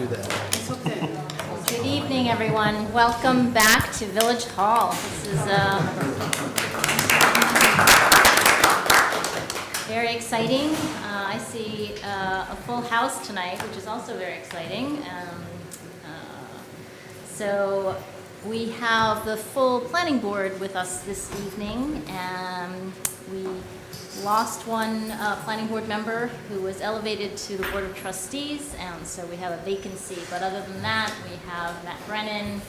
do that. Good evening, everyone. Welcome back to Village Hall. This is very exciting. I see a full house tonight, which is also very exciting. So we have the full planning board with us this evening, and we lost one planning board member who was elevated to the Board of Trustees, and so we have a vacancy. But other than that, we have Matt Brennan,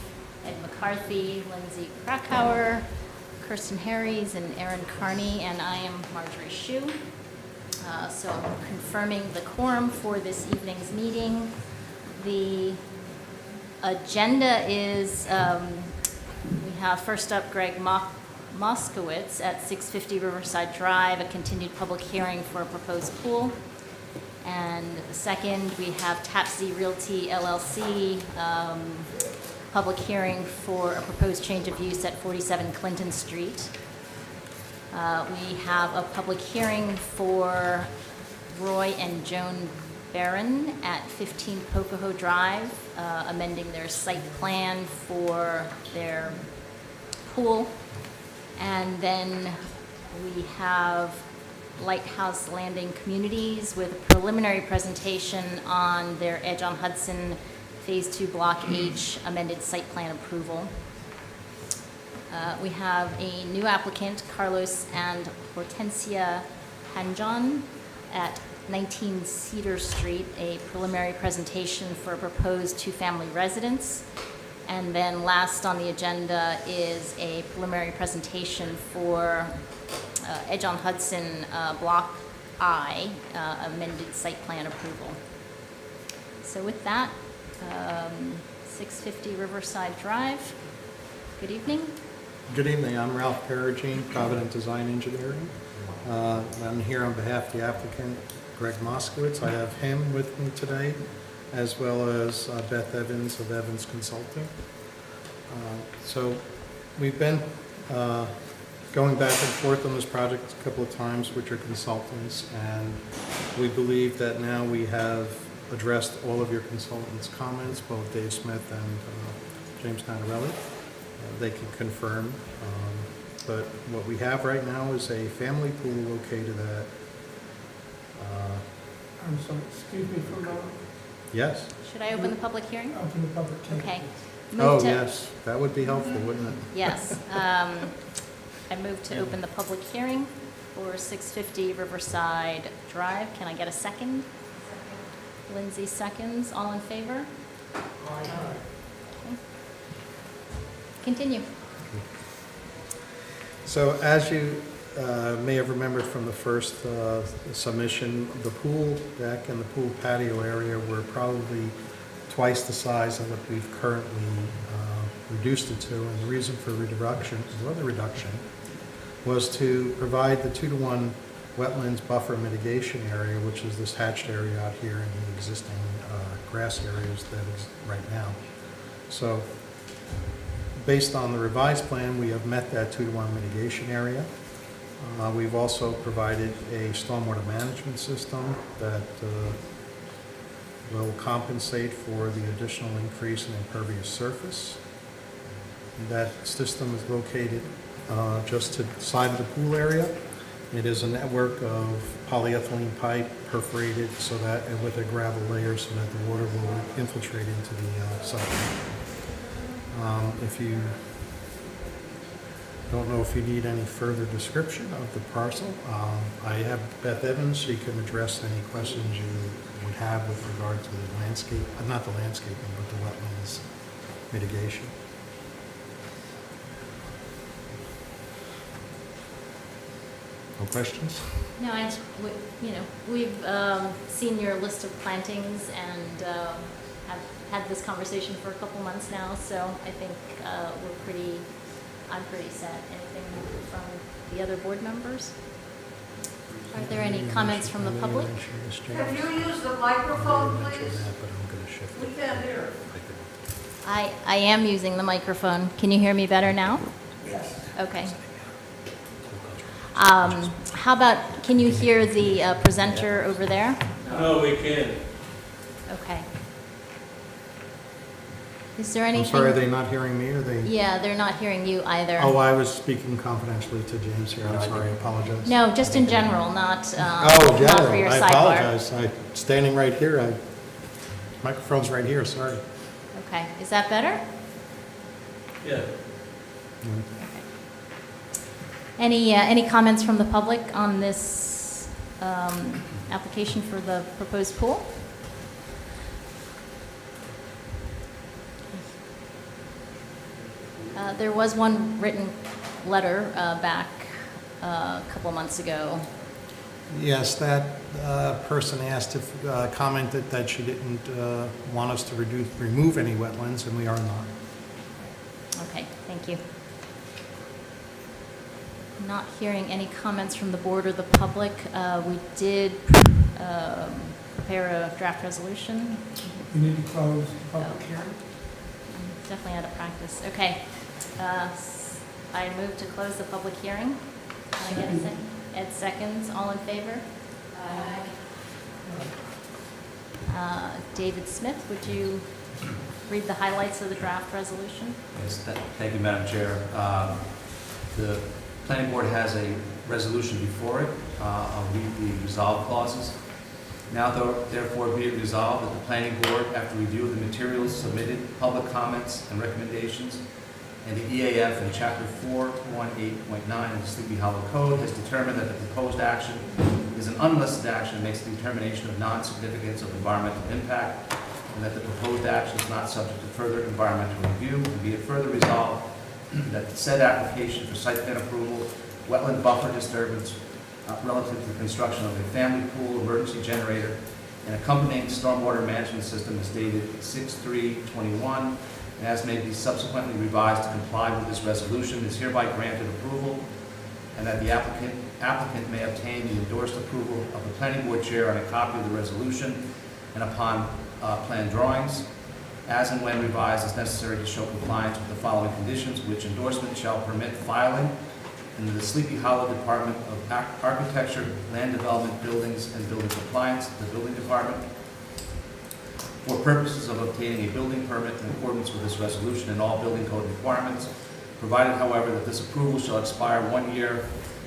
Ed McCarthy, Lindsay Krakauer, Kirsten Harries, and Erin Carney, and I am Marjorie Shue. So I'm confirming the quorum for this evening's meeting. The agenda is, we have first up Greg Moskowitz at 650 Riverside Drive, a continued public hearing for a proposed pool. And second, we have Tapsy Realty LLC, public hearing for a proposed change of use at 47 Clinton Street. We have a public hearing for Roy and Joan Barron at 15 Pocoho Drive, amending their site plan for their pool. And then we have Lighthouse Landing Communities with a preliminary presentation on their Edge on Hudson Phase 2 Block H amended site plan approval. We have a new applicant, Carlos and Hortensia Hanjon at 19 Cedar Street, a preliminary presentation for a proposed two-family residence. And then last on the agenda is a preliminary presentation for Edge on Hudson Block I, amended site plan approval. So with that, 650 Riverside Drive. Good evening. Good evening. I'm Ralph Perugine, Provident Design Engineering. I'm here on behalf of the applicant, Greg Moskowitz. I have him with me today, as well as Beth Evans of Evans Consulting. So we've been going back and forth on this project a couple of times with your consultants, and we believe that now we have addressed all of your consultants' comments, both Dave Smith and James Nanarelli. They can confirm. But what we have right now is a family pool located at... I'm sorry, excuse me for a moment. Yes? Should I open the public hearing? Open the public hearing. Okay. Oh, Move to- yes. That would be helpful, wouldn't it? Yes. I move to open the public hearing for 650 Riverside Drive. Can I get a second? Lindsay seconds. All in favor? Okay. Continue. So as you may have remembered from the first submission, the pool deck and the pool patio area were probably twice the size of what we've currently reduced it to. And the reason for reduction was to provide the 2-to-1 wetlands buffer mitigation area, which is this hatched area out here in the existing grass areas that is right now. So based on the revised plan, we have met that 2-to-1 mitigation area. We've also provided a stormwater management system that will compensate for the additional increase in impervious surface. That system is located just to the side of the pool area. It is a network of polyethylene pipe perforated so that, and with a gravel layer so that the water will infiltrate into the site. If you don't know if you need any further description of the parcel, I have Beth Evans. She can address any questions you would have with regard to the landscape, not the landscaping, but the wetlands mitigation. No questions? No, we've seen your list of plantings and have had this conversation for a couple months now, so I think I'm pretty set. Anything from the other board members? Are there any comments from the public? Have you used the microphone, please? We can't hear. I am using the microphone. Can you hear me better now? Yes. Okay. How about, can you hear the presenter over there? No, we can't. Okay. Is there I'm anything? sorry, are they not hearing me, or they? Yeah, they're not hearing you either. Oh, I was speaking confidentially to James here, I'm sorry, I apologize. No, just in general, not, Oh, not for general, your I sidebar. apologize, I'm standing right here, microphone's right here, sorry. Okay, is that better? Yeah. Any comments from the public on this application for the proposed pool? There was one written letter back a couple months ago. Yes, that person asked if, commented that she didn't want us to remove any wetlands, and we are not. Okay, thank you. Not hearing any comments from the board or the public. We did prepare a draft resolution. You need to close the public hearing. I'm definitely out of practice. Okay. I move to close the public hearing. Can I get a second? Ed seconds. All in favor? David Smith, would you read the highlights of the draft resolution? Yes, thank you, Madam Chair. The planning board has a resolution before it on the resolve clauses. Now therefore be it resolved that the planning board, after review of the materials submitted, public comments and recommendations, and the EAF in Chapter 418.9 of the Sleepy Hollow Code, has determined that the proposed action is an unlisted action and makes the determination of non-significance of environmental impact, and that the proposed action is not subject to further environmental review, and be it further resolved that the said application for site plan approval, wetland buffer disturbance relative to the construction of a family pool, emergency generator, and accompanying stormwater management system is dated 6/3/21, and as may be subsequently revised to comply with this resolution, is hereby granted approval, and that the applicant may obtain the endorsed approval of the planning board chair on a copy of the resolution and upon plan drawings, as and when revised as necessary to show compliance with the following conditions, which endorsement shall permit filing in the Sleepy Hollow Department of Architecture, Land Development, Buildings, and Building Compliance, the Building Department, for purposes of obtaining a building permit in accordance with this resolution and all building code requirements, provided, however, that this approval shall expire 1 year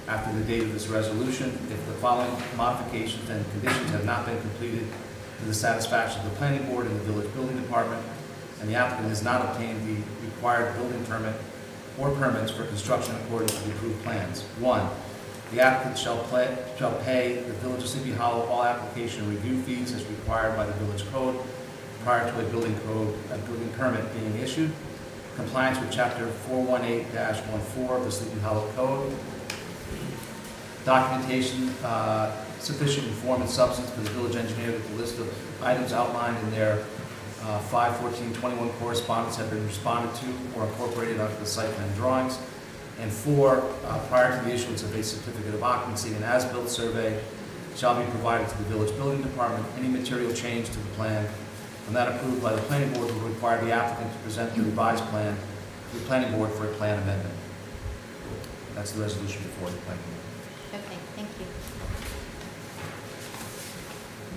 after the date of this resolution if the following modifications and conditions have not been completed to the satisfaction of the planning board and the village building department, and the applicant has not obtained the required building permit or permits for construction in accordance with the approved plans. 1, the applicant shall pay the Village of Sleepy Hollow all application review fees as required by the village code prior to a building permit being issued. Compliance with Chapter 418-14 of the Sleepy Hollow Code. Documentation sufficient in form and substance for the village engineer that the list of items outlined in their 5/14/21 correspondence have been responded to or incorporated onto the site plan drawings. And 4, prior to the issuance of a certificate of occupancy, an as-built survey shall be provided to the village building department. Any material change to the plan when that approved by the planning board will require the applicant to present the revised plan to the planning board for a plan amendment. That's the resolution before the planning board. Okay, thank you.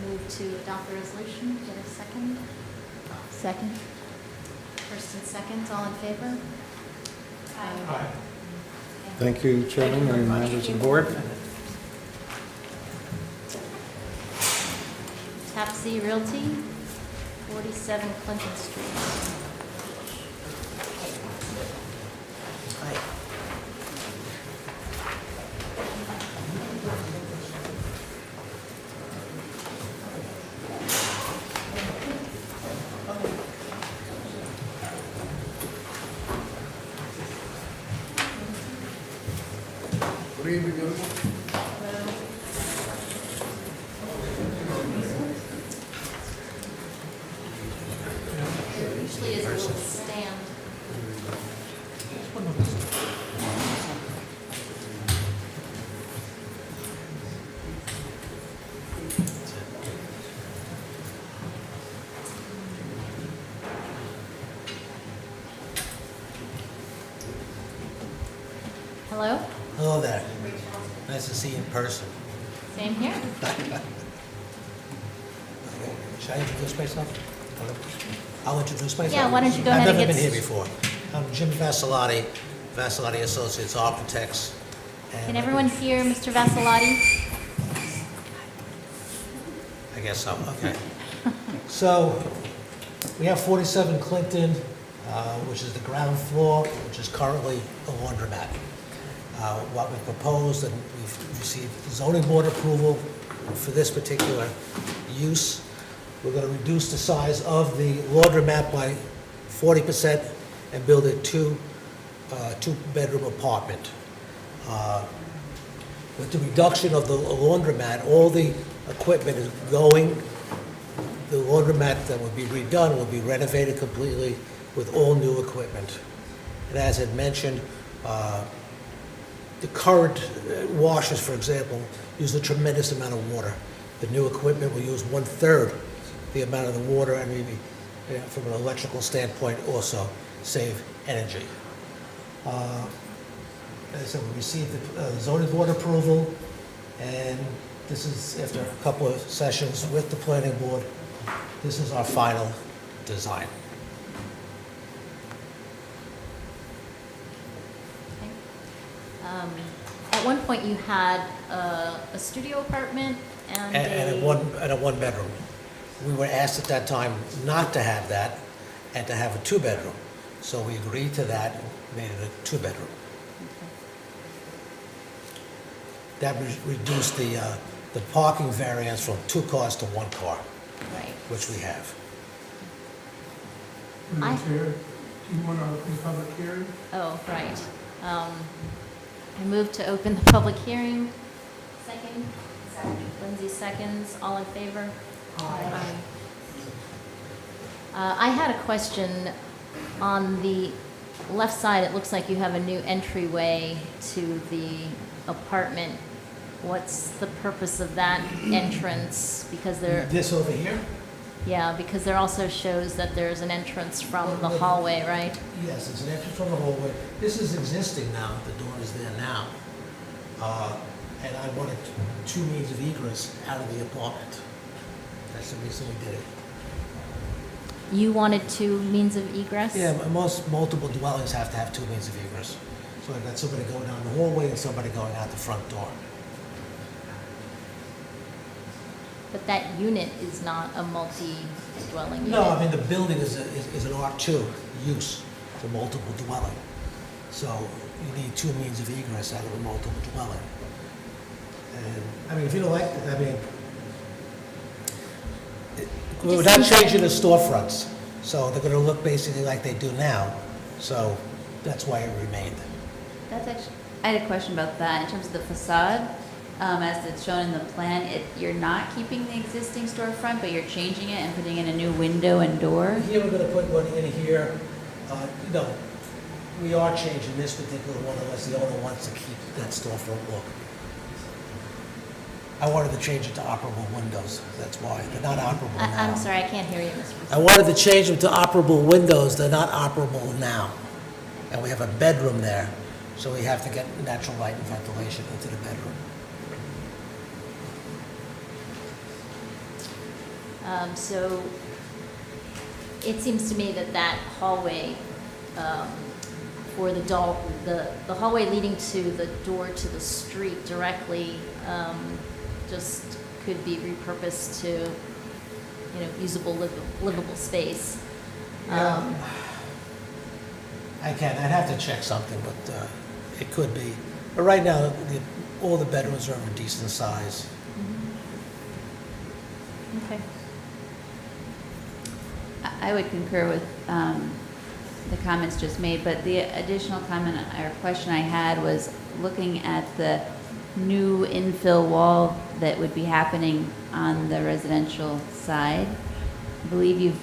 Move to adopt the resolution. Get a second? Second. First and second, all in favor? Aye. Thank you, Chairman and members of the board. Tapsy Realty, 47 Clinton Street. Good evening, everyone. Usually is a little stand. Hello? Hello there. Nice to see you in person. Same here. Should I introduce myself? I'll introduce myself. Yeah, why don't you go ahead and I've get never been here before. I'm Jim Vassalotti, Vassalotti Associates Architects. and- Can everyone hear Mr. Vassalotti? I guess so, okay. So, we have 47 Clinton, which is the ground floor, which is currently a laundromat. What we proposed, and we've received zoning board approval for this particular use. We're gonna reduce the size of the laundromat by 40% and build a two-bedroom apartment. With the reduction of the laundromat, all the equipment is going, the laundromat that will be redone will be renovated completely with all new equipment. And as I mentioned, the current washers, for example, use a tremendous amount of water. The new equipment will use 1/3 the amount of the water, and maybe from an electrical standpoint also save energy. As I said, we received the zoning board approval, and this is after a couple of sessions with the planning board. This is our final design. At one point, you had a studio apartment and And a one-bedroom. We were asked at that time not to have that and to have a two-bedroom. So we agreed to that and made it a two-bedroom. That reduced the parking variance from 2 cars to 1 car, Right. which we have. I- Madam Chair, do you want to open the public hearing? Oh, right. I move to open the public hearing. Second? Lindsay seconds. All in favor? Aye. I had a question. On the left side, it looks like you have a new entryway to the apartment. What's the purpose of that entrance? Because This over here? because there also shows that there's an entrance from the hallway, right? Yes, it's an entrance from the hallway. This is existing now, the door is there now. And I wanted 2 means of egress out of the apartment. That's the reason we did it. You wanted 2 means of egress? Yeah, most multiple dwellings have to have 2 means of egress. So I've got somebody going down the hallway and somebody going out the front door. But that unit is not a multi-dwelling unit? No, I mean, the building is an R2 use for multiple dwelling. So you need 2 means of egress out of a multiple dwelling. And, I mean, if you don't like it, I mean, we're not changing the storefronts, so they're gonna look basically like they do now. So that's why it remained. That's actually, I had a question about that. In terms of the facade, as it's shown in the plan, you're not keeping the existing storefront, but you're changing it and putting in a new window and door? Here, we're gonna put one in here. No, we are changing this particular one unless the owner wants to keep that storefront look. I wanted to change it to operable windows, that's why. They're not operable now. I'm sorry, I can't hear you, Mr. I wanted to change them to operable windows, they're not operable now. And we have a bedroom there, so we have to get natural light and ventilation into the bedroom. So it seems to me that that hallway for the hallway leading to the door to the street directly just could be repurposed to, usable, livable space. I I'd have to check something, but it could be. But right now, all the bedrooms are of a decent size. Okay. I would concur with the comments just made, but the additional comment or question I had was looking at the new infill wall that would be happening on the residential side. I believe you've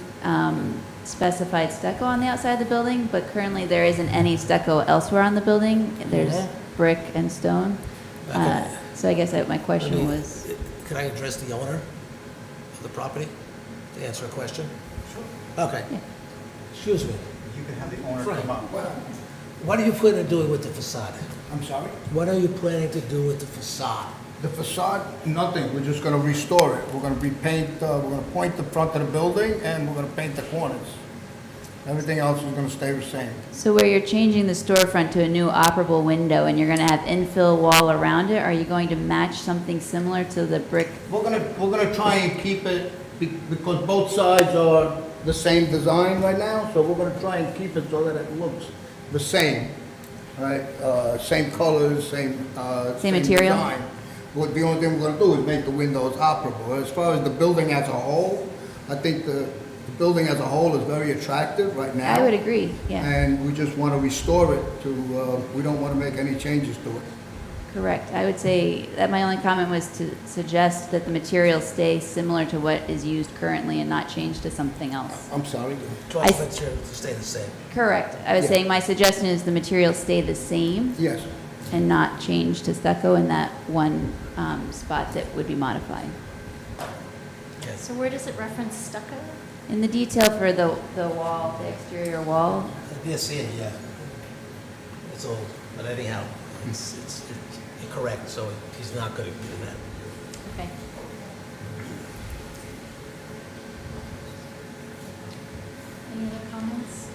specified stucco on the outside of the building, but currently there isn't any stucco elsewhere on the building. There's Yeah. brick and stone. Okay. So I guess my question I mean, was, Could I address the owner of the property to answer a question? Sure. Okay. Yeah. Excuse me. You can have the owner Frank. come up. What are you planning to do with the facade? I'm sorry? What are you planning to do with the facade? The facade, nothing, we're just gonna restore it. We're gonna repaint, we're gonna point the front of the building, and we're gonna paint the corners. Everything else is gonna stay the same. So where you're changing the storefront to a new operable window and you're gonna have infill wall around it, are you going to match something similar to the brick? We're gonna try and keep it, because both sides are the same design right now, so we're gonna try and keep it so that it looks the same, right? Same colors, same material? design. The only thing we're gonna do is make the windows operable. As far as the building as a whole, I think the building as a whole is very attractive right now. I would agree, yeah, And we just wanna restore it to, we don't wanna make any changes to it. correct. I would say that my only comment was to suggest that the material stay similar to what is used currently and not change to something else. I'm sorry. Joint venture to stay the same. Correct. I was Yeah. saying my suggestion is the material stay the same Yes. and not change to stucco in that one spot that would be modified. Yes. So where does it reference stucco? In the detail for the wall, the exterior wall, Yes, yeah. It's old, but anyhow, it's incorrect, so he's not gonna do that. Okay. Any other comments?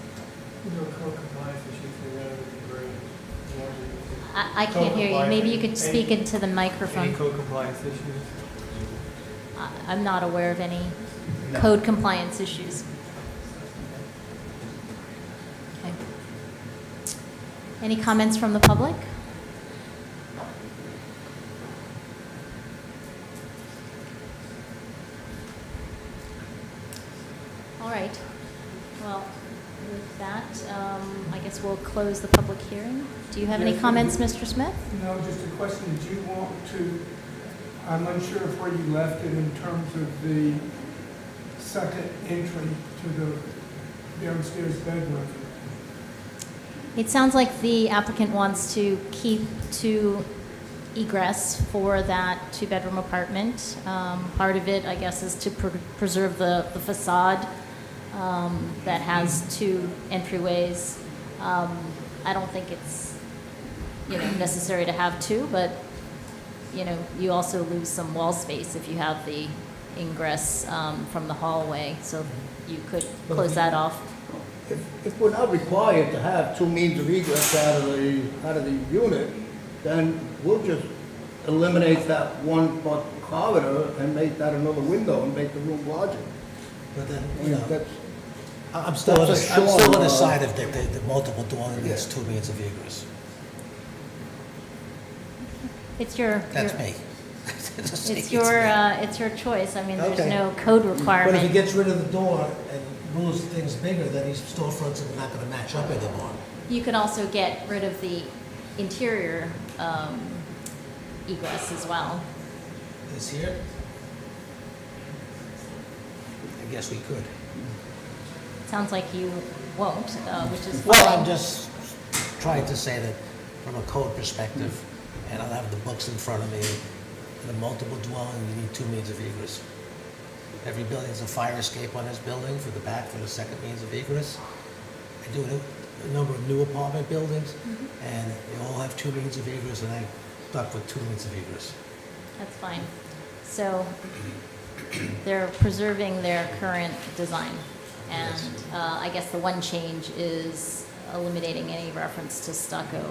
No code compliance issues, that would be very largely. I can't hear you. Maybe you could speak into the Any microphone. code compliance issues? I'm not aware of any code compliance issues. Okay. Any comments from the public? All right. Well, with that, I guess we'll close the public hearing. Do you have any Yes, comments, Mr. Smith? No, just a question, did you want to, I'm unsure of where you left it in terms of the second entry to the downstairs bedroom. It sounds like the applicant wants to keep two egress for that two-bedroom apartment. Part of it, I guess, is to preserve the facade that has two entryways. I don't think it's, necessary to have two, but, you also lose some wall space if you have the ingress from the hallway, so you could close that off. If we're not required to have two means of egress out of the unit, then we'll just eliminate that one corridor and make that another window and make the room larger. But then, I mean, that's, I'm still on That's a I'm still on the short, side of the multiple dwelling needs Yeah. two means of egress. It's your. That's your- me. Just It's saying it's your choice. I mean, there's Okay. no code But if he requirement. gets rid of the door and moves things bigger, then these storefronts are not gonna match up anymore. You could also get rid of the interior egress as well. This here? I guess we could. Sounds like you won't, which is fine. Well, I'm just trying to say that from a code perspective, and I'll have the books in front of me, in a multiple dwelling, you need two means of egress. Every building has a fire escape on this building for the back, for the second means of egress. I do a number of new apartment buildings, and they all have two means of egress, and I stuck with two means of egress. That's fine. So they're preserving their current design. And I guess the one change is eliminating any reference to stucco,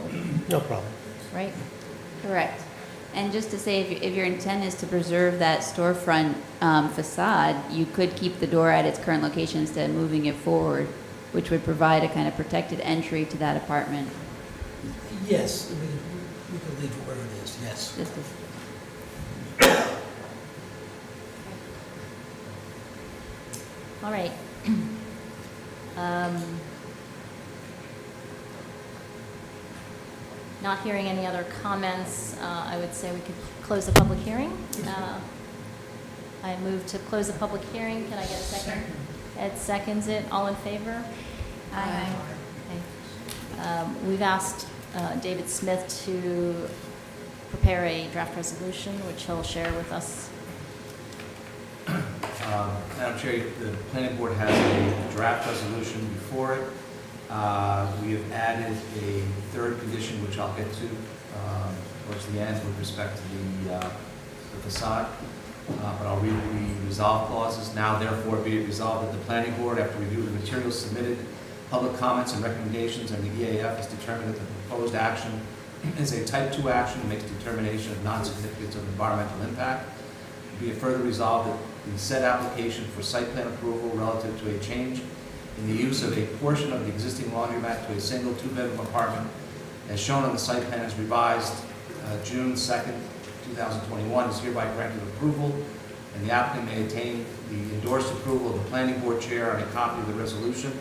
No problem. right? correct. And just to say, if your intent is to preserve that storefront facade, you could keep the door at its current location instead of moving it forward, which would provide a kind of protected entry to that apartment. Yes, we can leave it where it is, yes. Just as- All right. Not hearing any other comments, I would say we could close the public hearing. I move to close the public hearing. Can I get a second? Ed seconds it. All in favor? Aye. Okay. We've asked David Smith to prepare a draft resolution, which he'll share with us. Madam Chair, the planning board has a draft resolution before it. We have added a third condition, which I'll get to towards the end with respect to the facade. But I'll read the resolve clauses. Now therefore be it resolved that the planning board, after review of the materials submitted public comments and recommendations, and the EAF has determined that the proposed action is a type 2 action and makes determination of non-significance of environmental impact. Be it further resolved that the said application for site plan approval relative to a change in the use of a portion of the existing laundromat to a single 2-bedroom apartment as shown on the site plan as revised June 2nd, 2021 is hereby granted approval, and the applicant may obtain the endorsed approval of the planning board chair and a copy of the resolution,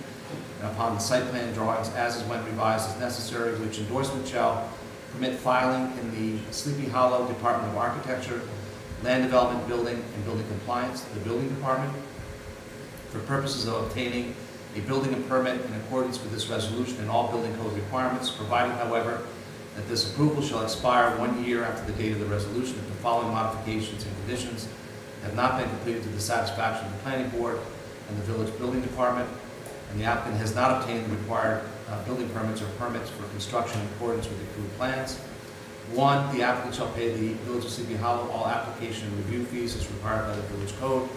and upon the site plan drawings as is when revised as necessary, which endorsement shall permit filing in the Sleepy Hollow Department of Architecture, Land Development, Building, and Building Compliance, the Building Department, for purposes of obtaining a building permit in accordance with this resolution and all building code requirements, providing, however, that this approval shall expire 1 year after the date of the resolution if the following modifications and conditions have not been completed to the satisfaction of the planning board and the village building department, and the applicant has not obtained the required building permits or permits for construction in accordance with the approved plans. 1, the applicant shall pay the Village of Sleepy Hollow all application and review fees as required by the village code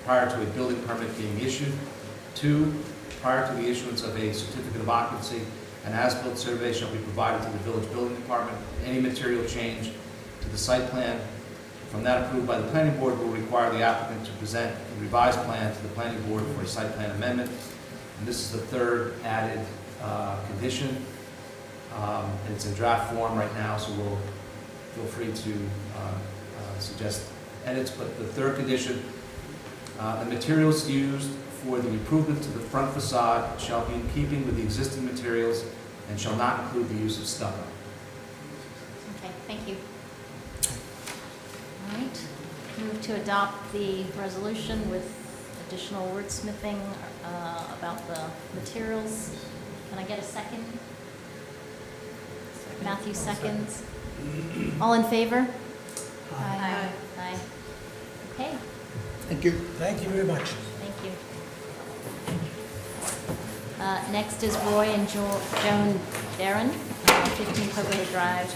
prior to a building permit being issued. 2, prior to the issuance of a certificate of occupancy, an as-built survey shall be provided to the village building department. Any material change to the site plan from that approved by the planning board will require the applicant to present a revised plan to the planning board for a site plan amendment. And this is the third added condition. And it's in draft form right now, so we'll feel free to suggest edits. But the third condition, the materials used for the improvement to the front facade shall be in keeping with the existing materials and shall not include the use of stucco. Okay, thank you. All right, move to adopt the resolution with additional wordsmithing about the materials. Can I get a second? Matthew seconds. All in favor? Aye. Aye. Okay, Thank you. Thank you very much. thank you. Next is Roy and Joan Darren, 15 Pocono Drive.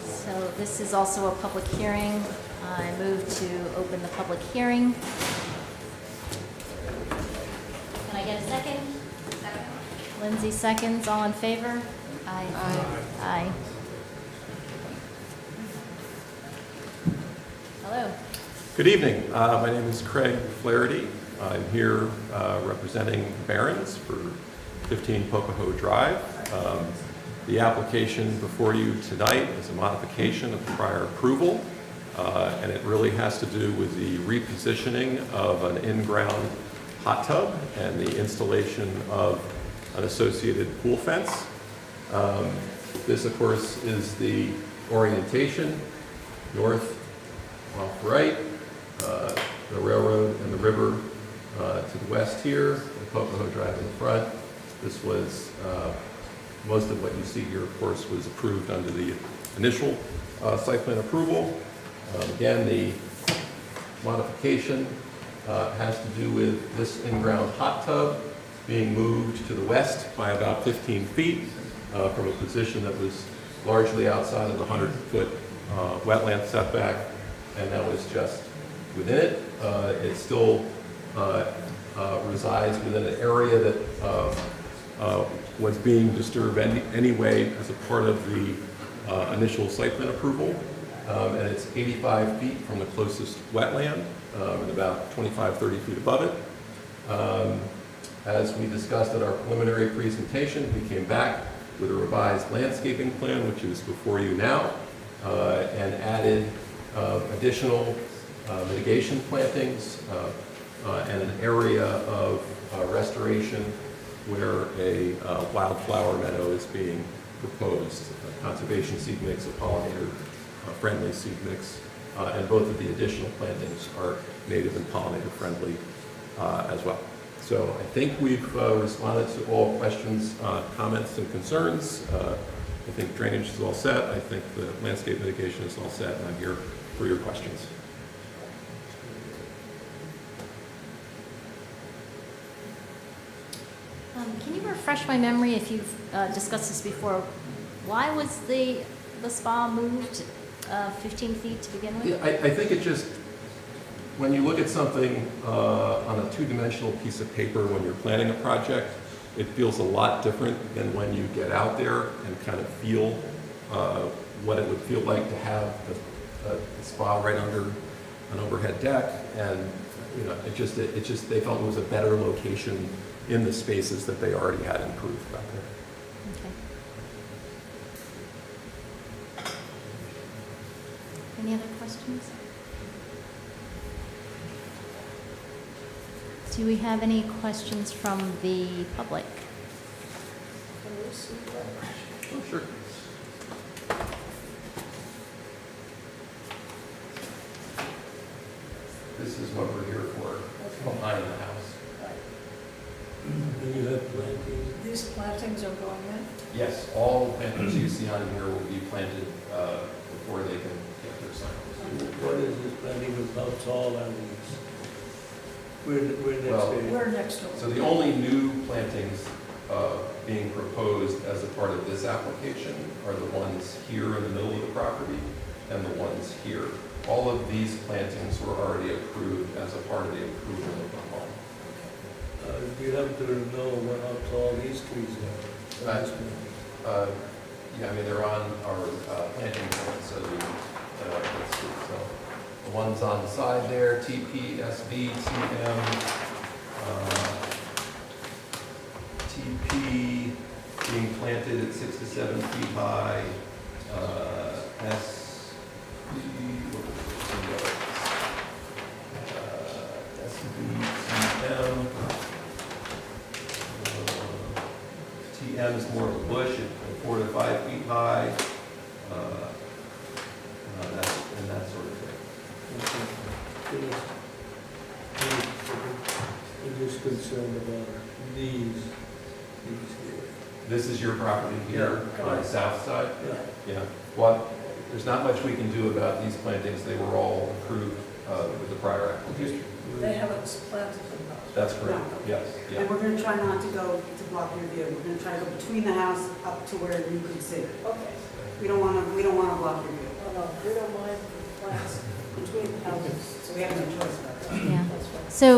So this is also a public hearing. I move to open the public hearing. Can I get a second? Second. Lindsay seconds. All in favor? Aye. Aye. Hello. Good evening. My name is Craig Flaherty. I'm here representing Barron's for 15 Pocono Drive. The application before you tonight is a modification of prior approval, and it really has to do with the repositioning of an in-ground hot tub and the installation of an associated pool fence. This, of course, is the orientation, north off right, the railroad and the river to the west here, and Pocono Drive in the front. This was, most of what you see here, of course, was approved under the initial site plan approval. Again, the modification has to do with this in-ground hot tub being moved to the west by about 15 feet from a position that was largely outside of the 100-foot wetland setback, and that was just within it. It still resides within an area that was being disturbed anyway as a part of the initial site plan approval. And it's 85 feet from the closest wetland and about 25, 30 feet above it. As we discussed at our preliminary presentation, we came back with a revised landscaping plan, which is before you now, and added additional mitigation plantings and an area of restoration where a wildflower meadow is being proposed, a conservation seed mix, a pollinator-friendly seed mix, and both of the additional plantings are native and pollinator-friendly as well. So I think we've responded to all questions, comments, and concerns. I think drainage is all set. I think the landscape mitigation is all set, and I'm here for your questions. Can you refresh my memory if you've discussed this before? Why was the spa moved 15 feet to begin with? Yeah, I think it just, when you look at something on a two-dimensional piece of paper when you're planning a project, it feels a lot different than when you get out there and kind of feel what it would feel like to have a spa right under an overhead deck. And it just they felt it was a better location in the spaces that they already had improved back there. Okay. Any other questions? Do we have any questions from the public? Oh, sure. This is what we're here for, behind the house. And you have plantings? These plantings are going in? Yes, all the plantings you see on here will be planted before they can get their signs. What is this planting with, how tall are these? We're next Well, to We're next door. So the only new plantings being proposed as a part of this application are the ones here in the middle of the property and the ones here. All of these plantings were already approved as a part of the approval of the home. Do you happen to know how tall these trees are? Yeah, I mean, they're on our planting plan, so let's see. So the ones on the side there, TP, SB, TM, TP being planted at 6 to 7 feet high, SB, TM. TM is more of a bush at 4 to 5 feet high, and that sort of thing. I'm just concerned about these here. This is your property here Yeah. on the south side? Yeah. Yeah. Well, there's not much we can do about these plantings. They were all approved with the prior application. They haven't planted them. That's correct, yes, yeah. And we're gonna try not to go to block your view. We're gonna try to go between the house up to where you can see. Okay. We don't wanna block your view. Oh, no, we don't mind the plants between the houses. So we have no choice about that. Yeah. That's right. So,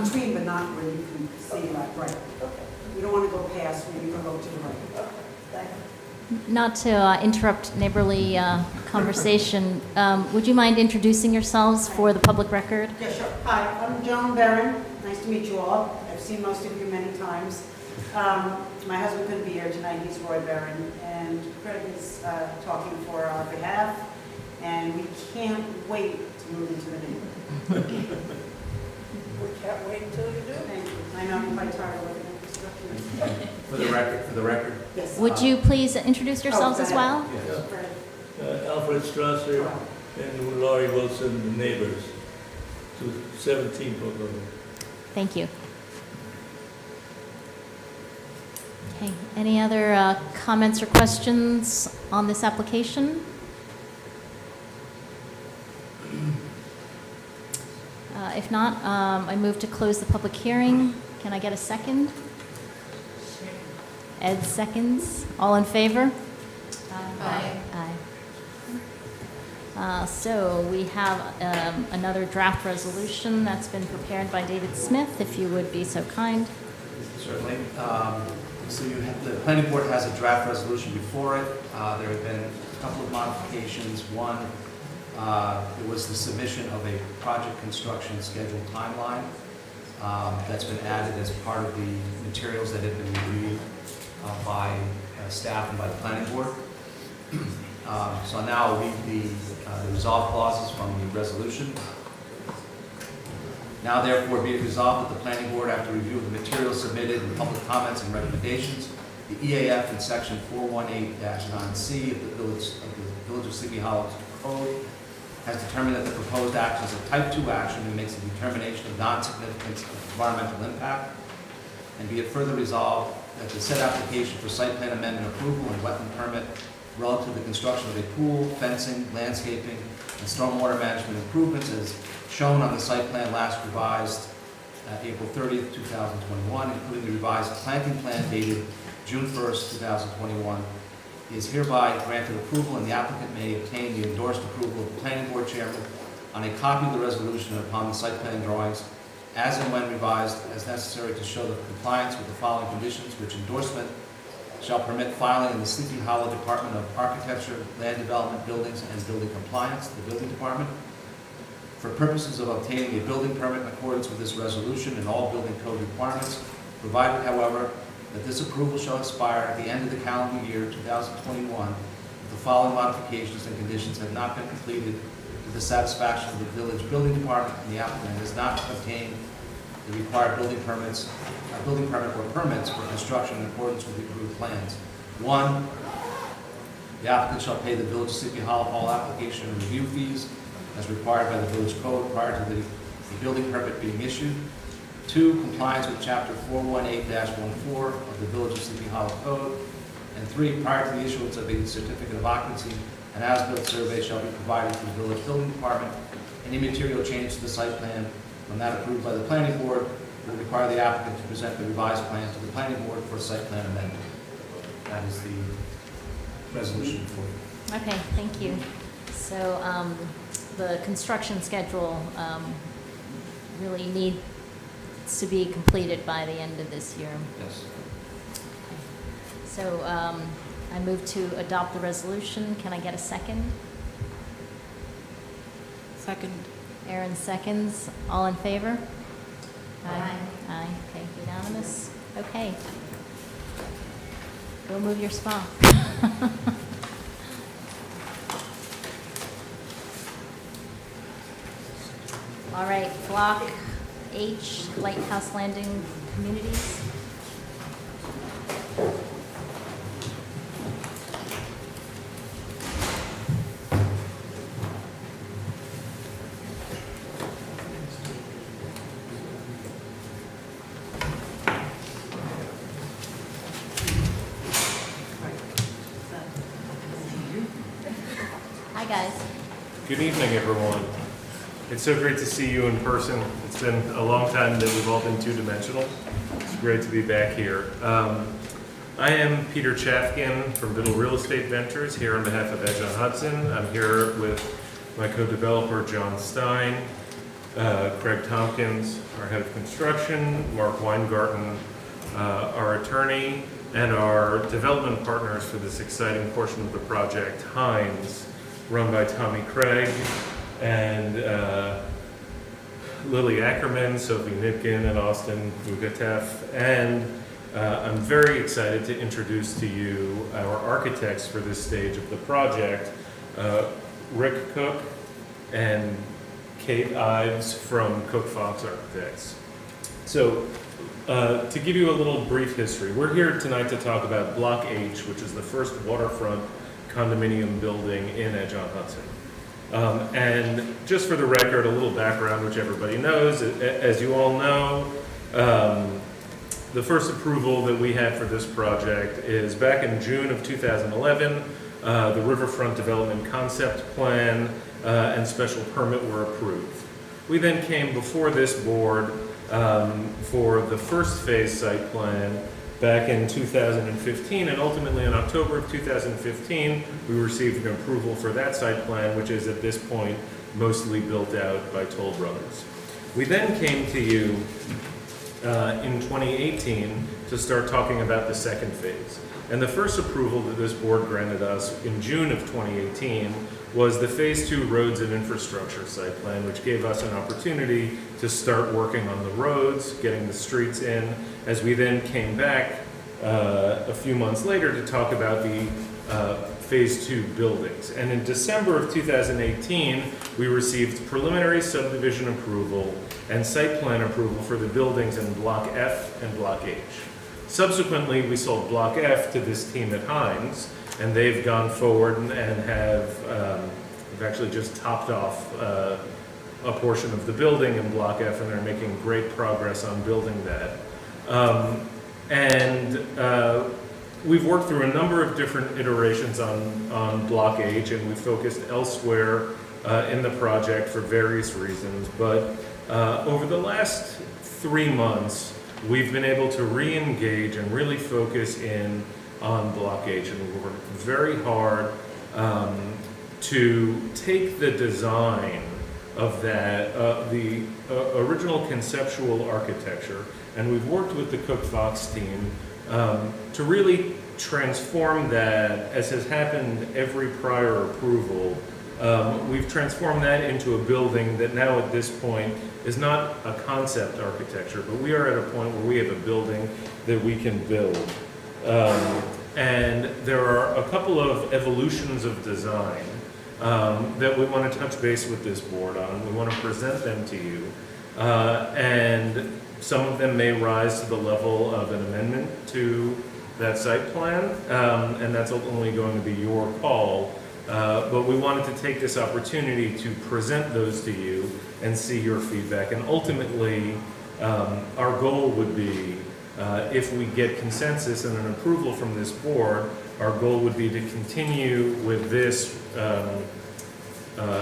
Between, but not where you can see, like, right. Okay, We don't wanna go past, where you can go to the right. okay, thank you. not to interrupt neighborly conversation, would you mind introducing yourselves for the public record? Yeah, sure. Hi, I'm Joan Barron. Nice to meet you all. I've seen most of you many times. My husband couldn't be here tonight. He's Roy Barron, and Craig is talking for our behalf, and we can't wait to move into the neighborhood. We can't wait until you do. Thank you. I know I'm quite tired of looking at construction. For the record, Yes. Would you please introduce yourselves go as ahead. well? yes. Fred. Alfred Strasser and Laurie Wilson, the neighbors, to 17 Pocono. Thank you. Okay, any other comments or questions on this application? If not, I move to close the public hearing. Can I get a second? Ed seconds. All in favor? Aye. Aye. So we have another draft resolution that's been prepared by David Smith, if you would be so kind. Certainly. So the planning board has a draft resolution before it. There have been a couple of modifications. One, there was the submission of a project construction schedule timeline that's been added as part of the materials that have been reviewed by staff and by the planning board. So now I'll read the resolve clauses from the resolution. Now therefore be it resolved that the planning board, after review of the materials submitted and public comments and recommendations, the EAF in section 418-9C of the Village of Sleepy Hollow Code has determined that the proposed action is a type 2 action and makes a determination of non-significance of environmental impact. And be it further resolved that the said application for site plan amendment approval and wetland permit relative to the construction of a pool, fencing, landscaping, and stormwater management improvements as shown on the site plan last revised April 30th, 2021, including the revised planting plan dated June 1st, 2021, is hereby granted approval, and the applicant may obtain the endorsed approval of the planning board chairman on a copy of the resolution and upon the site plan drawings as and when revised as necessary to show the compliance with the following conditions, which endorsement shall permit filing in the Sleepy Hollow Department of Architecture, Land Development, Buildings, and Building Compliance, the Building Department, for purposes of obtaining a building permit in accordance with this resolution and all building code requirements, provided, however, that this approval shall expire at the end of the calendar year 2021 if the following modifications and conditions have not been completed to the satisfaction of the village building department and the applicant has not obtained the required building permit or permits for construction in accordance with the approved plans. 1, the applicant shall pay the Village of Sleepy Hollow all application and review fees as required by the village code prior to the building permit being issued. 2, compliance with Chapter 418-14 of the Village of Sleepy Hollow Code. And 3, prior to the issuance of a certificate of occupancy, an as-built survey shall be provided to the village building department. Any material change to the site plan when that approved by the planning board will require the applicant to present the revised plan to the planning board for a site plan amendment. That is the resolution for you. Okay, thank you. So the construction schedule really needs to be completed by the end of this year. Yes. So I move to adopt the resolution. Can I get a second? Second. Aaron seconds. All in favor? Aye. Aye. Okay, unanimous. Okay. Go move your spot. All right, Block H, Lighthouse Landing Communities. Hi, guys. Good evening, everyone. It's so great to see you in person. It's been a long time that we've all been two-dimensional. It's great to be back here. I am Peter Chafkin from Biddle Real Estate Ventures here on behalf of Edge on Hudson. I'm here with my co-developer, John Stein, Craig Tompkins, our head of construction, Mark Weingarten, our attorney, and our development partners for this exciting portion of the project, Hines, run by Tommy Craig, and Lily Ackerman, Sophie Nitkin, and Austin Bugatef. And I'm very excited to introduce to you our architects for this stage of the project, Rick Cook and Kate Ives from Cook Fox Architects. So to give you a little brief history, we're here tonight to talk about Block H, which is the first waterfront condominium building in Edge on Hudson. And just for the record, a little background, which everybody knows. As you all know, the first approval that we had for this project is back in June of 2011. The Riverfront Development Concept Plan and special permit were approved. We then came before this board for the first phase site plan back in 2015, and ultimately in October of 2015, we received an approval for that site plan, which is at this point mostly built out by Toll Brothers. We then came to you in 2018 to start talking about the second phase. And the first approval that this board granted us in June of 2018 was the Phase 2 Roads and Infrastructure Site Plan, which gave us an opportunity to start working on the roads, getting the streets in, as we then came back a few months later to talk about the Phase 2 buildings. And in December of 2018, we received preliminary subdivision approval and site plan approval for the buildings in Block F and Block H. Subsequently, we sold Block F to this team at Hines, and they've gone forward and have they've actually just topped off a portion of the building in Block F, and they're making great progress on building that. We've worked through a number of different iterations on Block H, and we focused elsewhere in the project for various reasons. But over the last 3 months, we've been able to re-engage and really focus in on Block H, and we worked very hard to take the design of that, the original conceptual architecture, and we've worked with the Cook-Fox team to really transform that, as has happened every prior approval. We've transformed that into a building that now at this point is not a concept architecture, but we are at a point where we have a building that we can build. And there are a couple of evolutions of design that we want to touch base with this board on. We want to present them to you. And some of them may rise to the level of an amendment to that site plan, and that's ultimately going to be your call. But we wanted to take this opportunity to present those to you and see your feedback. And ultimately, our goal would be, if we get consensus and an approval from this board, our goal would be to continue with this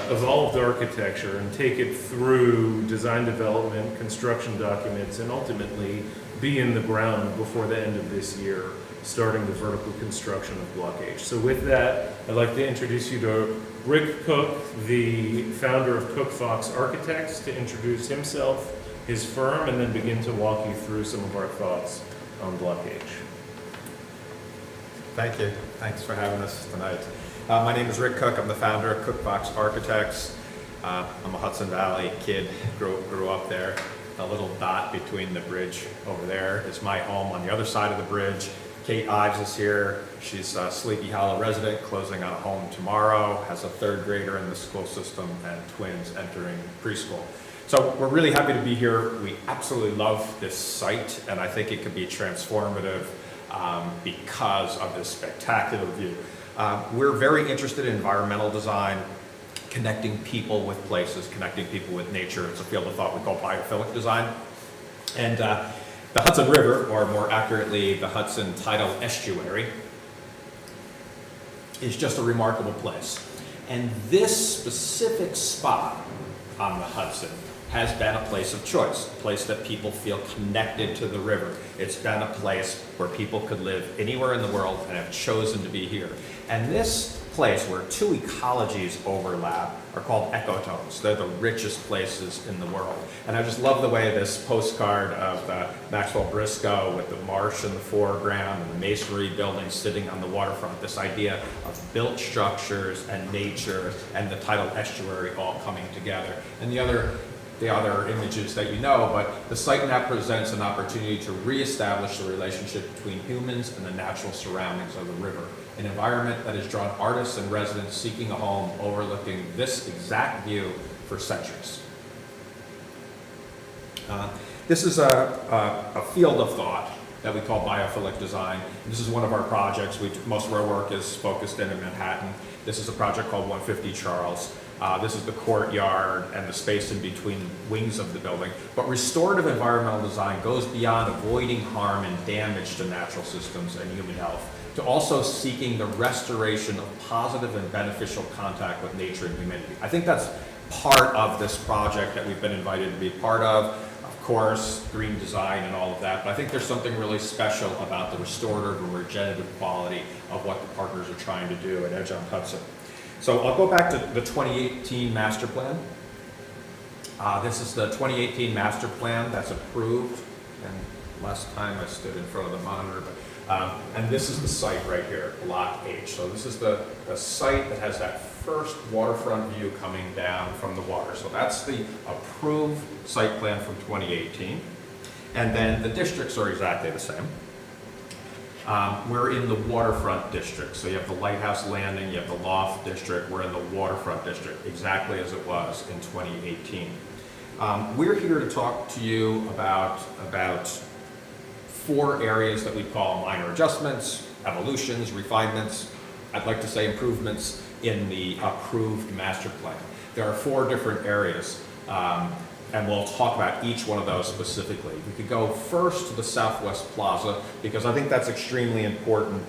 evolved architecture and take it through design development, construction documents, and ultimately be in the ground before the end of this year, starting the vertical construction of Block H. So with that, I'd like to introduce you to Rick Cook, the founder of Cook-Fox Architects, to introduce himself, his firm, and then begin to walk you through some of our thoughts on Block H. Thank you. Thanks for having us tonight. My name is Rick Cook. I'm the founder of Cook-Fox Architects. I'm a Hudson Valley kid, grew up there. The little dot between the bridge over there is my home on the other side of the bridge. Kate Ives is here. She's a Sleepy Hollow resident, closing on a home tomorrow, has a 3rd grader in the school system, and twins entering preschool. So we're really happy to be here. We absolutely love this site, and I think it could be transformative because of this spectacular view. We're very interested in environmental design, connecting people with places, connecting people with nature. It's a field of thought we call biophilic design. And the Hudson River, or more accurately, the Hudson Tidal Estuary, is just a remarkable place. And this specific spot on the Hudson has been a place of choice, a place that people feel connected to the river. It's been a place where people could live anywhere in the world and have chosen to be here. And this place where 2 ecologies overlap are called ecotones. They're the richest places in the world. And I just love the way this postcard of Maxwell Briscoe with the marsh in the foreground and the masonry buildings sitting on the waterfront, this idea of built structures and nature and the tidal estuary all coming together. And the other images that you know, but the site now presents an opportunity to reestablish the relationship between humans and the natural surroundings of the river. An environment that has drawn artists and residents seeking a home overlooking this exact view for centuries. This is a field of thought that we call biophilic design. This is one of our projects. Most of our work is focused in Manhattan. This is a project called 150 Charles. This is the courtyard and the space in between wings of the building. But restorative environmental design goes beyond avoiding harm and damage to natural systems and human health to also seeking the restoration of positive and beneficial contact with nature and humanity. I think that's part of this project that we've been invited to be part of. Of course, green design and all of that, but I think there's something really special about the restorative and regenerative quality of what the partners are trying to do at Edge on Hudson. So I'll go back to the 2018 master plan. This is the 2018 master plan that's approved. And last time I stood in front of the monitor, and this is the site right here, Block H. So this is the site that has that first waterfront view coming down from the water. So that's the approved site plan from 2018. And then the districts are exactly the same. We're in the waterfront district. So you have the Lighthouse Landing, you have the Loft district, we're in the waterfront district, exactly as it was in 2018. We're here to talk to you about 4 areas that we call minor adjustments, evolutions, refinements, I'd like to say improvements in the approved master plan. There are 4 different areas. And we'll talk about each one of those specifically. We could go first to the Southwest Plaza, because I think that's extremely important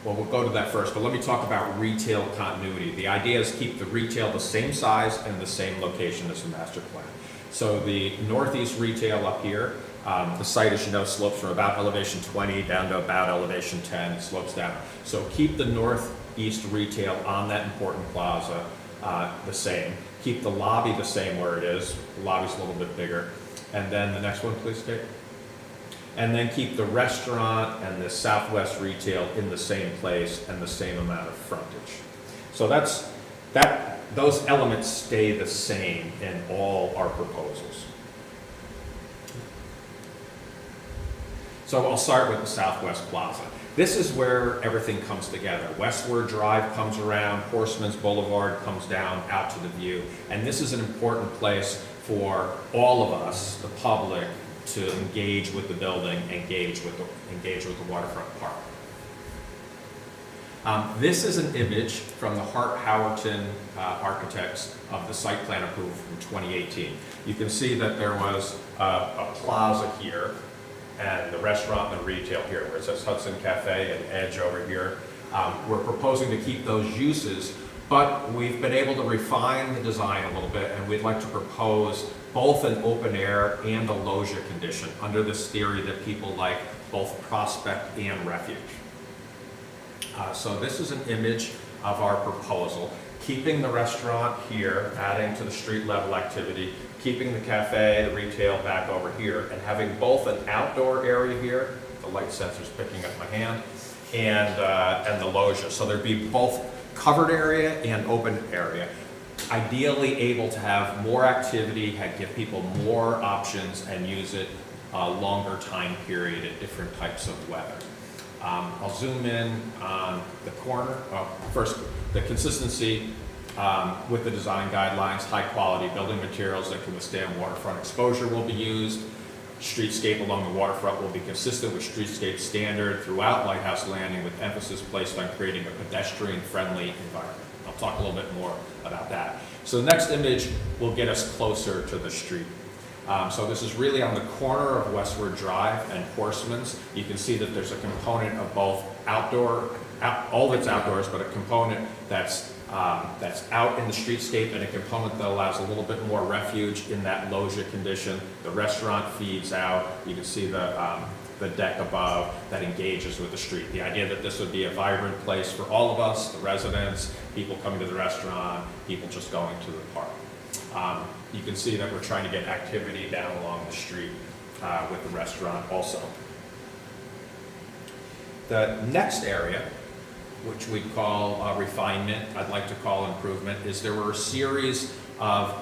well, we'll go to that first, but let me talk about retail continuity. The idea is keep the retail the same size and the same location as the master plan. So the northeast retail up here, the site, as you know, slopes from about elevation 20 down to about elevation 10, it slopes down. So keep the northeast retail on that important plaza the same. Keep the lobby the same where it is. The lobby's a little bit bigger. And then the next one, please, Kate. And then keep the restaurant and the southwest retail in the same place and the same amount of frontage. So those elements stay the same in all our proposals. So I'll start with the Southwest Plaza. This is where everything comes together. Westward Drive comes around, Horseman's Boulevard comes down out to the view, and this is an important place for all of us, the public, to engage with the building, engage with the waterfront park. This is an image from the Hart-Howerton architects of the site plan approval from 2018. You can see that there was a plaza here, and the restaurant and the retail here, where it says Hudson Cafe and Edge over here. We're proposing to keep those uses, but we've been able to refine the design a little bit, and we'd like to propose both an open air and a loggia condition under this theory that people like both prospect and refuge. So this is an image of our proposal, keeping the restaurant here, adding to the street level activity, keeping the cafe, the retail back over here, and having both an outdoor area here, the light sensor's picking up my hand, and the loggia. So there'd be both covered area and open area. Ideally able to have more activity, give people more options, and use it a longer time period at different types of weather. I'll zoom in on the corner. First, the consistency with the design guidelines, high quality building materials that can withstand waterfront exposure will be used. Streetscape along the waterfront will be consistent with streetscape standard throughout Lighthouse Landing, with emphasis placed on creating a pedestrian-friendly environment. I'll talk a little bit more about that. So the next image will get us closer to the street. So this is really on the corner of Westward Drive and Horseman's. You can see that there's a component of both outdoor, all that's outdoors, but a component that's out in the streetscape, and a component that allows a little bit more refuge in that loggia condition. The restaurant feeds out. You can see the deck above that engages with the street. The idea that this would be a vibrant place for all of us, the residents, people coming to the restaurant, people just going to the park. You can see that we're trying to get activity down along the street with the restaurant also. The next area, which we call refinement, I'd like to call improvement, is there were a series of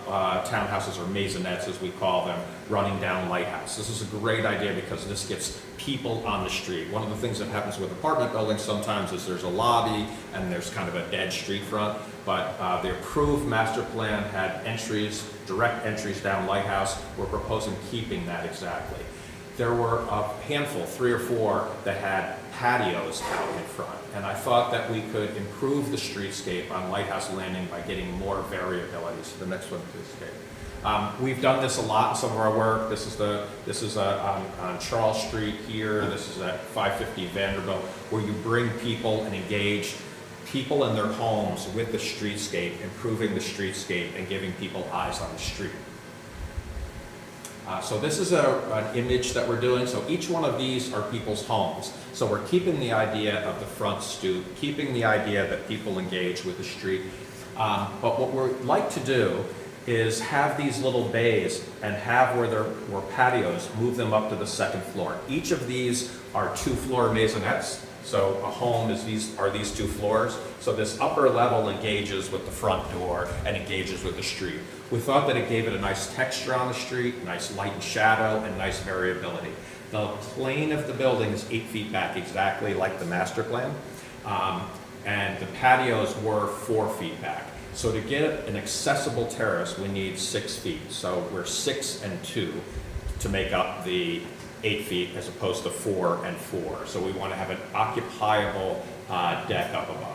townhouses, or maisonettes as we call them, running down Lighthouse. This is a great idea because this gets people on the street. One of the things that happens with apartment buildings sometimes is there's a lobby and there's kind of a dead street front, but the approved master plan had entries, direct entries down Lighthouse. We're proposing keeping that exactly. There were a handful, 3 or 4, that had patios out in front, and I thought that we could improve the streetscape on Lighthouse Landing by getting more variability. So the next one, please, Kate. We've done this a lot in some of our work. This is on Charles Street here. This is at 550 Vanderbilt, where you bring people and engage people in their homes with the streetscape, improving the streetscape and giving people eyes on the street. So this is an image that we're doing. So each one of these are people's homes. So we're keeping the idea of the front stoop, keeping the idea that people engage with the street. But what we'd like to do is have these little bays and have where there were patios, move them up to the 2nd floor. Each of these are 2-floor maisonettes. So a home is these 2 floors. So this upper level engages with the front door and engages with the street. We thought that it gave it a nice texture on the street, nice light and shadow, and nice variability. The plane of the building is 8 feet back, exactly like the master plan. And the patios were 4 feet back. So to get an accessible terrace, we need 6 feet. So we're 6 and 2 to make up the 8 feet as opposed to 4 and 4. So we want to have an occupiable deck up above.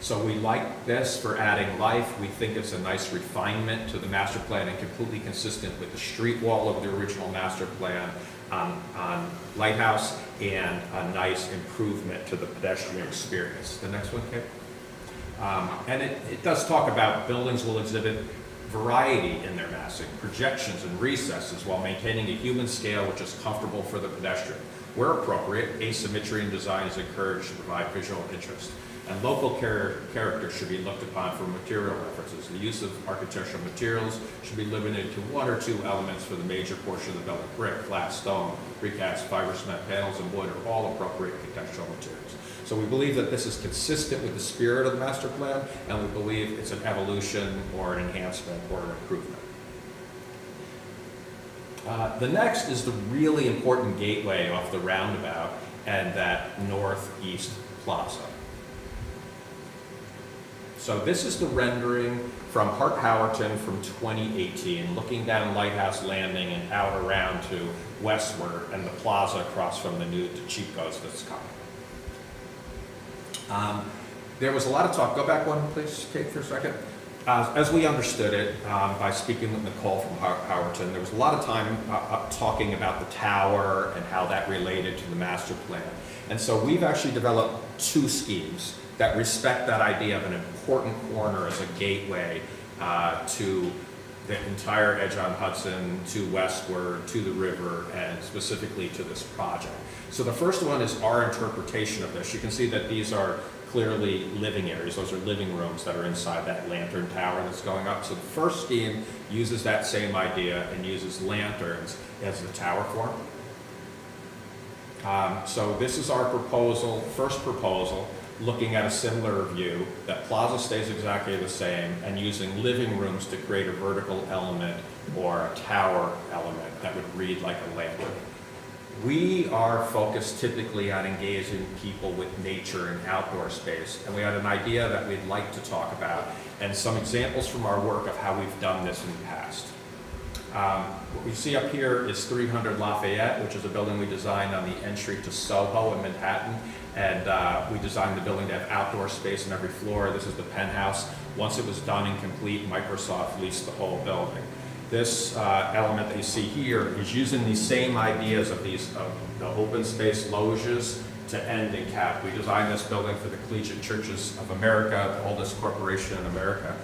So we like this for adding life. We think it's a nice refinement to the master plan and completely consistent with the street wall of the original master plan on Lighthouse, and a nice improvement to the pedestrian experience. The next one, Kate. And it does talk about buildings will exhibit variety in their massing, projections and recesses, while maintaining a human scale which is comfortable for the pedestrian. Where appropriate, asymmetry in design is encouraged to provide visual interest. And local character should be looked upon for material references. The use of architectural materials should be limited to 1 or 2 elements for the major portion of the building. Brick, glass, stone, precast, fiber cement panels, and wood are all appropriate contextual materials. So we believe that this is consistent with the spirit of the master plan, and we believe it's an evolution or an enhancement or an improvement. The next is the really important gateway off the roundabout and that northeast plaza. So this is the rendering from Hart Howerton from 2018, looking down Lighthouse Landing and out around to westward and the plaza across from the new Chico's that's coming. There was a lot of talk, go back one please, Kate, for a second. As we understood it, by speaking with Nicole from Howerton, there was a lot of time talking about the tower and how that related to the master plan. And so we've actually developed 2 schemes that respect that idea of an important corner as a gateway to the entire edge on Hudson, to westward, to the river, and specifically to this project. So the first one is our interpretation of this. You can see that these are clearly living areas. Those are living rooms that are inside that lantern tower that's going up. So the first scheme uses that same idea and uses lanterns as the tower form. So this is our proposal, first proposal, looking at a similar view, that plaza stays exactly the same, and using living rooms to create a vertical element or a tower element that would read like a lantern. We are focused typically on engaging people with nature and outdoor space, and we had an idea that we'd like to talk about, and some examples from our work of how we've done this in the past. What we see up here is 300 Lafayette, which is a building we designed on the entry to Soho in Manhattan. And we designed the building to have outdoor space on every floor. This is the penthouse. Once it was done and complete, Microsoft leased the whole building. This element that you see here is using these same ideas of the open space loges to end in cap. We designed this building for the Collegiate Churches of America, the oldest corporation in America,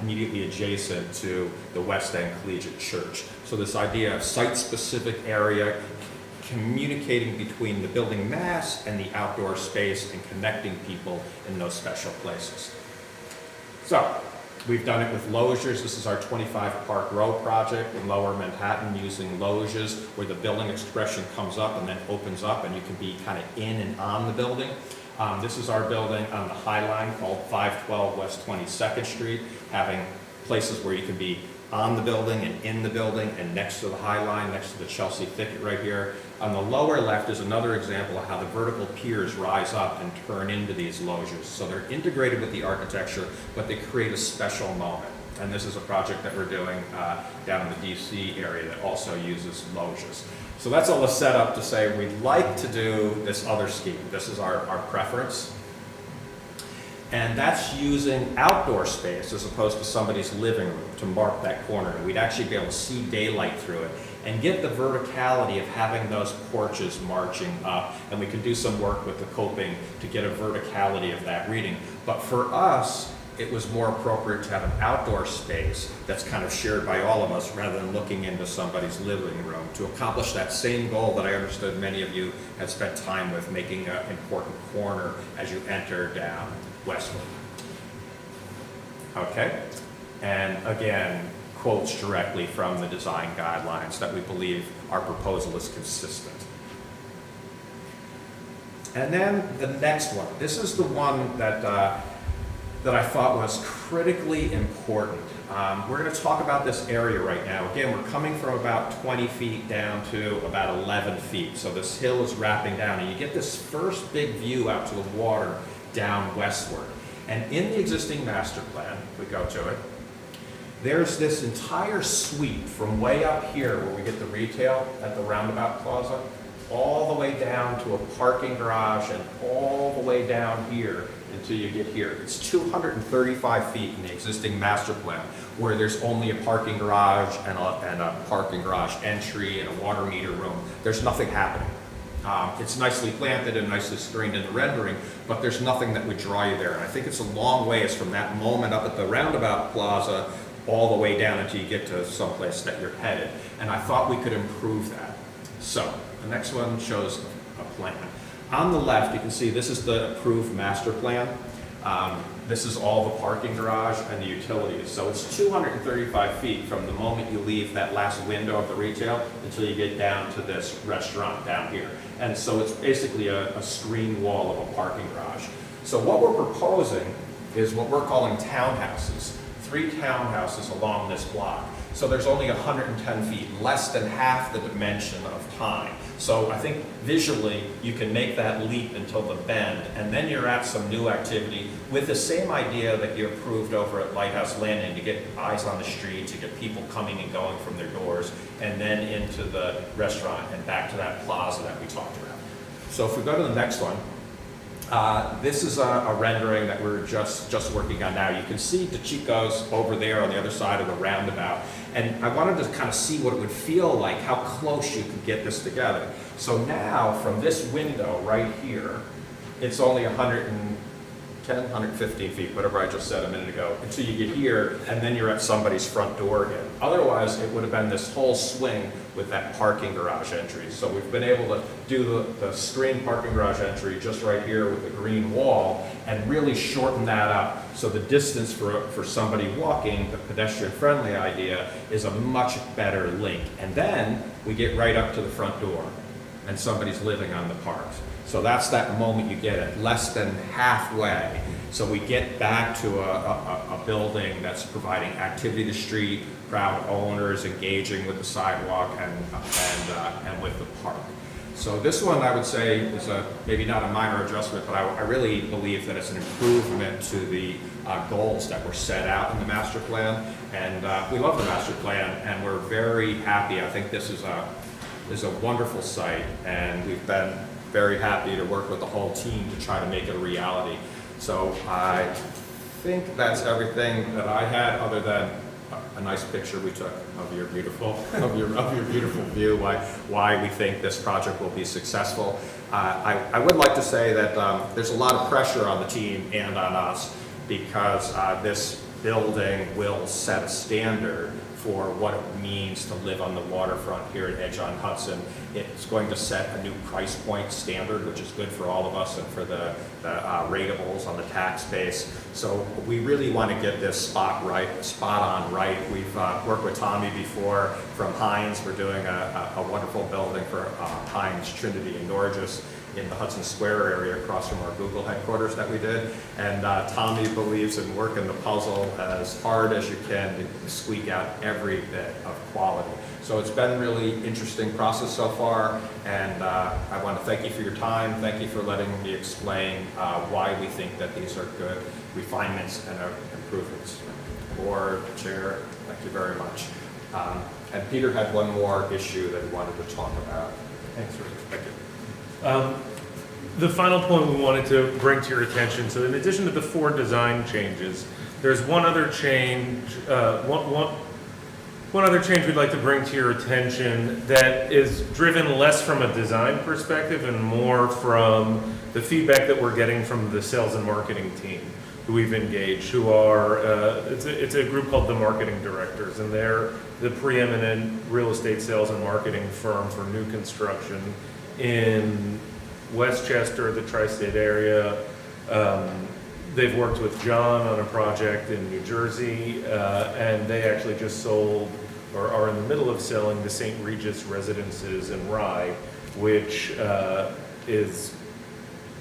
immediately adjacent to the West End Collegiate Church. So this idea of site-specific area, communicating between the building mass and the outdoor space and connecting people in those special places. So we've done it with loggias. This is our 25 Park Row project in Lower Manhattan, using loggias where the building expression comes up and then opens up and you can be kind of in and on the building. This is our building on the High Line called 512 West 22nd Street, having places where you can be on the building and in the building and next to the High Line, next to the Chelsea Thicket right here. On the lower left is another example of how the vertical piers rise up and turn into these loggias. So they're integrated with the architecture, but they create a special moment. And this is a project that we're doing down in the DC area that also uses loggias. So that's all a setup to say we'd like to do this other scheme. This is our preference. And that's using outdoor space as opposed to somebody's living room to mark that corner. We'd actually be able to see daylight through it and get the verticality of having those porches marching up. And we could do some work with the coping to get a verticality of that reading. But for us, it was more appropriate to have an outdoor space that's kind of shared by all of us rather than looking into somebody's living room to accomplish that same goal that I understood many of you have spent time with, making an important corner as you enter down westward. Okay, and again, quotes directly from the design guidelines that we believe our proposal is consistent. And then the next one. This is the one that I thought was critically important. We're going to talk about this area right now. Again, we're coming from about 20 feet down to about 11 feet. So this hill is wrapping down, and you get this first big view out to the water down westward. And in the existing master plan, if we go to it, there's this entire sweep from way up here where we get the retail at the Roundabout Plaza, all the way down to a parking garage and all the way down here until you get here. It's 235 feet in the existing master plan where there's only a parking garage and a parking garage entry and a water meter room. There's nothing happening. It's nicely planted and nicely screened in the rendering, but there's nothing that would draw you there. And I think it's a long ways from that moment up at the Roundabout Plaza all the way down until you get to someplace that you're headed. And I thought we could improve that. So the next one shows a plan. On the left, you can see this is the approved master plan. This is all the parking garage and the utilities. So it's 235 feet from the moment you leave that last window of the retail until you get down to this restaurant down here. And so it's basically a screen wall of a parking garage. So what we're proposing is what we're calling townhouses. 3 townhouses along this block. So there's only 110 feet, less than half the dimension of time. So I think visually you can make that leap until the bend, and then you're at some new activity with the same idea that you approved over at Lighthouse Landing, to get eyes on the street, to get people coming and going from their doors, and then into the restaurant and back to that plaza that we talked about. So if we go to the next one, this is a rendering that we're just working on now. You can see the Chico's over there on the other side of the roundabout. And I wanted to kind of see what it would feel like, how close you could get this together. So now, from this window right here, it's only 110, 115 feet, whatever I just said a minute ago, until you get here, and then you're at somebody's front door again. Otherwise, it would have been this whole swing with that parking garage entry. So we've been able to do the screen parking garage entry just right here with the green wall and really shorten that up. So the distance for somebody walking, the pedestrian-friendly idea, is a much better link. And then we get right up to the front door and somebody's living on the park. So that's that moment you get it, less than halfway. So we get back to a building that's providing activity to the street, proud owners engaging with the sidewalk and with the park. So this one I would say is maybe not a minor adjustment, but I really believe that it's an improvement to the goals that were set out in the master plan. And we love the master plan, and we're very happy. I think this is a wonderful site, and we've been very happy to work with the whole team to try to make it a reality. So I think that's everything that I had, other than a nice picture we took of your beautiful view, why we think this project will be successful. I would like to say that there's a lot of pressure on the team and on us, because this building will set a standard for what it means to live on the waterfront here at Edge-on-Hudson. It's going to set a new price point standard, which is good for all of us and for the ratables on the tax base. So we really want to get this spot on right. We've worked with Tommy before from Heinz. We're doing a wonderful building for Heinz, Trinity, and Norges in the Hudson Square area across from our Google headquarters that we did. And Tommy believes in working the puzzle as hard as you can to squeak out every bit of quality. So it's been a really interesting process so far, and I want to thank you for your time. Thank you for letting me explain why we think that these are good refinements and improvements. Board, Chair, thank you very much. And Peter had one more issue that he wanted to talk about. Thanks, Rick. Thank you. The final point we wanted to bring to your attention, so in addition to the 4 design changes, there's one other change, one other change we'd like to bring to your attention that is driven less from a design perspective and more from the feedback that we're getting from the sales and marketing team who we've engaged, who are, it's a group called the Marketing Directors, and they're the preeminent real estate sales and marketing firm for new construction in Westchester, the tri-state area. They've worked with John on a project in New Jersey, and they actually just sold, or are in the middle of selling, the St. Regis Residences in Rye, which is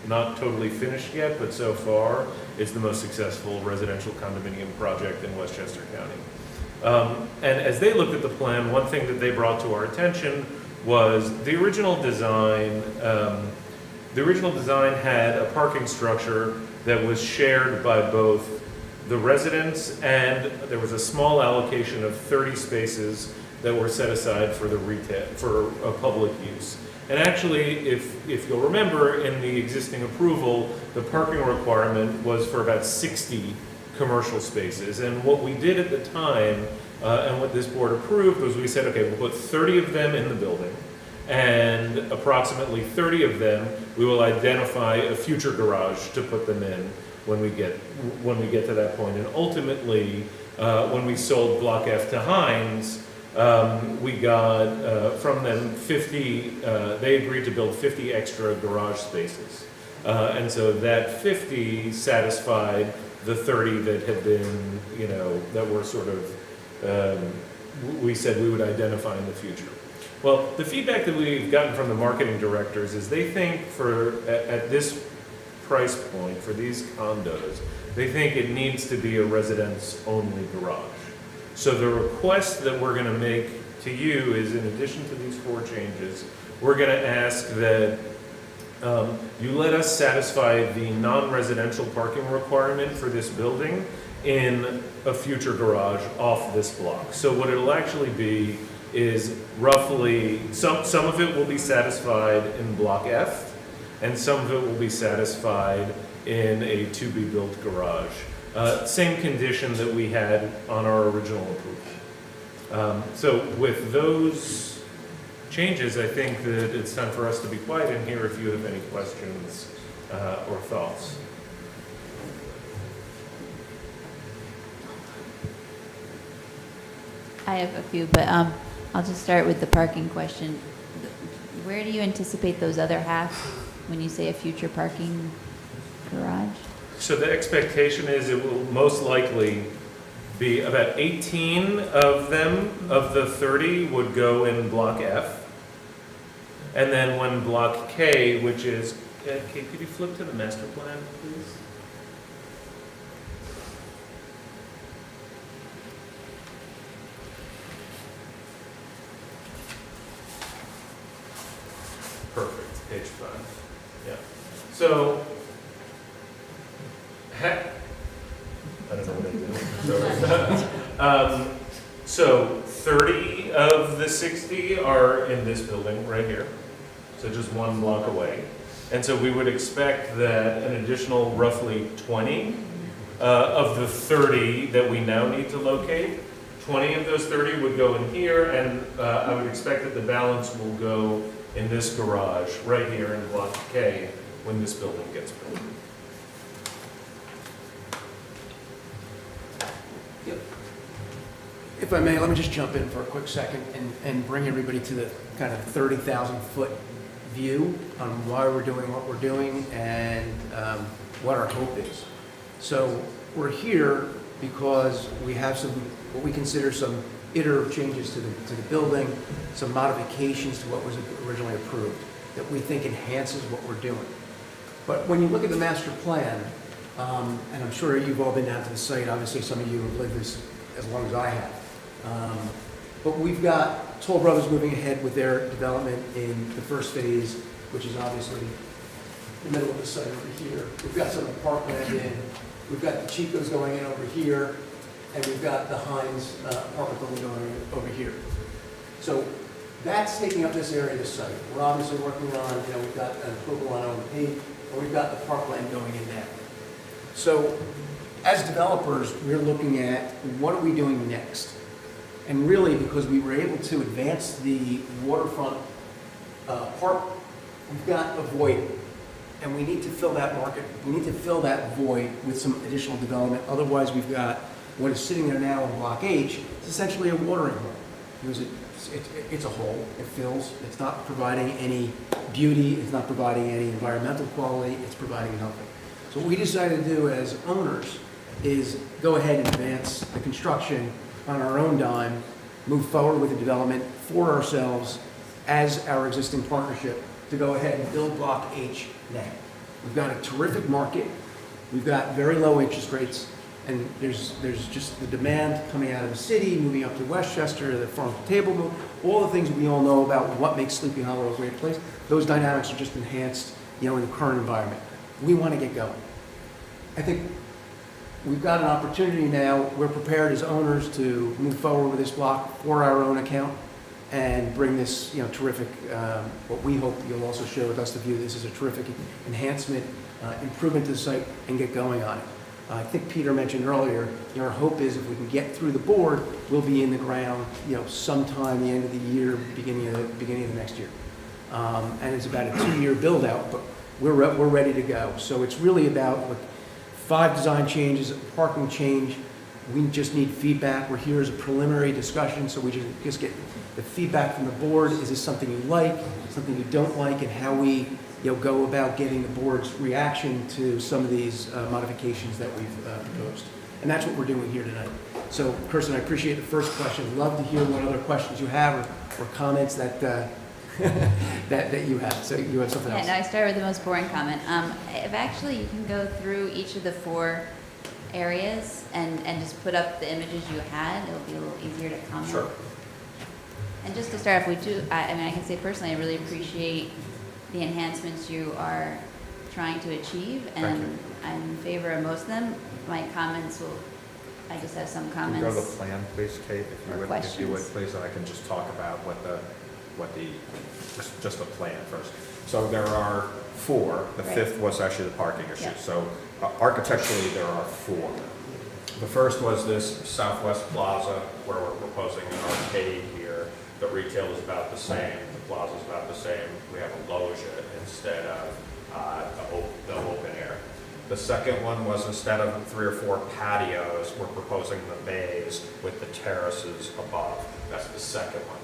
not totally finished yet, but so far it's the most successful residential condominium project in Westchester County. And as they looked at the plan, one thing that they brought to our attention was the original design. The original design had a parking structure that was shared by both the residents, and there was a small allocation of 30 spaces that were set aside for the retail, for a public use. And actually, if you'll remember, in the existing approval, the parking requirement was for about 60 commercial spaces. And what we did at the time, and what this board approved, was we said, okay, we'll put 30 of them in the building, and approximately 30 of them, we will identify a future garage to put them in when we get to that point. And ultimately, when we sold Block F to Hines, we got from them 50, they agreed to build 50 extra garage spaces. And so that 50 satisfied the 30 that had been, that were sort of, we said we would identify in the future. Well, the feedback that we've gotten from the marketing directors is they think at this price point for these condos, they think it needs to be a residence-only garage. So the request that we're going to make to you is, in addition to these 4 changes, we're going to ask that you let us satisfy the non-residential parking requirement for this building in a future garage off this block. So what it'll actually be is roughly, some of it will be satisfied in Block F, and some of it will be satisfied in a to-be-built garage. Same condition that we had on our original approval. So with those changes, I think that it's time for us to be quiet and hear if you have any questions or thoughts. I have a few, but I'll just start with the parking question. Where do you anticipate those other half when you say a future parking garage? So the expectation is it will most likely be about 18 of them, of the 30, would go in Block F. And then when Block K, which is, Kate, could you flip to the master plan, please? Perfect, page 5. Yeah. So, I don't know what I did. So 30 of the 60 are in this building right here. So just one block away. And so we would expect that an additional roughly 20 of the 30 that we now need to locate, 20 of those 30 would go in here, and I would expect that the balance will go in this garage right here in Block K when this building gets built. If I may, let me just jump in for a quick second and bring everybody to the kind of 30,000-foot view on why we're doing what we're doing and what our hope is. So we're here because we have some, what we consider some iterative changes to the building, some modifications to what was originally approved that we think enhances what we're doing. But when you look at the master plan, and I'm sure you've all been down to the site, obviously some of you have lived this as long as I have. But we've got Toll Brothers moving ahead with their development in the first phase, which is obviously the middle of the site over here. We've got some parkland in. We've got the Chico's going in over here, and we've got the Hines apartment building going in over here. So that's taking up this area of the site. We're obviously working on, we've got an approval on OMP, and we've got the parkland going in there. So as developers, we're looking at what are we doing next? And really, because we were able to advance the waterfront park, we've got a void. And we need to fill that market. We need to fill that void with some additional development. Otherwise, we've got what is sitting there now in Block H. It's essentially a watering hole. It's a hole. It fills. It's not providing any beauty. It's not providing any environmental quality. It's providing nothing. So what we decided to do as owners is go ahead and advance the construction on our own dime, move forward with the development for ourselves as our existing partnership to go ahead and build Block H now. We've got a terrific market. We've got very low interest rates, and there's just the demand coming out of the city, moving up to Westchester, the farm to table move, all the things we all know about what makes Sleepy Hollow a great place. Those dynamics are just enhanced, in the current environment. We want to get going. I think we've got an opportunity now. We're prepared as owners to move forward with this block for our own account and bring this, terrific, what we hope you'll also share with us to view this as a terrific enhancement, improvement to the site, and get going on it. I think Peter mentioned earlier, our hope is if we can get through the board, we'll be in the ground, sometime the end of the year, beginning of the next year. And it's about a 2-year build out, but we're ready to go. So it's really about 5 design changes, a parking change, We just need feedback. We're here as a preliminary discussion, so we just get the feedback from the board. Is this something you like, something you don't like, and how we go about getting the board's reaction to some of these modifications that we've proposed. And that's what we're doing here tonight. So, Kirsten, I appreciate the first question. Love to hear what other questions you have or comments that that you have. So you have something else. Yeah, no, I start with the most boring comment. If actually you can go through each of the 4 areas and just put up the images you had, it'll be a little easier to comment. Sure. And just to start off, I mean, I can say personally, I really appreciate the enhancements you are trying to achieve, and I'm in favor of most of them. My comments I just have some Can you comments. go to the plan, please, Kate, if you Or would, questions. please, and I can just talk about just the plan first. So there are 4. The Right. 5th was actually the parking issue. Yep. So architecturally, there are 4. The first was this Southwest Plaza, where we're proposing an arcade here. The retail is about the same, the plaza is about the same. We have a loggia instead of the open air. The second one was, instead of 3 or 4 patios, we're proposing the bays with the terraces above. That's the second one.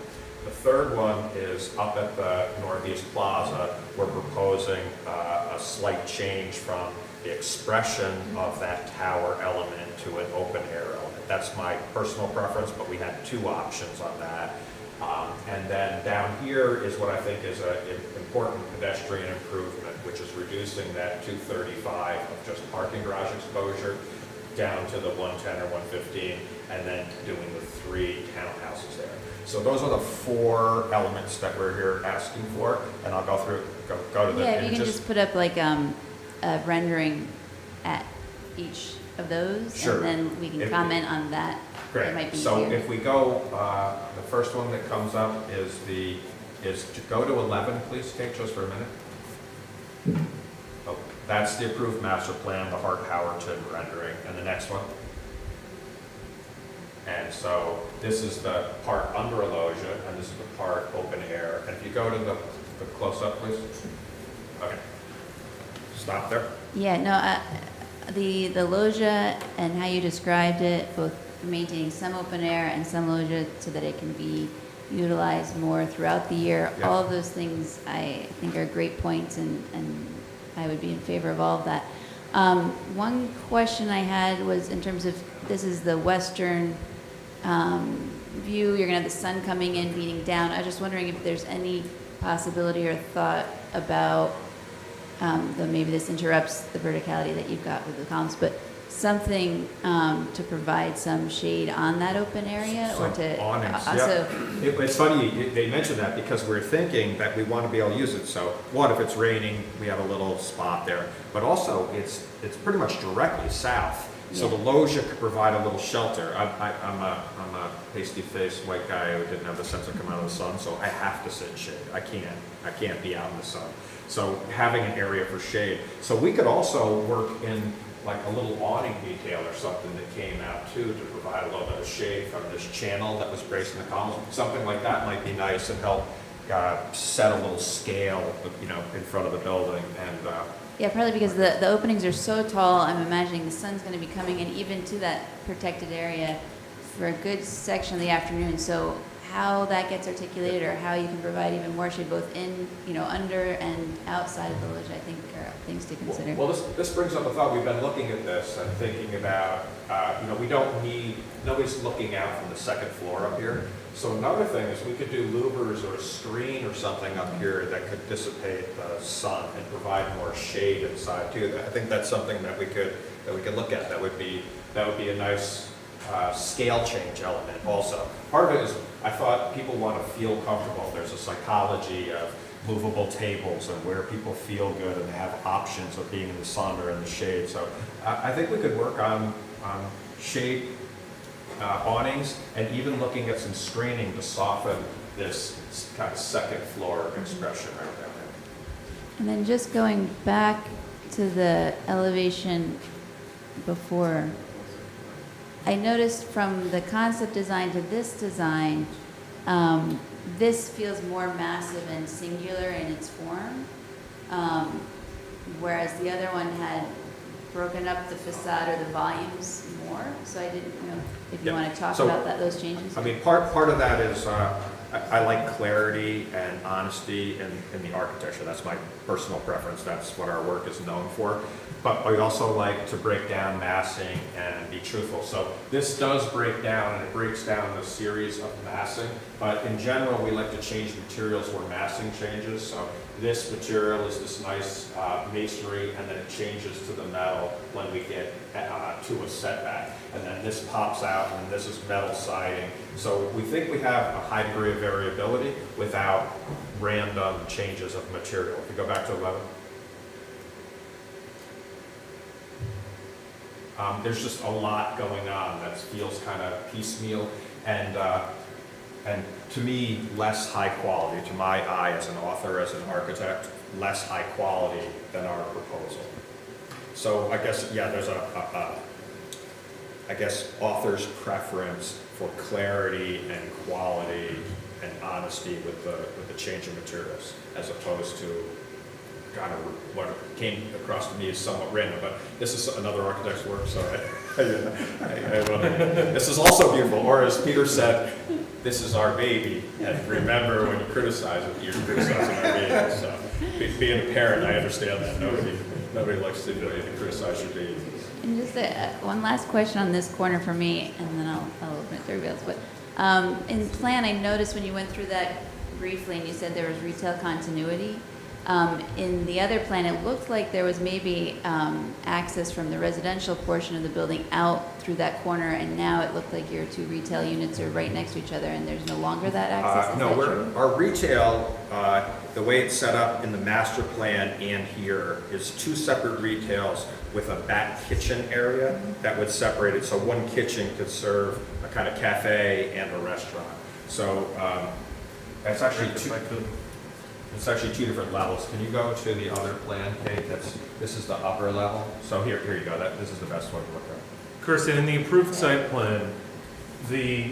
The third one is up at the Northeast Plaza. We're proposing a slight change from the expression of that tower element to an open air element. That's my personal preference, but we had 2 options on that. And then down here is what I think is an important pedestrian improvement, which is reducing that 235 of just parking garage exposure down to the 110 or 115, and then doing the 3 townhouses there. So those are the 4 elements that we're here asking for, and I'll go through, go to the Yeah, if you images. can just put up like a rendering at each of those, Sure. and then we can If- comment on that. It might Great. be So easier. if we go, the first one that comes up is to go to 11, please, Kate, just for a minute. Oh, that's the approved master plan, the Hart Howerton rendering, and the next one. And so this is the part under a loggia, and this is the part open air. And if you go to the close-up, please. Okay. Stop there. Yeah, no, the loggia and how you described it, both maintaining some open air and some loggia so that it can be utilized more throughout the year, Yeah. all of those things I think are great points, and I would be in favor of all of that. One question I had was in terms of, this is the western view, you're gonna have the sun coming in, beating down. I was just wondering if there's any possibility or thought about, though maybe this interrupts the verticality that you've got with the columns, but something to provide some shade on that open area, or Some to awnings, also. yeah. It's funny, they mentioned that because we're thinking that we want to be able to use it. So one, if it's raining, we have a little spot there, but also it's pretty much directly south. So Yeah. the loggia could provide a little shelter. I'm a pasty-faced white guy who didn't have the sense of coming out of the sun, so I have to sit in shade. I can't be out in the sun. So having an area for shade. So we could also work in like a little awning detail or something that came out too, to provide a little bit of shade from this channel that was bracing the columns. Something like that might be nice and help set a little scale, in front of the building. And Yeah, probably because the openings are so tall, I'm imagining the sun's going to be coming in even to that protected area for a good section of the afternoon. So how that gets articulated, or how you can provide even more shade both in, under and outside of the loggia, I think are things to consider. Well, this brings up a thought. We've been looking at this and thinking about, nobody's looking out from the second floor up here. So another thing is we could do louvers or a screen or something up here that could dissipate the sun and provide more shade inside too. I think that's something that we could look at. That would be a nice scale change element also. Part of it is, I thought people want to feel comfortable. There's a psychology of movable tables and where people feel good and they have options of being in the sun or in the shade. So I think we could work on shade awnings, and even looking at some screening to soften this kind of second floor expression right down there. And then just going back to the elevation before, I noticed from the concept design to this design, this feels more massive and singular in its form, whereas the other one had broken up the facade or the volumes more, so I didn't know if you Yeah. want to talk So, about that, those changes. I mean, part of that is, I like clarity and honesty in the architecture. That's my personal preference. That's what our work is known for. But I also like to break down massing and be truthful. So this does break down, and it breaks down the series of massing. But in general, we like to change materials where massing changes. So this material is this nice masonry, and then it changes to the metal when we get to a setback. And then this pops out, and this is metal siding. So we think we have a high degree of variability without random changes of material. If you go back to 11. There's just a lot going on that feels kind of piecemeal and to me, less high quality. To my eye as an author, as an architect, less high quality than our proposal. So I guess, yeah, there's I guess, author's preference for clarity and quality and honesty with the change of materials, as opposed to kind of what came across to me as somewhat random, but this is another architect's work, so this is also beautiful. Or as Peter said, this is our baby, and remember when you criticize it, you're criticizing our baby. So being a parent, I understand that. Nobody likes to criticize your baby. And just one last question on this corner for me, and then I'll open it to everybody else. But in plan, I noticed when you went through that briefly, and you said there was retail continuity. In the other plan, it looked like there was maybe access from the residential portion of the building out through that corner, and now it looked like your two retail units are right next to each other, and there's no longer that access? Is No, that true? our retail, the way it's set up in the master plan and here is two separate retails with a back kitchen area that would separate it. So one kitchen could serve a kind of cafe and a restaurant. So it's actually It's actually two different levels. Can you go to the other plan, Kate? This is the upper level. So here you go. This is the best one to look at. Kirsten, in the approved site plan, the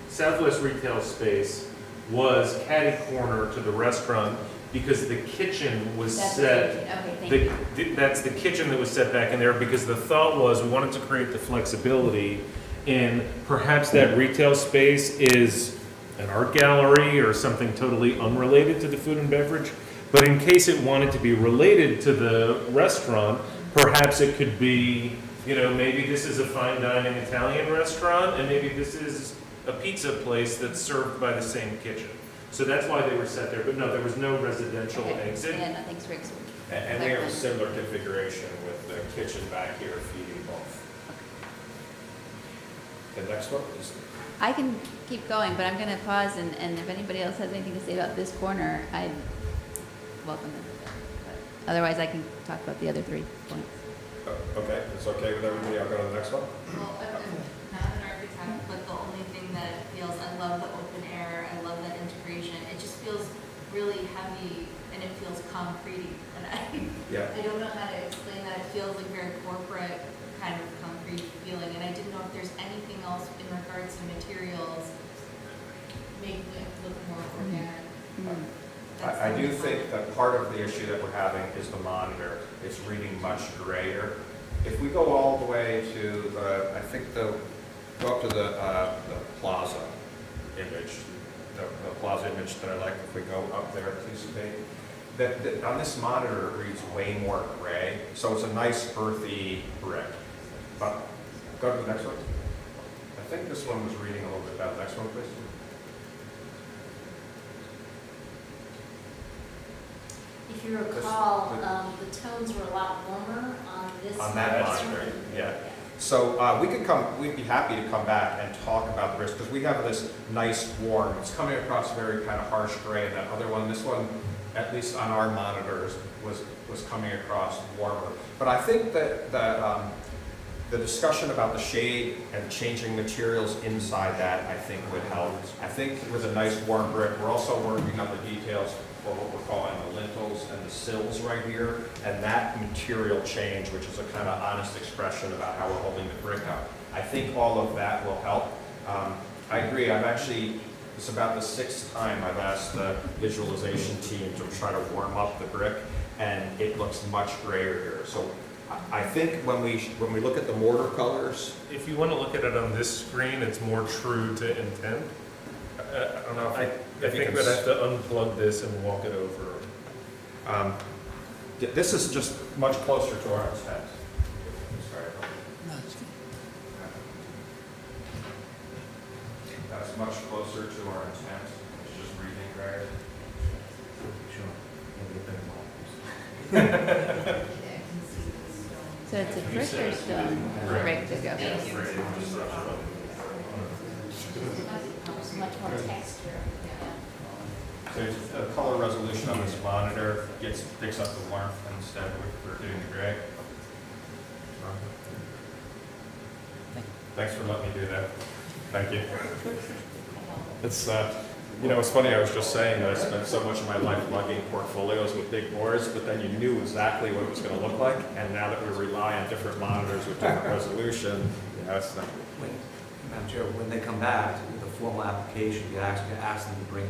southwest retail space was catty corner to the restaurant because the kitchen was set. Okay, thank you. That's the kitchen that was set back in there because the thought was we wanted to create the flexibility in perhaps that retail space is an art gallery or something totally unrelated to the food and beverage. But in case it wanted to be related to the restaurant, perhaps it could be, maybe this is a fine dining Italian restaurant and maybe this is a pizza place that's served by the same kitchen. So that's why they were set there. But no, there was no residential exit. Yeah, no, thanks for And we have a similar configuration with the kitchen back here feeding both. The next one is... I can keep going, but I'm going to pause, and if anybody else has anything to say about this corner, I'd welcome them. But otherwise, I can talk about the other 3 points. Okay, it's okay with everybody. I'll go to the next one. Well, I'm not an architect, but the only thing that it feels, I love the open air, I love that integration. It just feels really heavy, and it feels concrete. And I don't know how to explain that. It feels like very corporate kind of concrete feeling, and I didn't know if there's anything else in regards to materials making it look more organic. I do think that part of the issue that we're having is the monitor. It's reading much grayer. If we go all the way to go up to the Plaza image, the Plaza image that I like, if we go up there, please, Kate. On this monitor, it reads way more gray, so it's a nice earthy brick. But go to the next one. I think this one was reading a little bit better. Next one, please. If you recall, the tones were a lot warmer on this. On that monitor, yeah. So we'd be happy to come back and talk about the risk because we have this nice warm. It's coming across very kind of harsh gray. And that other one, this one, at least on our monitors, was coming across warmer. But I think that the discussion about the shade and changing materials inside that, I think, would help. I think with a nice warm brick, we're also working on the details for what we're calling the lintels and the sills right here, and that material change, which is a kind of honest expression about how we're holding the brick up. I think all of that will help. I agree. It's about the 6th time I've asked the visualization team to try to warm up the brick, and it looks much grayer here. So I think when we look at the mortar colors, If you want to look at it on this screen, it's more true to intent. I don't know, I think we'd have to unplug this and walk it over. this is just much closer to our intent. Sorry. That's much closer to our intent. It's just reading right. So it's a brick or stone? Brick to go. Much more texture. So the color resolution on this monitor picks up the warmth instead we're doing the gray. Thanks for letting me do that. Thank you. It's it's funny, I was just saying that I spent so much of my life lugging portfolios with big boards, but then you knew exactly what it was going to look like, and now that we rely on different monitors with different resolution, it's not. Madam Chair, when they come back with a formal application, you actually ask them to bring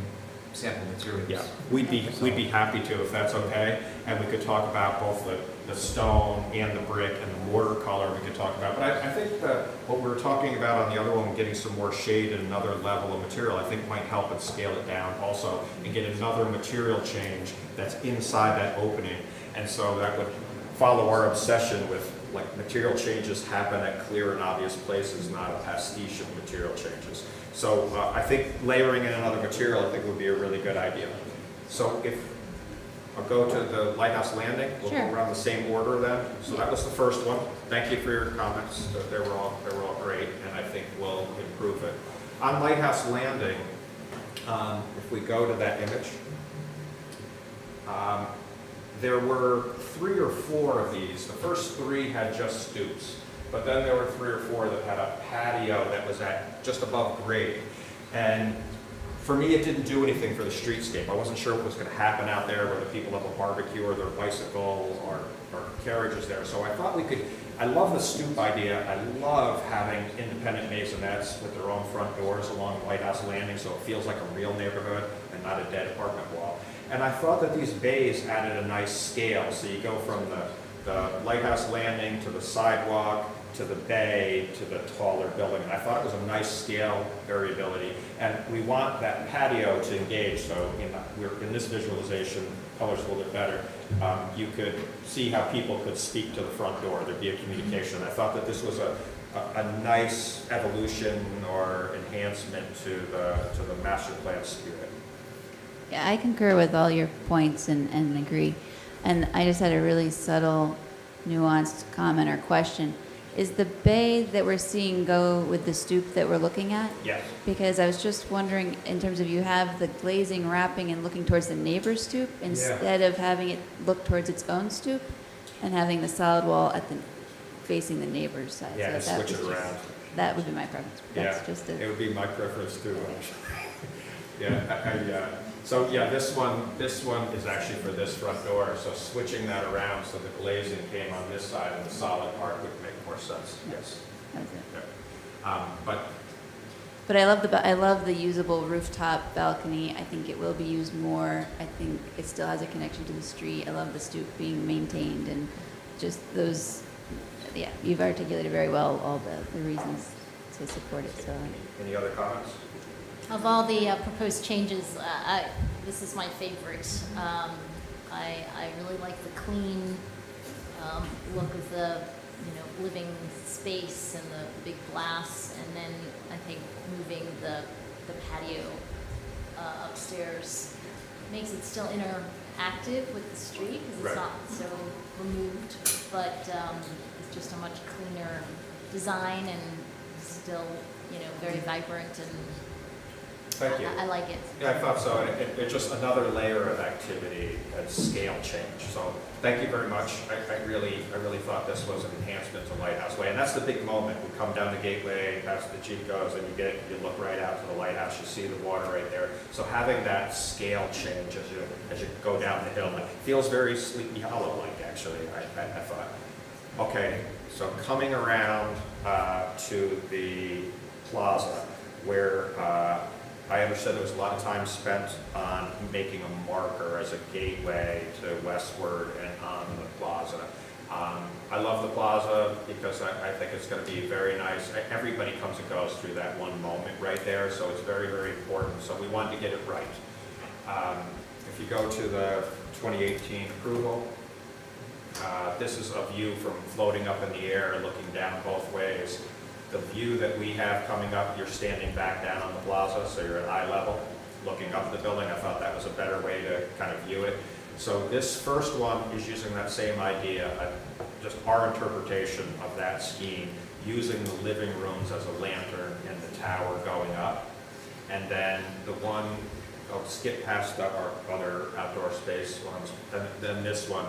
sample materials. Yeah, we'd be happy to if that's okay, and we could talk about both the stone and the brick and the mortar color we could talk about. But I think that what we were talking about on the other one, getting some more shade and another level of material, I think might help us scale it down also and get another material change that's inside that opening. And so that would follow our obsession with like material changes happen at clear and obvious places, not a pastiche of material changes. So I think layering in another material I think would be a really good idea. So if I'll go to the Lighthouse Landing, we'll go around the same order then. So that was the first one. Thank you for your comments. They were all great, and I think we'll improve it. On Lighthouse Landing, if we go to that image, there were 3 or 4 of these. The first 3 had just stoops, but then there were 3 or 4 that had a patio that was at just above grade. And for me, it didn't do anything for the streetscape. I wasn't sure what was going to happen out there, whether people have a barbecue or their bicycle or carriages there. So I thought we could, I love the stoop idea. I love having independent maisonettes with their own front doors along Lighthouse Landing so it feels like a real neighborhood and not a dead apartment wall. And I thought that these bays added a nice scale. So you go from the Lighthouse Landing to the sidewalk, to the bay, to the taller building. And I thought it was a nice scale variability. And we want that patio to engage. So in this visualization, color's a little bit better. You could see how people could speak to the front door. There'd be a communication. I thought that this was a nice evolution or enhancement to the master plan spirit. Yeah, I concur with all your points and agree. And I just had a really subtle, nuanced comment or question. Is the bay that we're seeing go with the stoop that we're looking at? Yes. Because I was just wondering, in terms of you have the glazing wrapping and looking towards the neighbor's stoop instead of having it look towards its own stoop and having the solid wall facing the neighbor's side. Yeah, so switch it around. That would be my preference. That's just it would be my preference too. So yeah, this one is actually for this front door. So switching that around so the glazing came on this side and the solid part would make more sense. Yes. That's it. Yeah. But I love the usable rooftop balcony. I think it will be used more. I think it still has a connection to the street. I love the stoop being maintained and just those. Yeah, you've articulated very well all the reasons to support it. So. Any other comments? Of all the proposed changes, this is my favorite. I really like the clean look of the living space and the big glass, and then I think moving the patio upstairs makes it still interactive with the street because it's not so removed, but it's just a much cleaner design and still very vibrant and. Thank you. I like it. Yeah, I thought so. And it's just another layer of activity and scale change. So thank you very much. I really thought this was an enhancement to Lighthouse Way. And that's the big moment. We come down the gateway, past the Chicos, and you look right out to the lighthouse. You see the water right there. So having that scale change as you go down the hill, it feels very Sleepy Hollow-like, actually, I thought. Okay, so coming around to the plaza, where I understood there was a lot of time spent on making a marker as a gateway to westward and on the plaza. I love the plaza because I think it's going to be very nice. Everybody comes and goes through that one moment right there, so it's very, very important. So we wanted to get it right. If you go to the 2018 approval, this is a view from floating up in the air, looking down both ways. The view that we have coming up, you're standing back down on the plaza, so you're at eye level, looking up at the building. I thought that was a better way to kind of view it. So this first one is using that same idea, just our interpretation of that scheme, using the living rooms as a lantern and the tower going up. And then the one, I'll skip past our other outdoor space ones, then this one,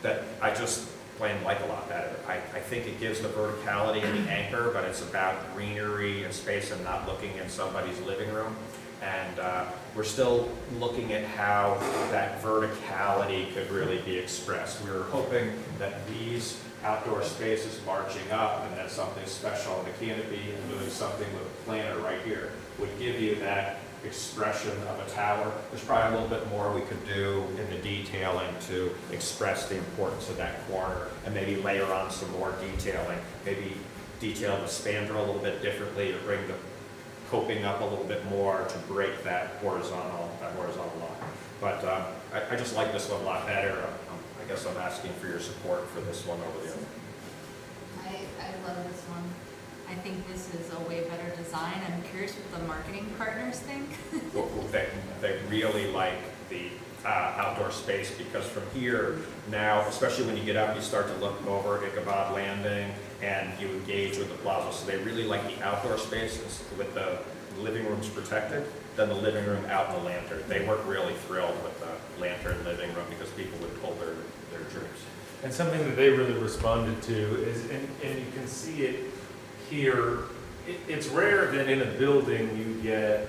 that I just plain like a lot better. I think it gives the verticality and the anchor, but it's about greenery and space and not looking in somebody's living room. And we're still looking at how that verticality could really be expressed. We were hoping that these outdoor spaces marching up and then something special on the canopy and doing something with a planter right here would give you that expression of a tower. There's probably a little bit more we could do in the detailing to express the importance of that corner and maybe layer on some more detailing. Maybe detail the spandrel a little bit differently to bring the coping up a little bit more to break that horizontal line. But I just like this one a lot better. I guess I'm asking for your support for this one over the other. I love this one. I think this is a way better design. I'm curious what the marketing partners think. They really like the outdoor space because from here now, especially when you get up, you start to look over Ichabod Landing and you engage with the plaza. So they really like the outdoor spaces with the living rooms protected, then the living room out in the lantern. They weren't really thrilled with the lantern living room because people would pull their drinks. And something that they really responded to is, and you can see it here, it's rare that in a building you get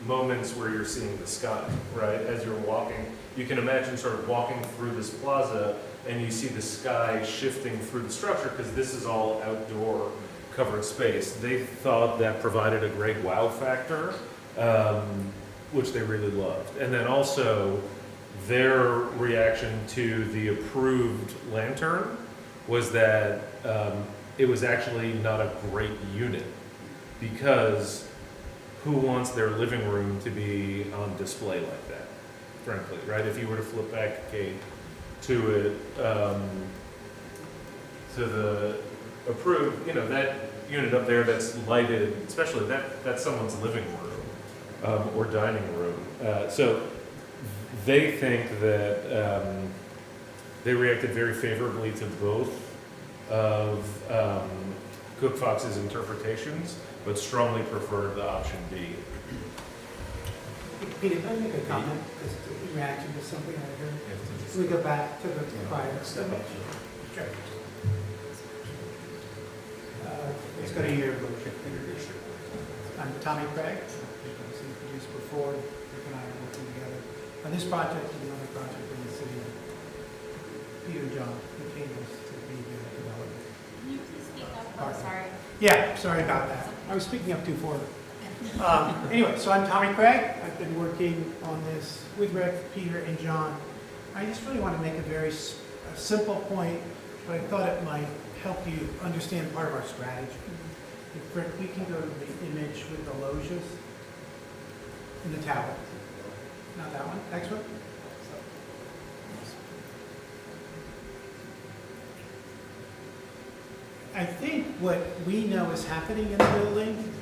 moments where you're seeing the sky, right? As you're walking, you can imagine sort of walking through this plaza and you see the sky shifting through the structure because this is all outdoor covered space. They thought that provided a great wow factor, which they really loved. And then also their reaction to the approved lantern was that it was actually not a great unit because who wants their living room to be on display like that, frankly, right? If you were to flip back, Kate, to it, to the approved, you know, that unit up there that's lighted, especially that's someone's living room or dining room. So they think that they reacted very favorably to both of Cook Fox's interpretations, but strongly preferred the option B. Peter, can I make a comment just in reaction to something I heard? Can we go back to the prior submission? Sure. Let's go to your motion. I'm Tommy Craig. I was introduced before. Rick and I are working together on this project and another project in the city. Peter and John came us to be the developer. Can you please speak up? Oh, sorry. Yeah, sorry about that. I was speaking up too far. Anyway, so I'm Tommy Craig. I've been working on this with Rick, Peter, and John. I just really want to make a very simple point, but I thought it might help you understand part of our strategy. If Rick, we can go to the image with the loges in the tower. Not that one. Next one. I think what we know is happening in the building,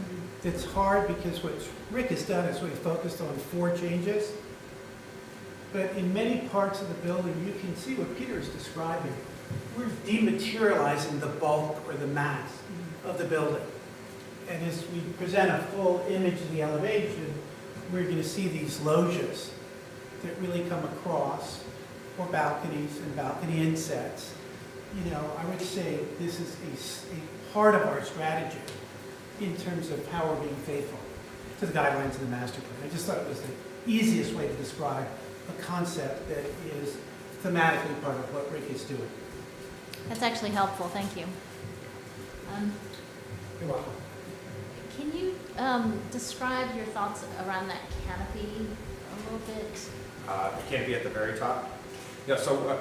it's hard because what Rick has done is really focused on 4 changes. But in many parts of the building, you can see what Peter is describing. We're dematerializing the bulk or the mass of the building. And as we present a full image of the elevation, we're going to see these loggias that really come across, or balconies and balcony insets. You know, I would say this is a part of our strategy in terms of how we're being faithful to the guidelines of the master plan. I just thought it was the easiest way to describe a concept that is thematically part of what Rick is doing. That's actually helpful, thank you. You're welcome. Can you describe your thoughts around that canopy a little bit? The canopy at the very top. Yeah, so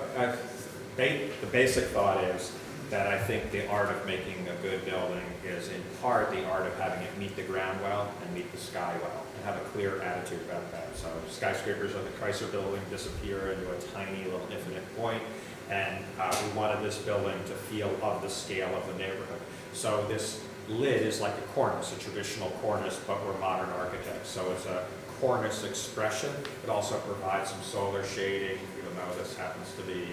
the basic thought is that I think the art of making a good building is in part the art of having it meet the ground well and meet the sky well, and have a clear attitude about that. So skyscrapers on the Chrysler Building disappear into a tiny little infinite point, and we wanted this building to feel of the scale of the neighborhood. So this lid is like a cornice, a traditional cornice, but we're modern architects. So it's a cornice expression. It also provides some solar shading, even though this happens to be,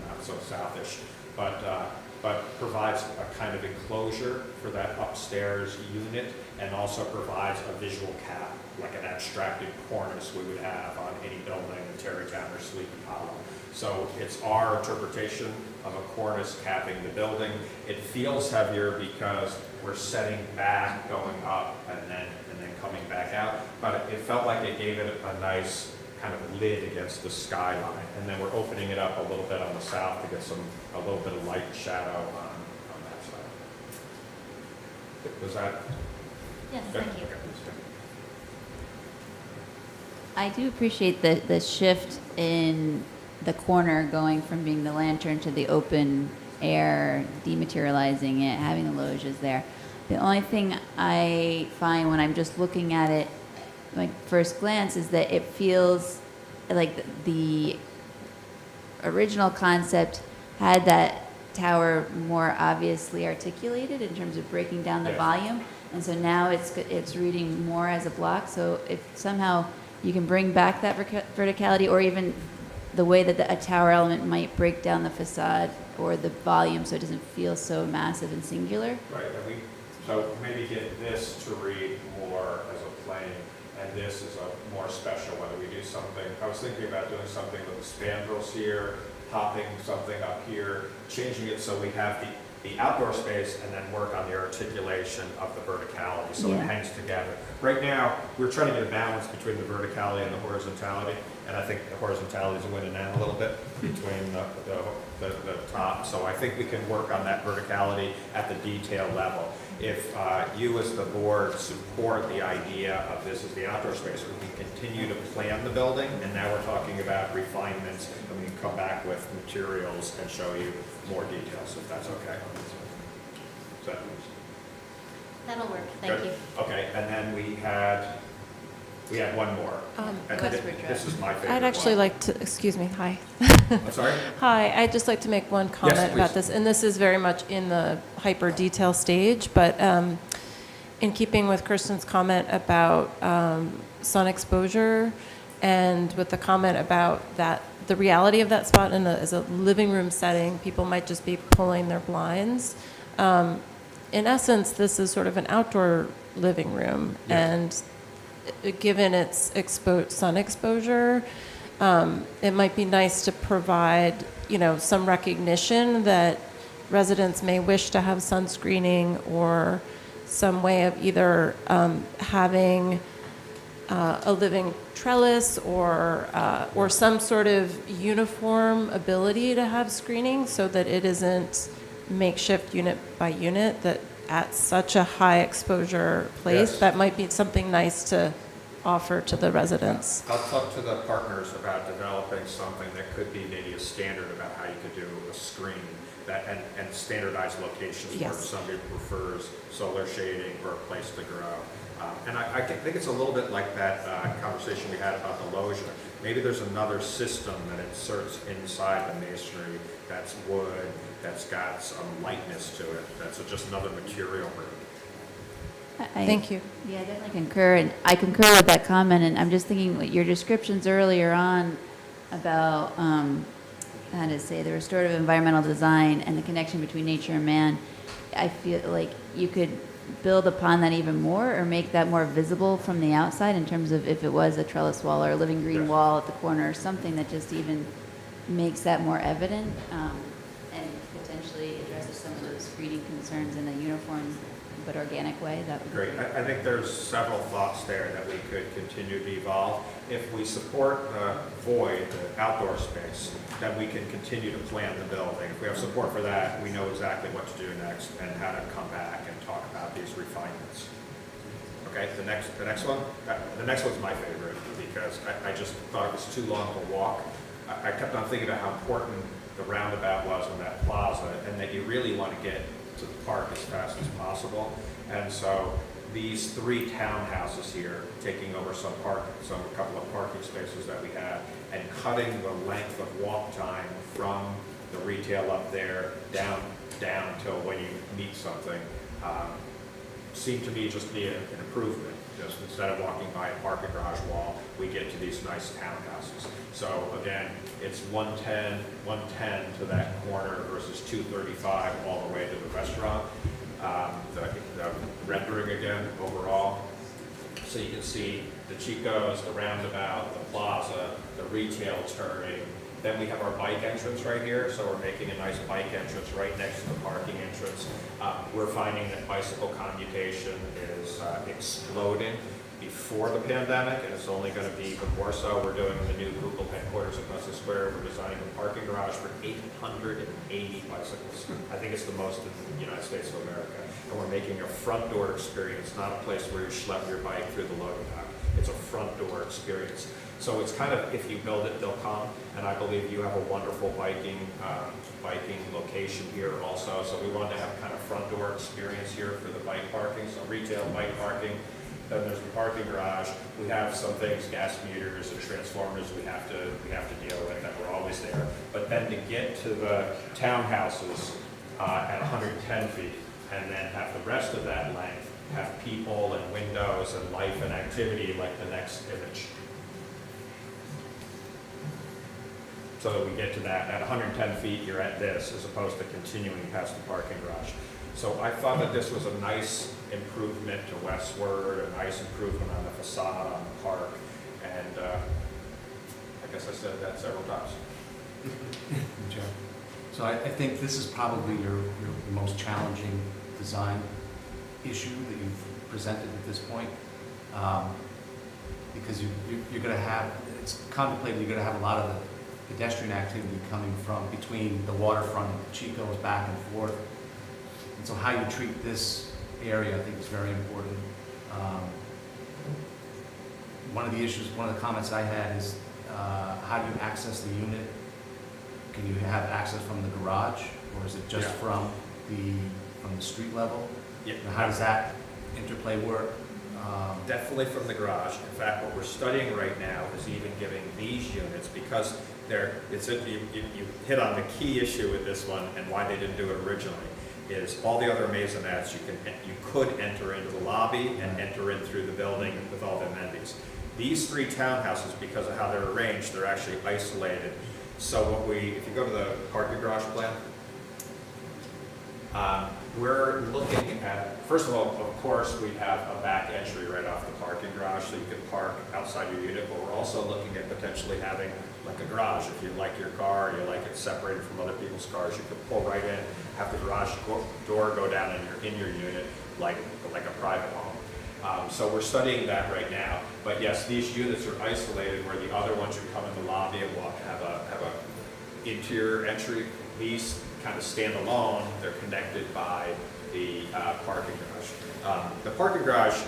not so southish, but provides a kind of enclosure for that upstairs unit, and also provides a visual cap, like an abstracted cornice we would have on any building in Tarrytown or Sleepy Hollow. So it's our interpretation of a cornice capping the building. It feels heavier because we're setting back, going up, and then coming back out. But it felt like it gave it a nice kind of lid against the skyline. And then we're opening it up a little bit on the south to get a little bit of light shadow on that side. Was that? Yes, good? thank you. Okay. I do appreciate the shift in the corner going from being the lantern to the open air, dematerializing it, having the loges there. The only thing I find when I'm just looking at it, like first glance, is that it feels like the original concept had that tower more obviously articulated in terms of breaking down the volume, and so now it's reading more as a block. So if somehow you can bring back that verticality, or even the way that a tower element might break down the facade or the volume so it doesn't feel so massive and singular. Right, so maybe get this to read more as a plane, and this is a more special, whether we do something. I was thinking about doing something with the spandrels here, popping something up here, changing it so we have the outdoor space, and then work on the articulation of the verticality so it hangs together. Right now, we're trying to get a balance between the verticality and the horizontality, and I think the horizontality is winning out a little bit between the top. So I think we can work on that verticality at the detail level. If you as the board support the idea of this as the outdoor space, we can continue to plan the building, and now we're talking about refinements, and we can come back with materials and show you more details, if that's okay. That'll work, thank you. Okay, and then we had one more. And this is my favorite I'd actually one. like to, excuse me, hi. I'm sorry? Hi, I'd just like to make one comment about this, and this is very much in the hyper detail stage, but in keeping with Kirsten's comment about sun exposure, and with the comment about that, the reality of that spot as a living room setting, people might just be pulling their blinds. In essence, this is sort of an outdoor living room, and given its sun exposure, it might be nice to provide, some recognition that residents may wish to have sun screening, or some way of either having a living trellis or some sort of uniform ability to have screening, so that it isn't makeshift unit by unit, that at such a high exposure place, that might be something nice to offer to the residents. I'll talk to the partners about developing something that could be maybe a standard about how you could do a screen and standardized locations where somebody prefers solar shading or a place to grow. And I think it's a little bit like that conversation we had about the loggia. Maybe there's another system that inserts inside the masonry that's wood, that's got some lightness to it, that's just another material group. Thank you. Yeah, I definitely concur, and I concur with that comment, and I'm just thinking what your descriptions earlier on about, how to say, the restorative environmental design and the connection between nature and man, I feel like you could build upon that even more, or make that more visible from the outside, in terms of if it was a trellis wall or a living green wall at the corner, or something that just even makes that more evident, and potentially addresses some of those screening concerns in a uniform but organic way. That would be great. I think there's several thoughts there that we could continue to evolve. If we support the void, the outdoor space, then we can continue to plan the building. If we have support for that, we know exactly what to do next and how to come back and talk about these refinements. Okay, the next one? The next one's my favorite, because I just thought it was too long to walk. I kept on thinking about how important the roundabout was on that plaza, and that you really want to get to the park as fast as possible. And so these 3 townhouses here, taking over a couple of parking spaces that we have, and cutting the length of walk time from the retail up there down till when you meet something, seemed to me just be an improvement. Just instead of walking by a parking garage wall, we get to these nice townhouses. So again, it's 110 to that corner versus 235 all the way to the restaurant. The rendering again overall. So you can see the Chico's, the roundabout, the plaza, the retail turning. Then we have our bike entrance right here, so we're making a nice bike entrance right next to the parking entrance. We're finding that bicycle commutation is exploding before the pandemic, and it's only going to be even more so. We're doing the new Google headquarters at Plaza Square. We're designing a parking garage for 880 bicycles. I think it's the most in the United States of America. And we're making a front door experience, not a place where you schlep your bike through the loading dock. It's a front door experience. So it's kind of, if you build it, they'll come. And I believe you have a wonderful biking location here also. So we wanted to have kind of front door experience here for the bike parking, so retail bike parking. Then there's the parking garage. We have some things, gas meters and transformers we have to deal with that were always there. But then to get to the townhouses at 110 feet, and then have the rest of that length have people and windows and life and activity like the next image. So that we get to that, at 110 feet, you're at this, as opposed to continuing past the parking garage. So I thought that this was a nice improvement to westward, a nice improvement on the facade, on the park, and I guess I said that several times. So I think this is probably your most challenging design issue that you've presented at this point, because you're going to have, it's contemplated you're going to have a lot of the pedestrian activity coming from between the waterfront and the Chico's back and forth. And so how you treat this area, I think, is very important. One of the issues, one of the comments I had is how do you access the unit? Can you have access from the garage, or is it just from the street level? Yeah. And how does that interplay work? Definitely from the garage. In fact, what we're studying right now is even giving these units, because you hit on the key issue with this one and why they didn't do it originally, is all the other maisonettes you could enter into the lobby and enter in through the building with all the amenities. These 3 townhouses, because of how they're arranged, they're actually isolated. So if you go to the parking garage plan, we're looking at, first of all, of course, we have a back entry right off the parking garage, so you can park outside your unit, but we're also looking at potentially having like a garage. If you like your car, you like it separated from other people's cars, you can pull right in, have the garage door go down in your unit like a private home. So we're studying that right now. But yes, these units are isolated, where the other ones you come in the lobby and have a interior entry. These kind of stand alone. They're connected by the parking garage. The parking garage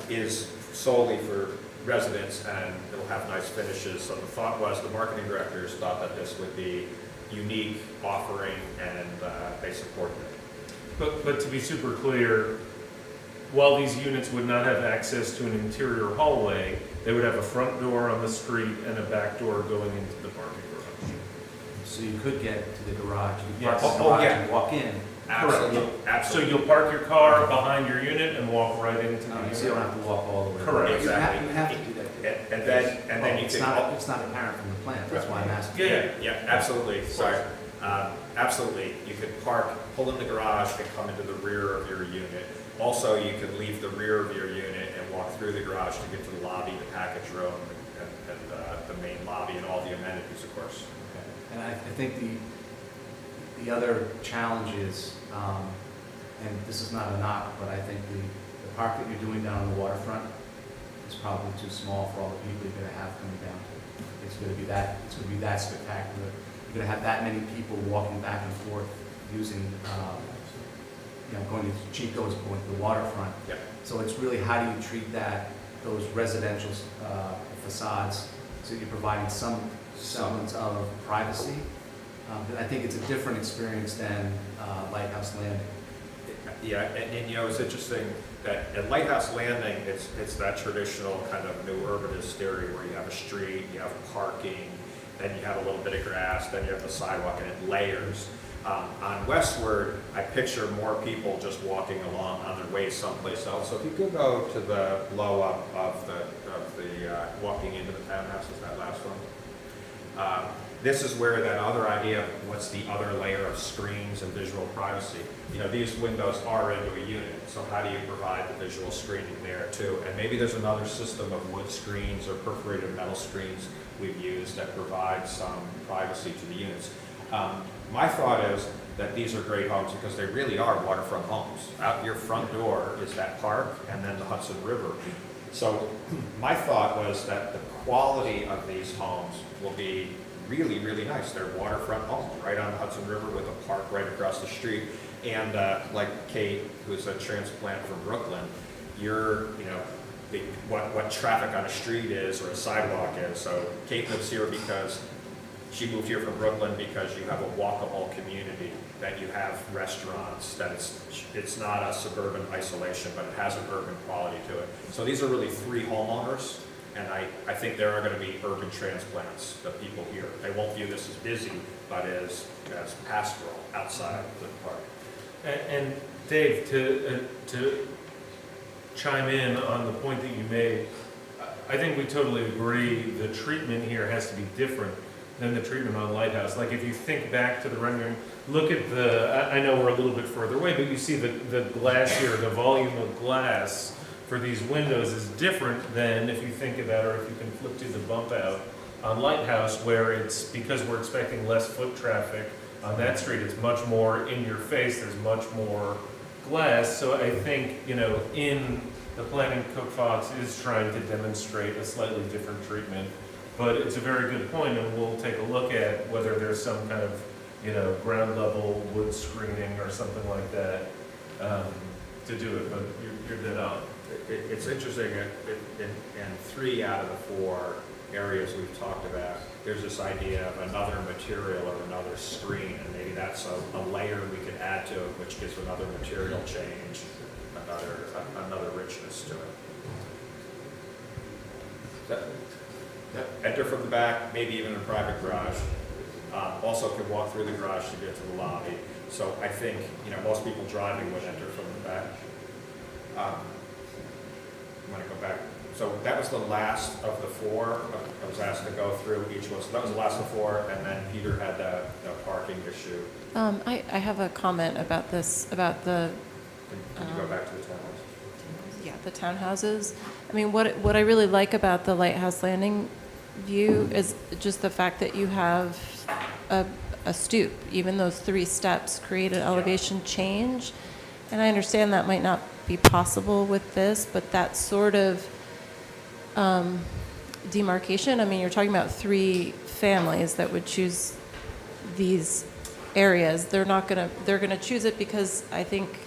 is solely for residents, and it'll have nice finishes. So the thought was, the marketing directors thought that this would be unique offering, and they supported it. But to be super clear, while these units would not have access to an interior hallway, they would have a front door on the street and a back door going into the parking garage. So you could get to the garage, you Yes. park in the garage and walk in. Absolutely. So you'll park your car behind your unit and walk right into the unit. So you don't have to walk all the way. Correct. Exactly. You have to do that. And then you It's can. not apparent from the plan, that's why I'm asking. Yeah, absolutely, sorry. Absolutely, you could pull in the garage and come into the rear of your unit. Also, you could leave the rear of your unit and walk through the garage to get to the lobby, the package room, and the main lobby, and all the amenities, of course. And I think the other challenge is, and this is not a knock, but I think the park that you're doing down on the waterfront is probably too small for all the people you're going to have coming down. It's going to be that spectacular. You're going to have that many people walking back and forth using, going to Chico's, going to the waterfront. Yep. So it's really, how do you treat those residential facades, so you're providing some semblance of privacy, But I think it's a different experience than Lighthouse Landing. Yeah, and you know, it's interesting that at Lighthouse Landing, it's that traditional kind of new urbanist area where you have a street, you have parking, then you have a little bit of grass, then you have the sidewalk, and it layers. On Westward, I picture more people just walking along on their way someplace else. So if you could go to the blow up of the walking into the townhouses, that last one. This is where that other idea of what's the other layer of screens and visual privacy. You know, these windows are into a unit, so how do you provide the visual screening there too? And maybe there's another system of wood screens or perforated metal screens we've used that provide some privacy to the units. My thought is that these are great homes because they really are waterfront homes. Out your front door is that park and then the Hudson River. So my thought was that the quality of these homes will be really, really nice. They're waterfront homes right on the Hudson River with a park right across the street. And like Kate, who's a transplant from Brooklyn, you're, you know, what traffic on a street is or a sidewalk is. So Kate lives here because she moved here from Brooklyn because you have a walkable community, that you have restaurants, that it's not a suburban isolation, but it has an urban quality to it. So these are really three homeowners, and I think there are going to be urban transplants, the people here. They won't view this as busy, but as pastoral outside the park. And Dave, to chime in on the point that you made, I think we totally agree the treatment here has to be different than the treatment on Lighthouse. Like if you think back to the rendering, look at I know we're a little bit further away, but you see the glass here, the volume of glass for these windows is different than if you think about, or if you can flip to the bump out on Lighthouse, where it's, because we're expecting less foot traffic on that street, it's much more in your face, there's much more glass. So I think, you know, in the planning, Cook Fox is trying to demonstrate a slightly different treatment. But it's a very good point, and we'll take a look at whether there's some kind of, you know, ground level wood screening or something like that to do it, but you're dead on. It's interesting, in 3 out of the 4 areas we've talked about, there's this idea of another material or another screen, and maybe that's a layer we could add to it, which gives another material change, another richness to it. Enter from the back, maybe even a private garage. Also can walk through the garage to get to the lobby. So I think, you know, most people driving would enter from the back. I'm going to go back. So that was the last of the 4. I was asked to go through each one. So that was the last of 4, and then Peter had the parking issue. I have a comment about this, about the... Can you go back to the townhouses? Yeah, the townhouses. I mean, what I really like about the Lighthouse Landing view is just the fact that you have a stoop. Even those 3 steps create an elevation change. And I understand that might not be possible with this, but that sort of demarcation, I mean, you're talking about 3 families that would choose these areas. They're gonna choose it because I think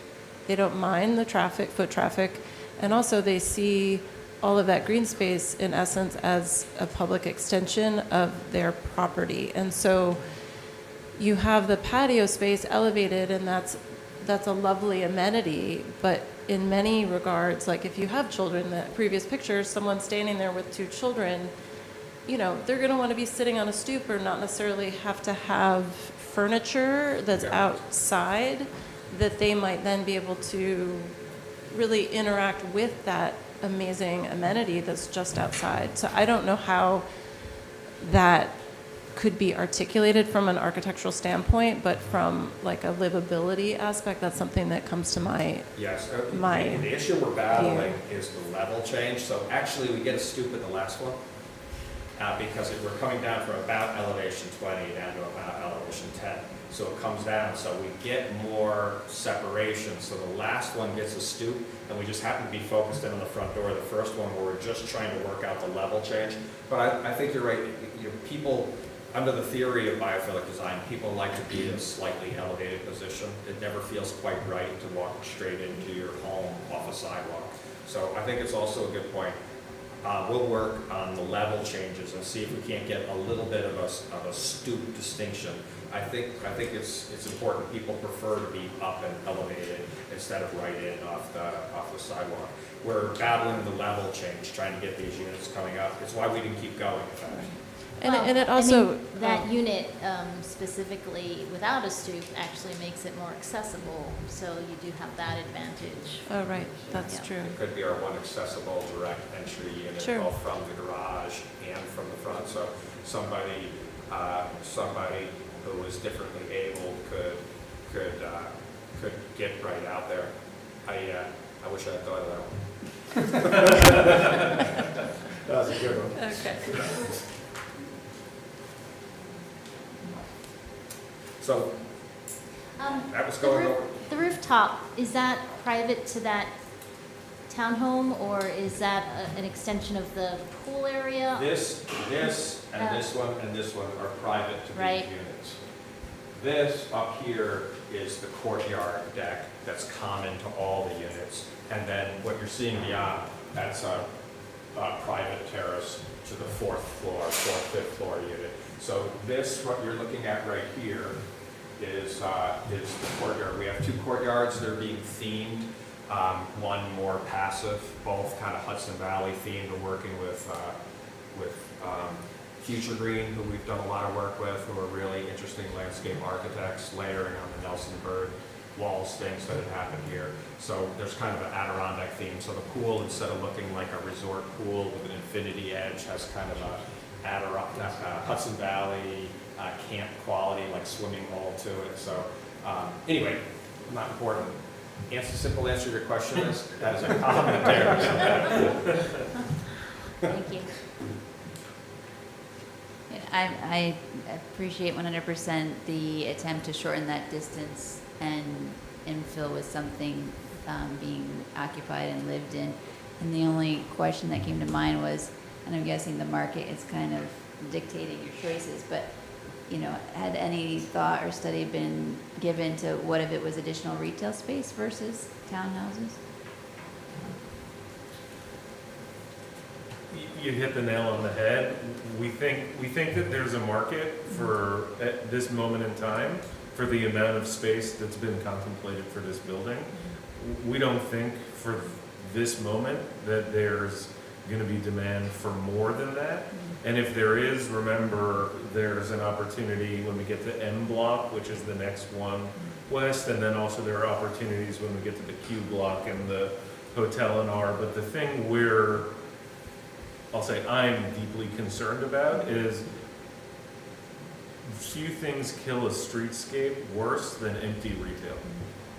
they don't mind the traffic, foot traffic, and also they see all of that green space in essence as a public extension of their property. And so you have the patio space elevated, and that's a lovely amenity, but in many regards, like if you have children, the previous picture, someone standing there with 2 children, you know, they're going to want to be sitting on a stoop or not necessarily have to have furniture that's outside, that they might then be able to really interact with that amazing amenity that's just outside. So I don't know how that could be articulated from an architectural standpoint, but from like a livability aspect, that's something that comes to my Yes, my the issue we're battling view. is the level change. So actually we get a stoop at the last one because we're coming down from about elevation 20 down to about elevation 10. So it comes down, so we get more separation. So the last one gets a stoop, and we just happen to be focused in on the front door. The first one where we're just trying to work out the level change. But I think you're right. You know, people, under the theory of biophilic design, people like to be in a slightly elevated position. It never feels quite right to walk straight into your home off a sidewalk. So I think it's also a good point. we'll work on the level changes and see if we can't get a little bit of a stoop distinction. I think it's important. People prefer to be up and elevated instead of right in off the sidewalk. We're battling the level change, trying to get these units coming up. It's why we didn't keep going, in fact. And it also, I mean, that unit specifically without a stoop actually makes it more accessible, so you do have that advantage. oh, right, that's Yeah. true. It could be our one accessible direct entry unit, Sure. both from the garage and from the front. So somebody who was differently able could get right out there. I wish I had thought of that one. That was a good one. Okay. So that was going over. The rooftop, is that private to that townhome, or is that an extension of the pool area? This, and this one, and this one are private to these Right. units. This up here is the courtyard deck that's common to all the units. And then what you're seeing beyond, that's a private terrace to the fourth, fifth floor unit. So this, what you're looking at right here, is the courtyard. We have two courtyards that are being themed. One more passive, both kind of Hudson Valley themed. We're working with Future Green, who we've done a lot of work with, who are really interesting landscape architects, layering on the Nelson Bird walls things that have happened here. So there's kind of an Adirondack theme. So the pool, instead of looking like a resort pool with an infinity edge, has kind of a Hudson Valley camp quality, like swimming hole to it. So anyway, not important. Simple answer to your question is, that is a commentary. Thank you. I appreciate 100% the attempt to shorten that distance and infill with something being occupied and lived in. And the only question that came to mind was, and I'm guessing the market is kind of dictating your choices, but you know, had any thought or study been given to what if it was additional retail space versus townhouses? You hit the nail on the head. We think that there's a market for, at this moment in time, for the amount of space that's been contemplated for this building. We don't think for this moment that there's going to be demand for more than that. And if there is, remember, there's an opportunity when we get to M block, which is the next one west, and then also there are opportunities when we get to the Q block and the hotel and R. But the thing I'm deeply concerned about is few things kill a streetscape worse than empty retail.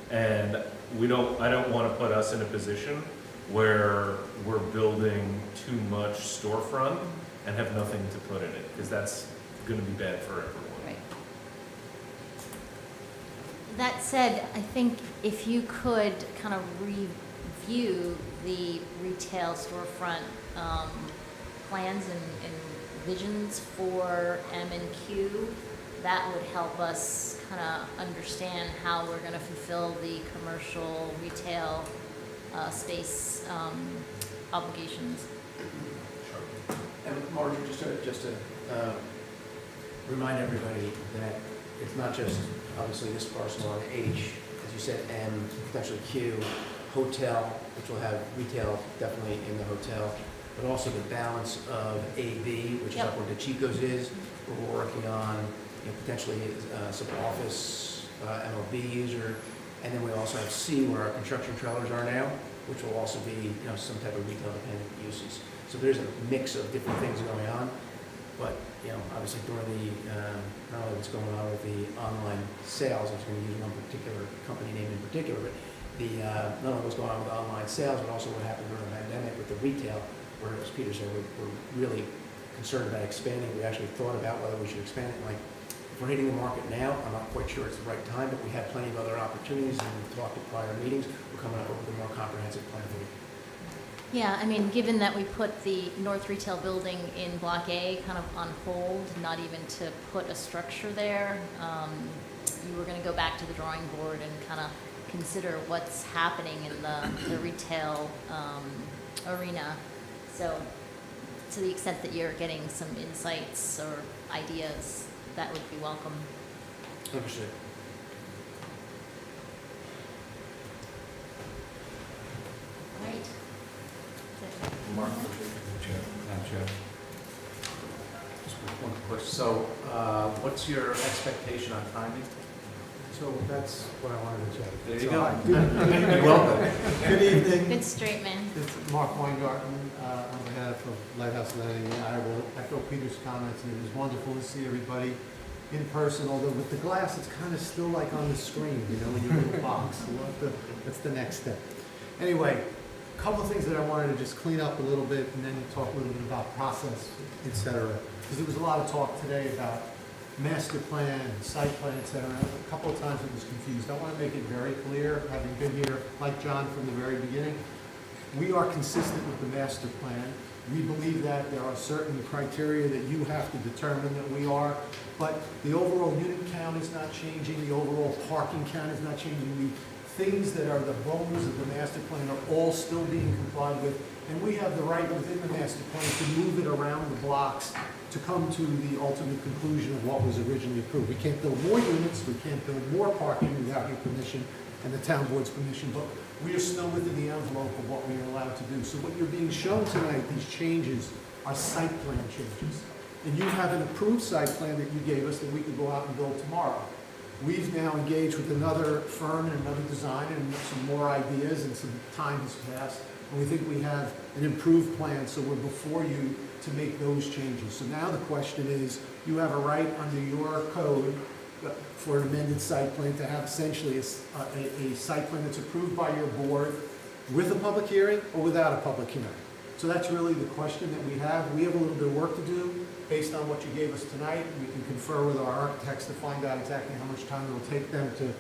And I don't want to put us in a position where we're building too much storefront and have nothing to put in it, because that's going to be bad for everyone. Right. That said, I think if you could kind of review the retail storefront plans and visions for M and Q, that would help us kind of understand how we're going to fulfill the commercial retail space obligations. And Marjorie, just to remind everybody that it's not just obviously this parcel on H, as you said, M, potentially Q, hotel, which will have retail definitely in the hotel, but also the balance of AB, which is up where the Chico's is, where we're working on potentially some office, MOB user, and then we also have C, where our construction trailers are now, which will also be some type of retail dependent uses. So there's a mix of different things going on, but obviously during the not only what's going on with the online sales, I was going to use one particular company name in particular, but not only what's going on with online sales, but also what happened during the pandemic with the retail, where, as Peter said, we're really concerned about expanding. We actually thought about whether we should expand it. Like, if we're hitting the market now, I'm not quite sure it's the right time, but we have plenty of other opportunities, and we've talked at prior meetings. We're coming up with a more comprehensive plan for you. Yeah, I mean, given that we put the North Retail Building in Block A kind of on hold, not even to put a structure there, you were going to go back to the drawing board and kind of consider what's happening in the retail arena. So to the extent that you're getting some insights or ideas, that would be welcome. Understood. Right. Mark, Madam Chair. Just one question. So, what's your expectation on timing? So that's what I wanted to check. There you So, go. hi, good- You're welcome. Good evening. Good straight man. It's Mark Weingarten on behalf of Lighthouse Landing. I will echo Peter's comments, and it was wonderful to see everybody in person, although with the glass, it's kind of still like on the screen, you know, in your little box. So that's the next step. Anyway, a couple of things that I wanted to just clean up a little bit, and then talk a little bit about process, et cetera. Because there was a lot of talk today about master plan, site plan, et cetera. A couple of times it was confused. I want to make it very clear, having been here, like John, from the very beginning, we are consistent with the master plan. We believe that there are certain criteria that you have to determine that we are, but the overall unit count is not changing, the overall parking count is not changing. The things that are the bones of the master plan are all still being complied with, and we have the right within the master plan to move it around the blocks to come to the ultimate conclusion of what was originally approved. We can't build more units, we can't build more parking without your permission and the town board's permission, but we are still within the envelope of what we are allowed to do. So what you're being shown tonight, these changes, are site plan changes. And you have an approved site plan that you gave us that we could go out and build tomorrow. We've now engaged with another firm and another designer and some more ideas, and some time has passed. And we think we have an improved plan, so we're before you to make those changes. So now the question is, you have a right under your code for an amended site plan to have essentially a site plan that's approved by your board with a public hearing or without a public hearing. So that's really the question that we have. We have a little bit of work to do based on what you gave us tonight. We can confer with our architects to find out exactly how much time it will take them to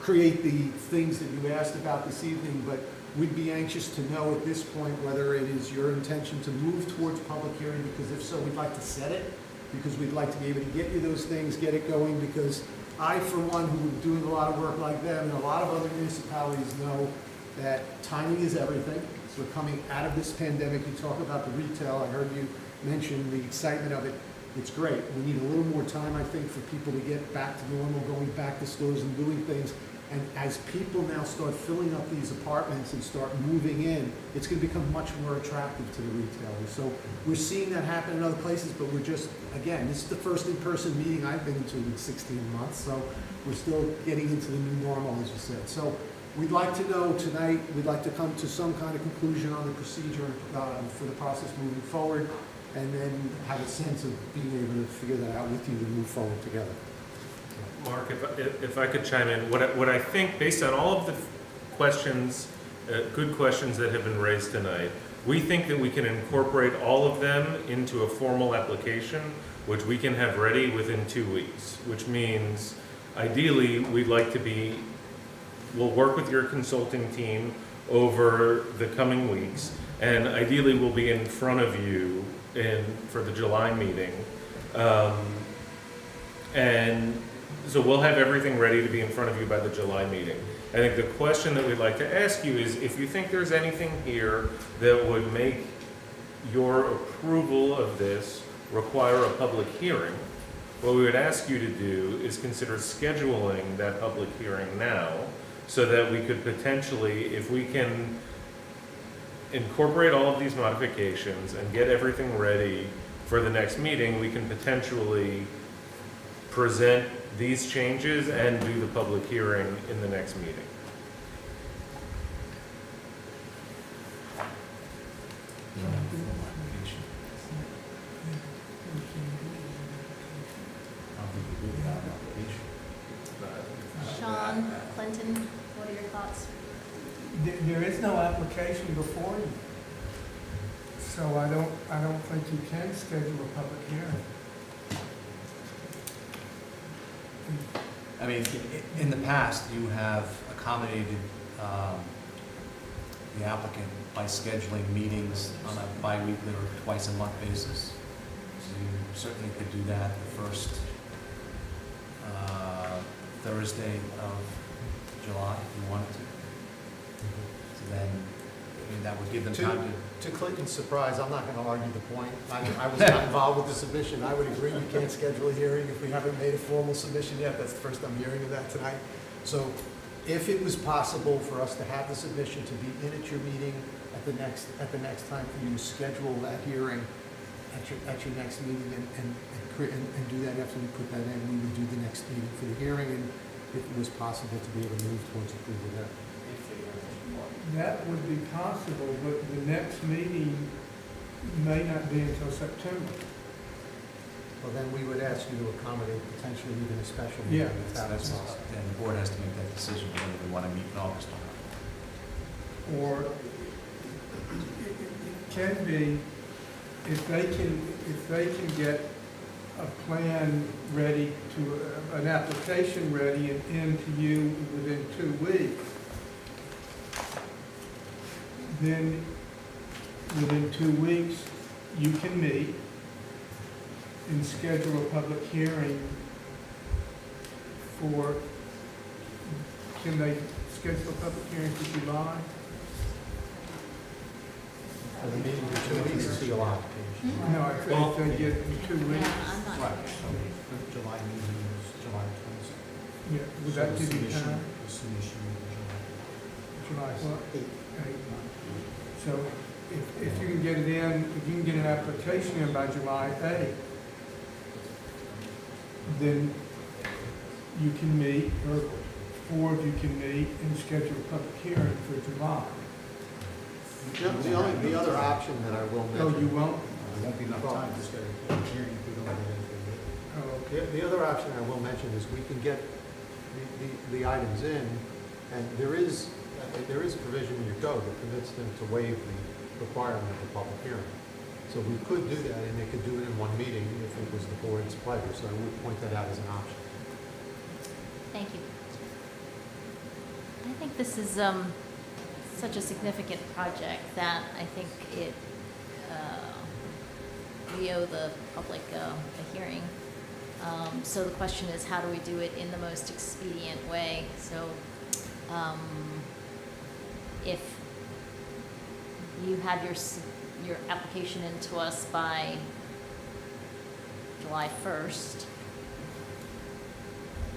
create the things that you asked about this evening, but we'd be anxious to know at this point whether it is your intention to move towards public hearing, because if so, we'd like to set it, because we'd like to be able to get you those things, get it going, because I, for one, who are doing a lot of work like them, and a lot of other municipalities know that timing is everything. So we're coming out of this pandemic. You talk about the retail. I heard you mention the excitement of it. It's great. We need a little more time, I think, for people to get back to normal, going back to stores and doing things. And as people now start filling up these apartments and start moving in, it's going to become much more attractive to the retailers. So we're seeing that happen in other places, but we're just, again, this is the first in-person meeting I've been to in 16 months, so we're still getting into the new normal, as you said. So we'd like to know tonight, we'd like to come to some kind of conclusion on the procedure for the process moving forward, and then have a sense of being able to figure that out with you and move forward together. Mark, if I could chime in, what I think, based on all of the questions, good questions that have been raised tonight, we think that we can incorporate all of them into a formal application, which we can have ready within 2 weeks, which means ideally we'd like to be, we'll work with your consulting team over the coming weeks, and ideally we'll be in front of you for the July meeting. And so we'll have everything ready to be in front of you by the July meeting. I think the question that we'd like to ask you is if you think there's anything here that would make your approval of this require a public hearing, what we would ask you to do is consider scheduling that public hearing now, so that we could potentially, if we can incorporate all of these modifications and get everything ready for the next meeting, we can potentially present these changes and do the public hearing in the next meeting. Sean, Clinton, what are your thoughts? There is no application before you. So I don't think you can schedule a public hearing. I mean, in the past, you have accommodated the applicant by scheduling meetings on a bi-weekly or twice-a-month basis. So you certainly could do that the first Thursday of July if you wanted to. So then, I mean, that would give them time to To Clayton's surprise, I'm not going to argue the point. I was not involved with the submission. I would agree, you can't schedule a hearing if we haven't made a formal submission yet. That's the first I'm hearing of that tonight. So if it was possible for us to have the submission to be in at your meeting at the next time for you to schedule that hearing at your next meeting and do that after we put that in, we would do the next meeting for the hearing, and if it was possible to be able to move towards approval there. That would be possible, but the next meeting may not be until September. Well, then we would ask you to accommodate potentially even a special Yeah. meeting if that was possible. Then the board has to make that decision whether they want to meet in August or not. Or it can be, if they can get a plan ready an application ready and into you within 2 weeks, then within 2 weeks, you can meet and schedule a public hearing can they schedule a public hearing for July? For the meeting in 2 weeks, it's the application. No, if they get in 2 weeks. Yeah, I'm not. Right, so the July meeting is July 22nd. Yeah, would that give you time? The submission is July what? 8. 8. So if you can get it in, if you can get an application in by July 8th, then you can meet, or 4 of you can meet and schedule a public hearing for July. The other option that I will mention. Oh, you won't? There won't be enough time to schedule a public hearing if we don't have anything. Oh, okay. The other option I will mention is we can get the items in, and there is a provision in your code that permits them to waive the requirement of the public hearing. So we could do that, and they could do it in one meeting if it was the board's pleasure, so I would point that out as an option. Thank you. I think this is such a significant project that I think we owe the public a hearing. So the question is, how do we do it in the most expedient way? So if you had your application into us by July 1st,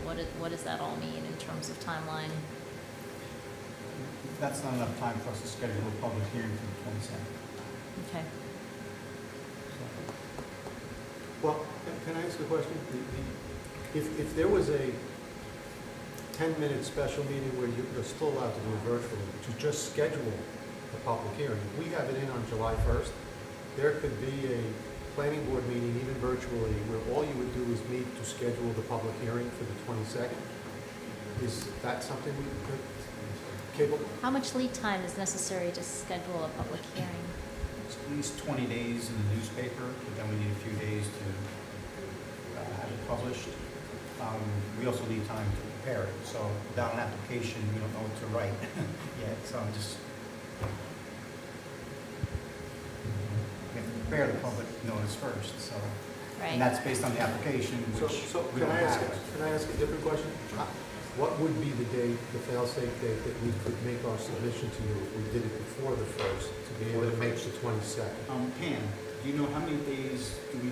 what does that all mean in terms of timeline? That's not enough time for us to schedule a public hearing for the 22nd. Okay. Well, can I ask a question? If there was a 10-minute special meeting where you're still allowed to do it virtually, to just schedule a public hearing, if we have it in on July 1st, there could be a planning board meeting, even virtually, where all you would do is meet to schedule the public hearing for the 22nd. Is that something we could, capable? How much lead time is necessary to schedule a public hearing? It's at least 20 days in the newspaper, but then we need a few days to have it published. We also need time to prepare it, so without an application, we don't know what to write yet, so I'm just... We have to prepare the public notice first, so... Right. And that's based on the application, which So we can don't I ask, have. can I ask a different question? What would be the date, the fail-safe date, that we could make our submission to you if we did it before the 1st, to be able to make the 22nd? Pam, do you know how many days do we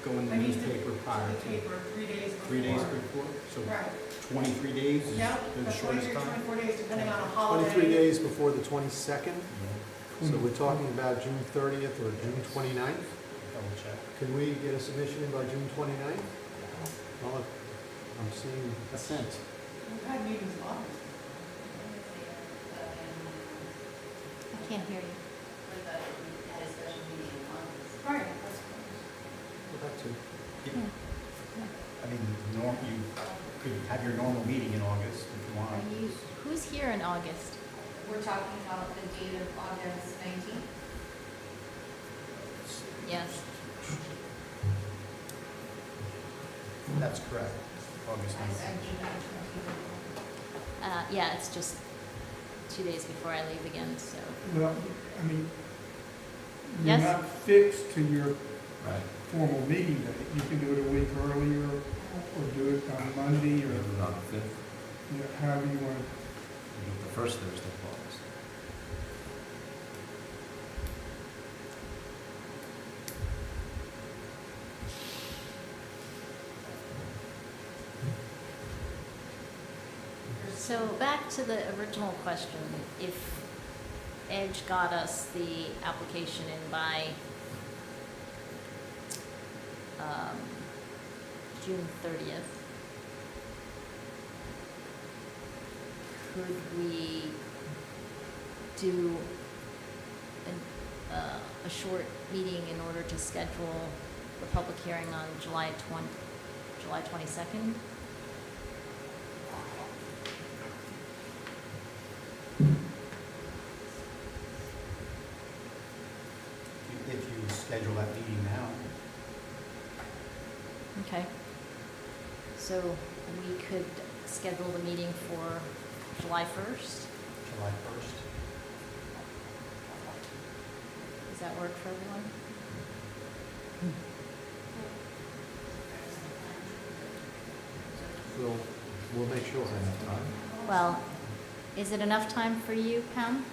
go in the newspaper prior to? 3 days before. 3 days before? So Right. 23 days is Yep, the that's shortest 23 or time? 24 days, depending on a holiday. 23 days before the 22nd? So we're talking about June 30th or June 29th? Double check. Can we get a submission in by June 29th? Well, I'm seeing assent. We've had meetings in August. I can't hear you. Right. Well, that too. Yeah. I mean, you could have your normal meeting in August if you want. Who's here in August? We're talking about the date of August 19th. Yes. That's correct. August I 19th. Yeah, it's just 2 days before I leave again, so. Well, I mean, you're Yes? not fixed to your Right. formal meeting date. You can do it a week earlier, or do it on Monday, We or do it on the 5th, however you want. we do it the first Thursday of August. So back to the original question, if Edge got us the application in by June 30th, could we do a short meeting in order to schedule the public hearing on July 22nd? If you schedule that meeting now, Okay. So we could schedule the meeting for July 1st? July 1st. Does that work for everyone? We'll make sure we have enough time. Well, is it enough time for you, Pam?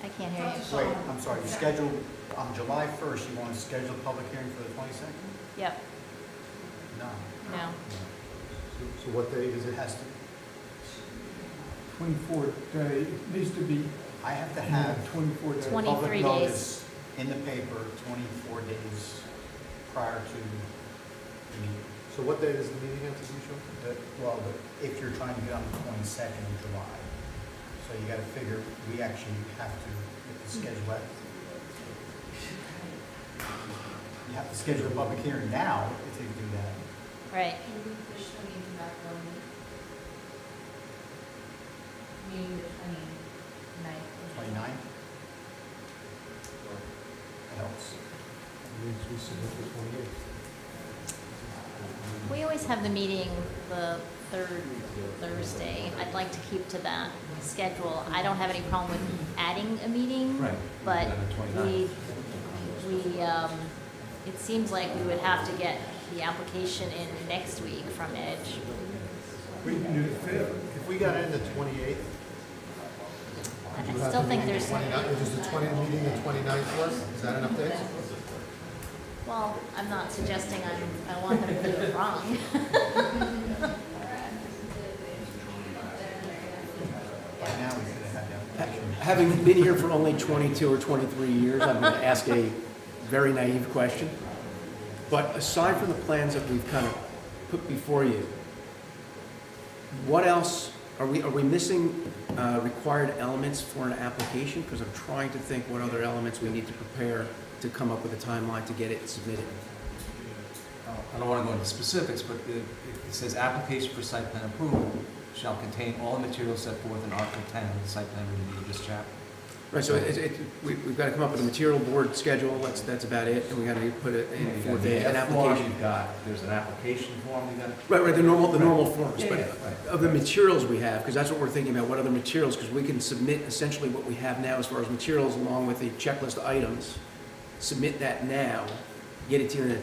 I can't hear you. Wait, I'm sorry, you scheduled, on July 1st, you want to schedule a public hearing for the 22nd? Yep, No. no. So what day is it? It has to, 24 day, it needs to be I have to have 24 days. 23 public days. notice in the paper 24 days prior to the meeting. So what day is the meeting have to be, Sean? Well, if you're trying to get on the 22nd of July, so you got to figure, we actually have to schedule that. You have to schedule a public hearing now if you do that. Right. Can we push the meeting back 1 week? Meaning the 29th. 29th? That helps. We submit the 28th. We always have the meeting the third Thursday. I'd like to keep to that schedule. I don't have any problem with adding a meeting. Right. But On the 29th. it seems like we would have to get the application in next week from Edge. We can do the 5th. If we got in the 28th, I still think there's, does the 20th meeting, the 29th work? Is that enough days? well, I'm not suggesting I want them to do it wrong. By now, we could have had the application. Having been here for only 22 or 23 years, I'm going to ask a very naive question. But aside from the plans that we've kind of put before you, what else, are we missing required elements for an application? Because I'm trying to think what other elements we need to prepare to come up with a timeline to get it submitted. I don't want to go into specifics, but it says application for site plan approval shall contain all the materials set forth in Article 10 of the site plan review of this chapter. Right, so we've got to come up with a material board schedule, that's about it, and we got to put it in for an application. There's an application form you got. Right, the normal forms, Yeah, but right. of the materials we have, because that's what we're thinking about, what other materials, because we can submit essentially what we have now as far as materials along with the checklist items, submit that now, get it to you in You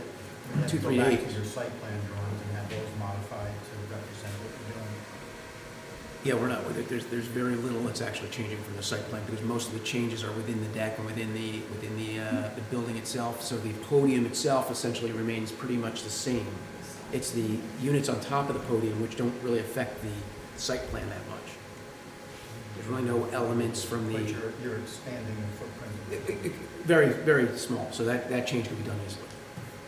have to 2-3 go back days. to your site plan drawings and have those modified to represent what you're doing. Yeah, we're not, there's very little that's actually changing from the site plan, because most of the changes are within the deck and within the building itself, so the podium itself essentially remains pretty much the same. It's the units on top of the podium which don't really affect the site plan that much. There's really no elements from But the, you're expanding the footprint. very, very small, so that change can be done easily.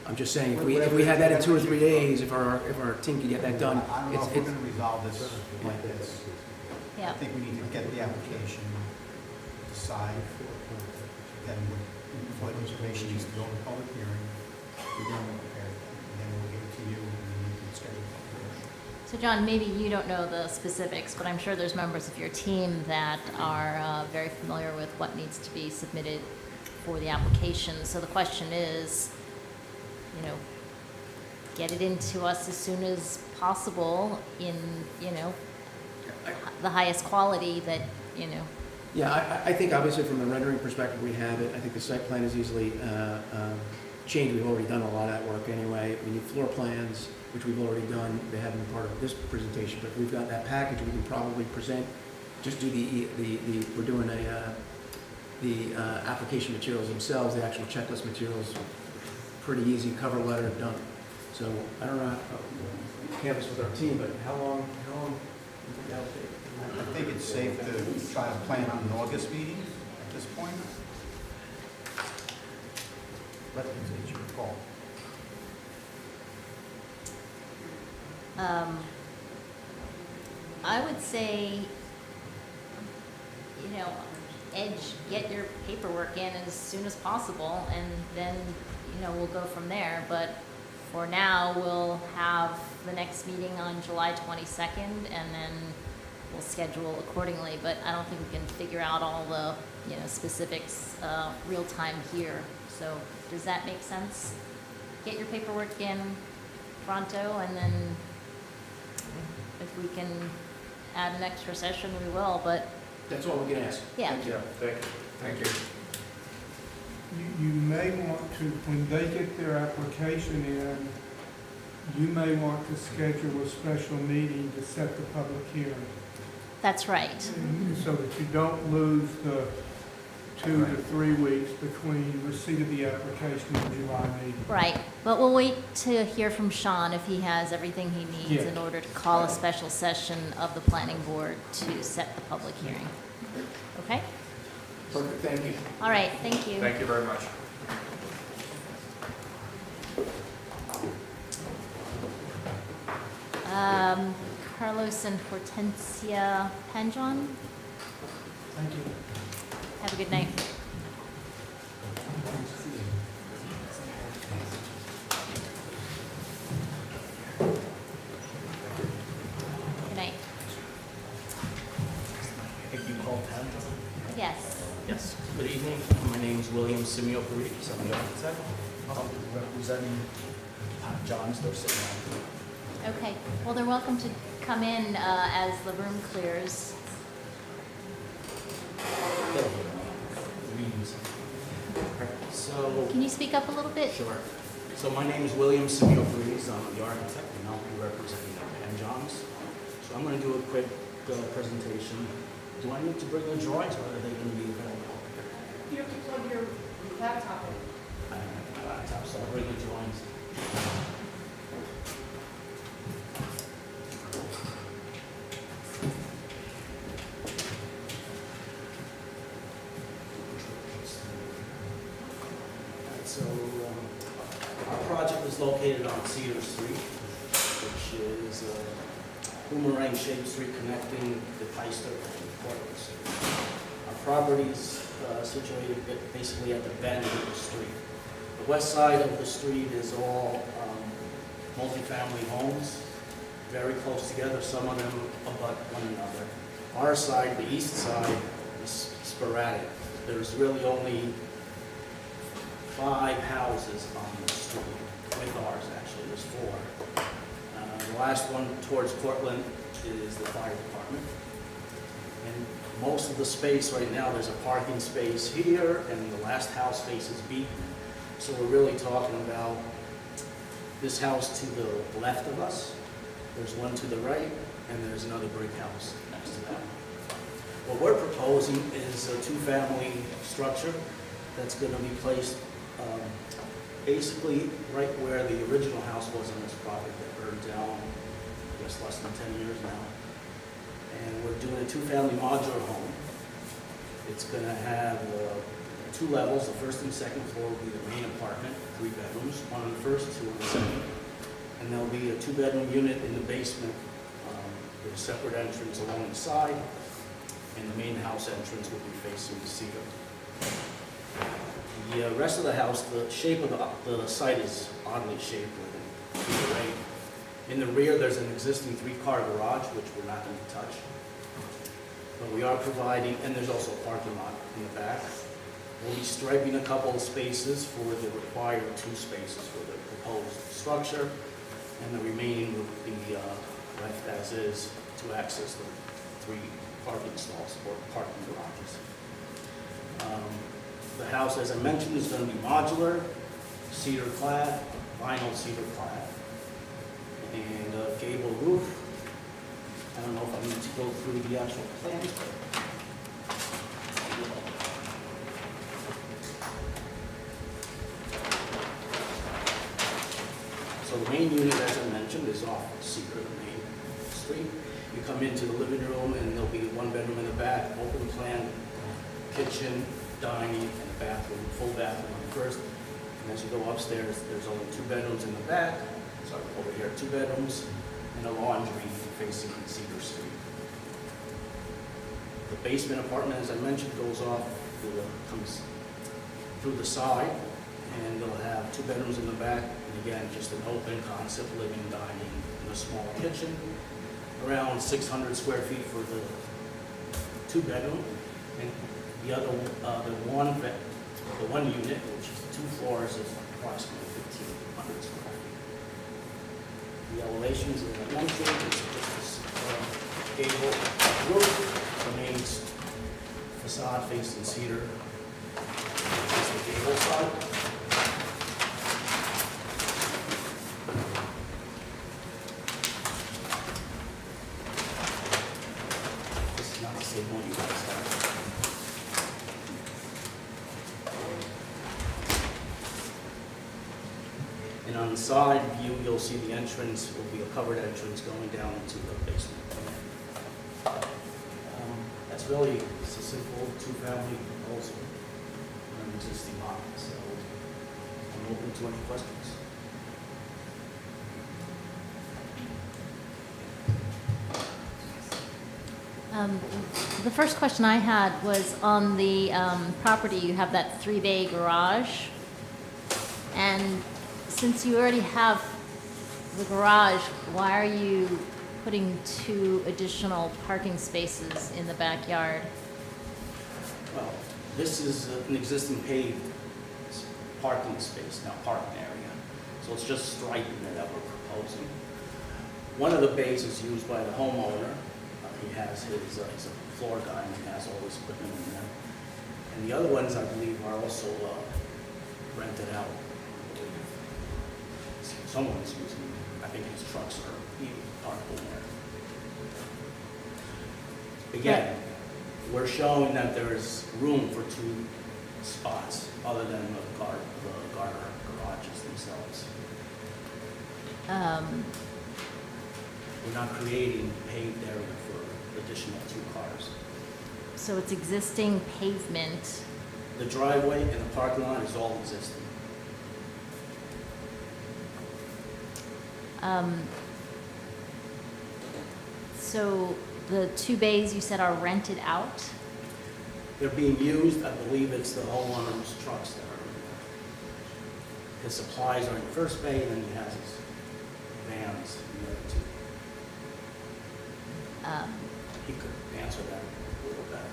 I'm just saying, if we had that in 2 or 3 days, if our team could get that done, I don't know if we're going to resolve this like this. I Yeah. think we need to get the application, decide, then what information needs to go to public hearing, we're going to prepare it, and then we'll give it to you, and then you can schedule a public hearing. So John, maybe you don't know the specifics, but I'm sure there's members of your team that are very familiar with what needs to be submitted for the application. So the question is, get it into us as soon as possible in, the highest quality that. yeah, I think obviously from the rendering perspective, we have it. I think the site plan is easily changed. We've already done a lot of that work anyway. We need floor plans, which we've already done. They haven't been part of this presentation, but we've got that package we can probably present. Just do we're doing the application materials themselves, the actual checklist materials, pretty easy, cover letter done. So I don't know, canvas with our team, but how long do you think that'll take? I think it's safe to try to plan on an August meeting at this point. But it's your call. I would say, get your paperwork in as soon as possible, and then, we'll go from there. But for now, we'll have the next meeting on July 22nd, and then we'll schedule accordingly. But I don't think we can figure out all the, specifics real time here. So does that make sense? Get your paperwork in pronto, and then if we can add an extra session, we will, but That's all we can ask. Yeah. Thank you. Thank you. You may want to, when they get their application in, you may want to schedule a special meeting to set the public hearing. that's right. So that you don't lose the 2 to 3 weeks between receipt of the application and July meeting. Right, but we'll wait to hear from Sean if he has everything he needs Yeah. in order to call a special session of the planning board to set the public hearing. Okay? Perfect, thank you. All right, thank you. Thank you very much. Carlos and Hortensia Panjon, Thank you. have a good night. Good night. I think you called Pam. Yes. Yes. Good evening. My name is William Simeo Paredes. I'm the architect. I'm representing John's. They're sitting on. Okay, well, they're welcome to come in as the room clears. So. Can you speak up a little bit? Sure. So my name is William Simeo Paredes. I'm the architect, and I'll be representing Pam John's. So I'm going to do a quick presentation. Do I need to bring the drawings, or are they going to be available? You have to plug your laptop in. I don't have my laptop, so I'll bring the drawings. Our project is located on Cedar Street, which is a boomerang-shaped street connecting the Peister and Portland Street. Our property is situated basically at the bend of the street. The west side of the street is all multifamily homes, very close together. Some of them abut one another. Our side, the east side, is sporadic. There's really only 5 houses on the street, with ours actually, there's 4. The last one towards Portland is the fire department. And most of the space right now, there's a parking space here, and the last house faces Beacon. So we're really talking about this house to the left of us, there's one to the right, and there's another brick house next to that. What we're proposing is a 2-family structure that's going to be placed basically right where the original house was on this property that burned down, I guess, less than 10 years now. And we're doing a 2-family modular home. It's going to have 2 levels. The first and second floor will be the main apartment, 3 bedrooms, 1 on the first, 2 on the second. And there'll be a 2-bedroom unit in the basement with a separate entrance along the side, and the main house entrance will be facing the Cedar. The rest of the house, the shape of the site is oddly shaped with an array. In the rear, there's an existing 3-car garage, which we're not going to touch. But we are providing, and there's also a parking lot in the back. We'll be striping a couple of spaces for the required 2 spaces for the proposed structure, and the remaining will be left as is to access the 3 parking stalls or parking garages. The house, as I mentioned, is going to be modular, cedar clad, vinyl cedar clad, and a gable roof. I don't know if I need to go through the actual plans, but so the main unit, as I mentioned, mentioned, is off Cedar, the main street. You come into the living room, and there'll be one bedroom in the back, open plan, kitchen, dining, and a bathroom, full bathroom on the first. And as you go upstairs, there's only 2 bedrooms in the back, sorry, over here, 2 bedrooms, and a laundry facing Cedar Street. The basement apartment, as I mentioned, goes off, comes through the side, and they'll have 2 bedrooms in the back, and again, just an open concept living, dining, and a small kitchen. Around 600 square feet for the 2 bedroom, and the other, the one unit, which is 2 floors, is approximately 1,500 square feet. The elevations in the one floor is just this gable roof, the main facade facing Cedar. This is the gable side. This is not the same one you guys have. And on the side view, you'll see the entrance will be a covered entrance going down into the basement. That's really just a simple 2-family proposal on an existing lot. So I'm open to any questions. The first question I had was on the property, you have that 3-bay garage. And since you already have the garage, why are you putting 2 additional parking spaces in the backyard? Well, this is an existing paved parking space, now parking area. So it's just striping it that we're proposing. One of the bays is used by the homeowner. He has his, he's a floor guy, and he has all his equipment in there. And the other ones, I believe, are also rented out. Someone's using, I think his trucks are parked in there. Again, we're showing that there's room for 2 spots other than the garter garages themselves. We're not creating paved area for additional 2 cars. So it's existing pavement. The driveway and the parking lot is all existing. So the 2 bays you said are rented out? They're being used, I believe it's the homeowner's trucks that are in there. His supplies are in the first bay, and then he has his vans in the other 2. He could answer that a little better.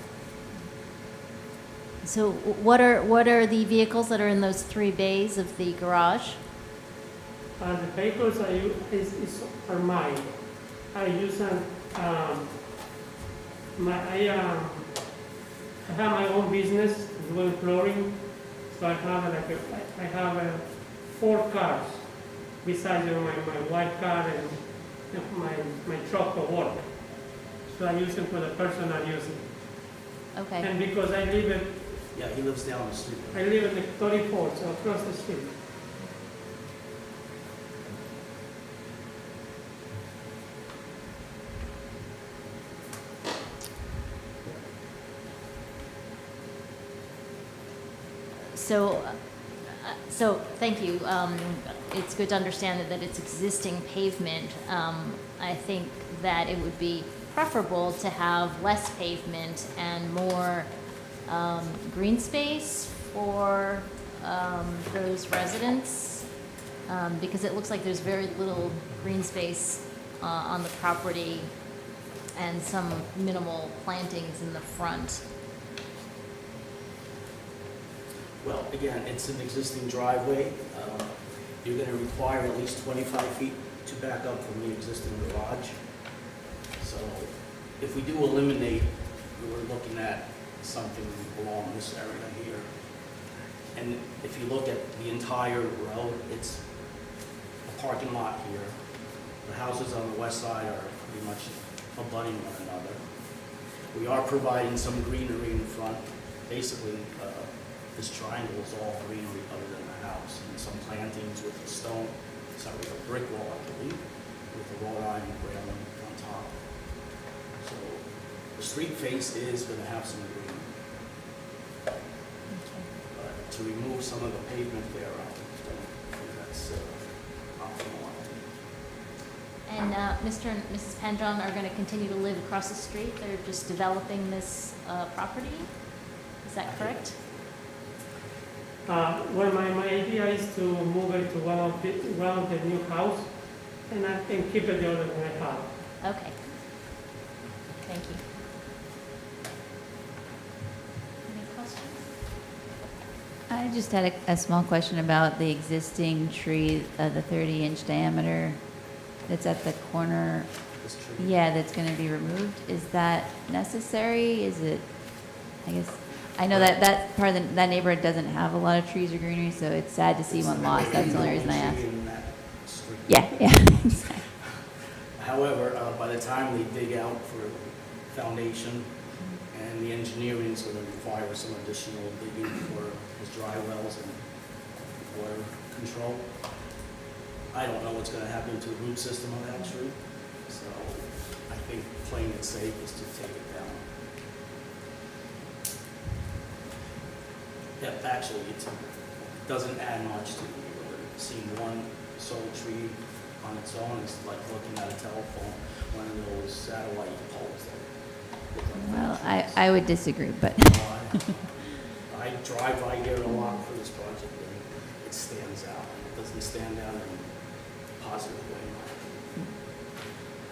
So what are the vehicles that are in those 3 bays of the garage? The vehicles I use are mine. I use them. I have my own business doing flooring, so I have 4 cars besides my white car and my truck for work. So I use them for the personal use. Okay. And because I live in, Yeah, he lives down the street. I live in the 34, so across the street. So thank you. It's good to understand that it's existing pavement. I think that it would be preferable to have less pavement and more green space for those residents, because it looks like there's very little green space on the property and some minimal plantings in the front. Well, again, it's an existing driveway. You're going to require at least 25 feet to back up from the existing garage. So if we do eliminate, we're looking at something along this area here. And if you look at the entire road, it's a parking lot here. The houses on the west side are pretty much abutting one another. We are providing some greenery in front. Basically, this triangle is all greenery other than the house, and some plantings with a brick wall, I believe. with the wrought iron railing on top. So the street face is going to have some green. But to remove some of the pavement there, I don't think that's optimal. And Mr. and Mrs. Pendron are going to continue to live across the street? They're just developing this property? Is that correct? Well, my idea is to move it to one of the new house, and I can keep it the other one I have. Okay. Thank you. Any questions? I just had a small question about the existing tree, the 30-inch diameter that's at the corner. This tree. Yeah, that's going to be removed. Is that necessary? Is it, I guess, I know that part of that neighborhood doesn't have a lot of trees or greenery, so it's sad to see one lost. That's the only reason I asked. In that street. Yeah, yeah. Exactly. However, by the time they dig out for foundation, and the engineering is going to require some additional digging for his dry wells and water control. I don't know what's going to happen to the root system of that tree, so I think playing it safe is to take it down. Yeah, actually, it doesn't add much to the neighborhood. Seeing one sole tree on its own is like looking at a telephone, one of those satellite poles that look like Well, trees. I would disagree, but I drive by here a lot for this project, and it stands out. It doesn't stand out in a positive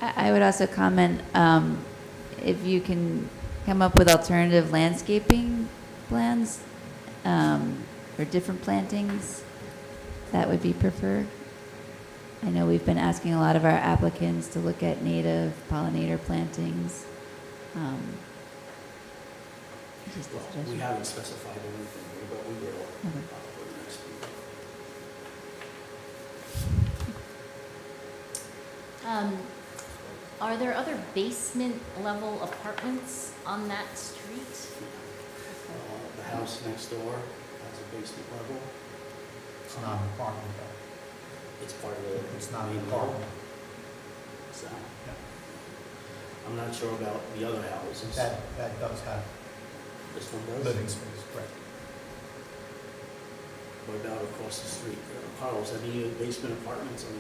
way. I would also comment, if you can come up with alternative landscaping plans, or different plantings, that would be preferred. I know we've been asking a lot of our applicants to look at native pollinator plantings. Just a Well, we suggestion. haven't specified anything here, but we will Okay. probably next week. Are there other basement level apartments on that street? The house next door has a basement level. It's not an apartment though. It's part of the. It's not an main apartment. level. So, I'm not sure about the other houses. That does have This one does? living space, correct. What about across the street? Carlos, any basement apartments on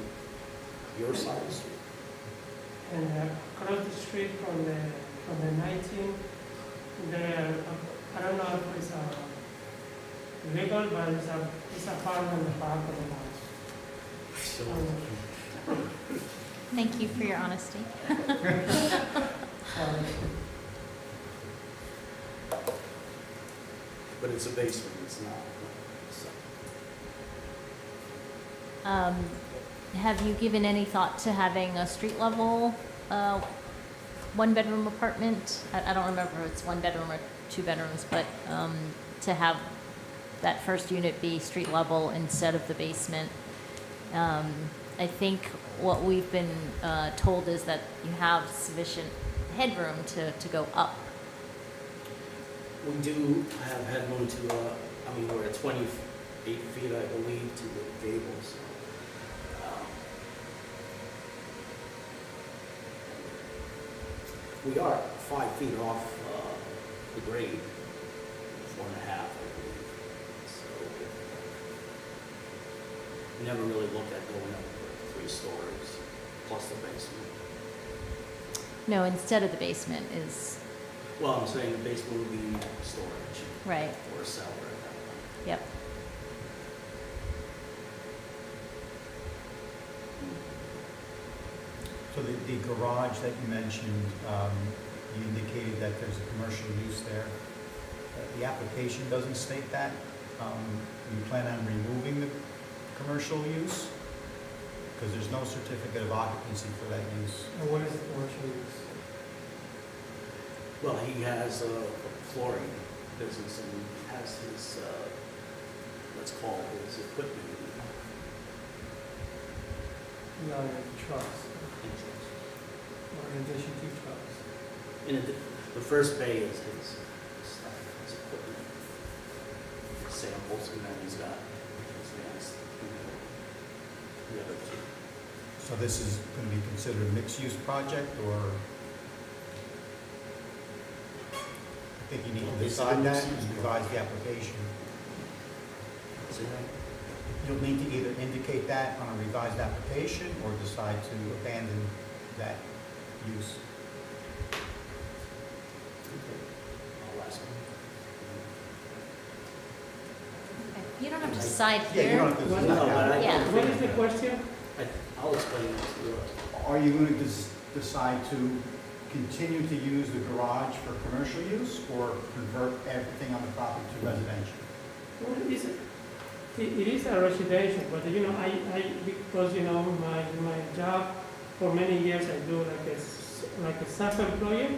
your side of the street? And across the street from the 19, there, I don't know if it's legal, but it's a farm in the back of the house. Thank you for your honesty. But it's a basement, it's not. So. Have you given any thought to having a street level, one-bedroom apartment? I don't remember if it's one bedroom or two bedrooms, but to have that first unit be street level instead of the basement. I think what we've been told is that you have sufficient headroom to go up. We do have headroom to, we're at 28 feet, I believe, to the gables. We are 5 feet off the grade, 4.5, I believe. So, never really looked at going up 3 stories, plus the basement. No, instead of the basement is, Well, I'm saying the basement would be storage. right, Or a cellar at that point. yep. So the garage that you mentioned, you indicated that there's a commercial use there. The application doesn't state that. You plan on removing the commercial use? Because there's no certificate of occupancy for that use. And what is the commercial use? Well, he has a flooring business and he has his, let's call it his equipment. No, trucks, or in addition to trucks. The first bay is his stuff, his equipment, samples, and then he's got his vans, the other two. So this is going to be considered a mixed-use project, or? I think you need to decide that and revise the application. You'll need to either indicate that on a revised application or decide to abandon that use. I'll ask them. Okay. You don't have to decide Yeah, you here. don't have to No, decide but I- now. Yeah. What is the question? I'll explain it to you. Are you going to decide to continue to use the garage for commercial use or convert everything on the property to residential? Well, it is a residential, but you know, because you know, my job for many years I do like a self-employed.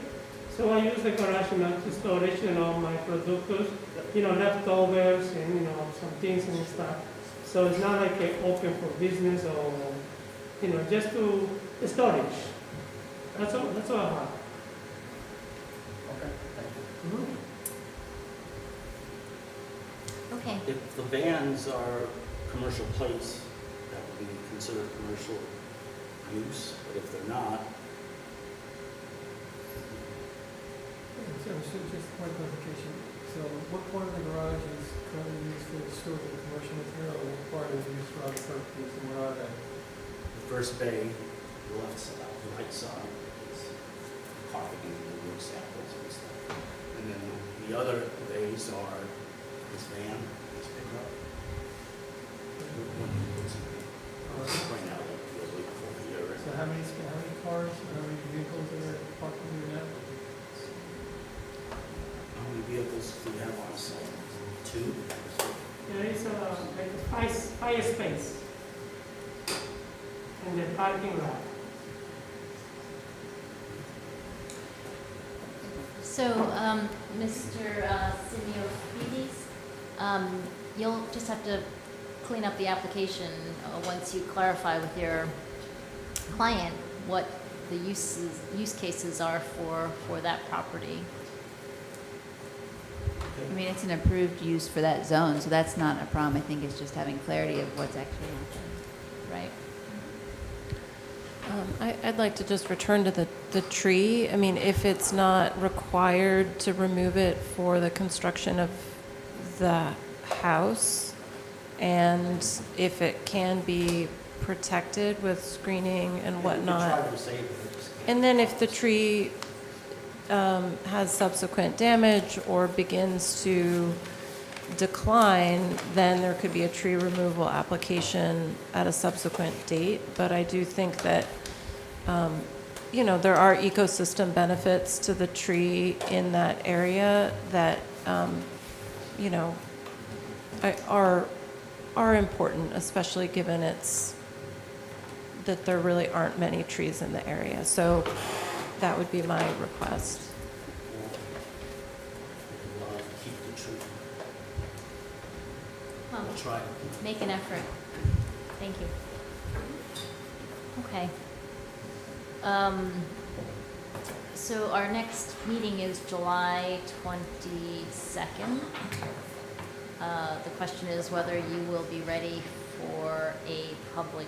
So I use the garage, you know, to storage, you know, my products, you know, leftovers and, you know, some things and stuff. So it's not like open for business or, you know, just to storage. That's all I have. Okay, thank you. Mhm. Okay. If the vans are commercial plates, that would be considered commercial use, but if they're not, So just one clarification. So what part of the garage is currently used for the storage of commercial material, and what part is used for other purposes, and what are they? the first bay, the left side, the right side is carpeting and wood samples and stuff. And then the other bays are this van, this pickup. Right now, we're waiting for here. So how many cars, how many vehicles are parked in there now? How many vehicles do we have on site? 2? There is like a fire space and the parking lot. So, Mr. Simiofidis, you'll just have to clean up the application once you clarify with your client what the use cases are for that property. I mean, it's an approved use for that zone, so that's not a problem. I think it's just having clarity of what's actually happening. Right. I'd like to just return to the tree. I mean, if it's not required to remove it for the construction of the house, and if it can be protected with screening and whatnot. Try to save it. And then if the tree has subsequent damage or begins to decline, then there could be a tree removal application at a subsequent date. But I do think that, you know, there are ecosystem benefits to the tree in that area that, you know, are important, especially given that there really aren't many trees in the area. So that would be my request. Keep the tree. Well, We'll try. make an effort. Thank you. Okay. So our next meeting is July 22nd. The question is whether you will be ready for a public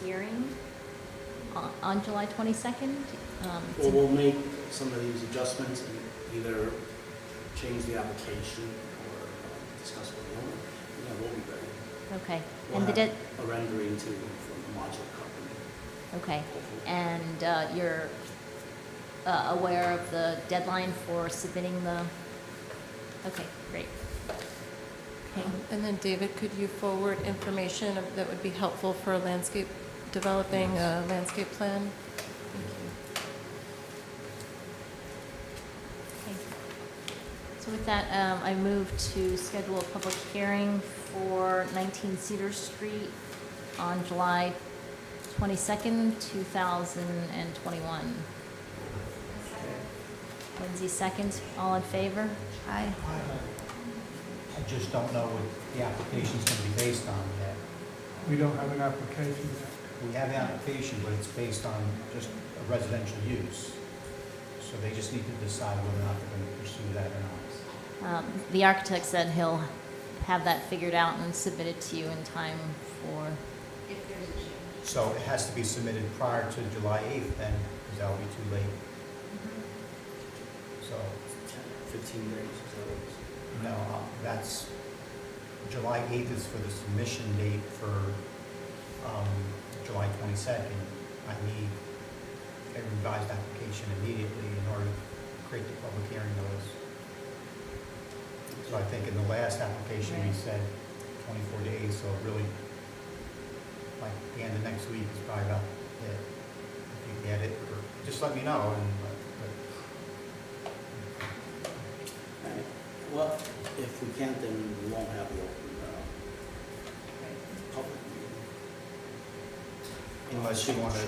hearing on July 22nd. Well, we'll make some of these adjustments and either change the application or discuss with the owner. Yeah, we'll be ready. Okay. We'll And have did a rendering too from the modular company. Okay. And you're aware of the deadline for submitting the, okay, great. Okay. And then David, could you forward information that would be helpful for developing a landscape plan? Okay. So with that, I move to schedule a public hearing for 19 Cedar Street on July 22nd, 2021. Lindsay seconds. All in favor? Aye. I just don't know what the application's going to be based on yet. We don't have an application yet. We have the application, but it's based on just a residential use. So they just need to decide whether or not they're going to pursue that or not. The architect said he'll have that figured out and submit it to you in time for, So it has to be submitted prior to July 8th then, because that'll be too late. So, 15 days, is that what it is? no, that's, July 8th is for the submission date for July 22nd. I need a revised application immediately in order to create the public hearing notice. So I think in the last application, we said 24 days, so really, like, the end of next week is probably about it. If you get it, or just let me know, and, Alright, well, if we can't, then we won't have the open, public meeting. unless you want to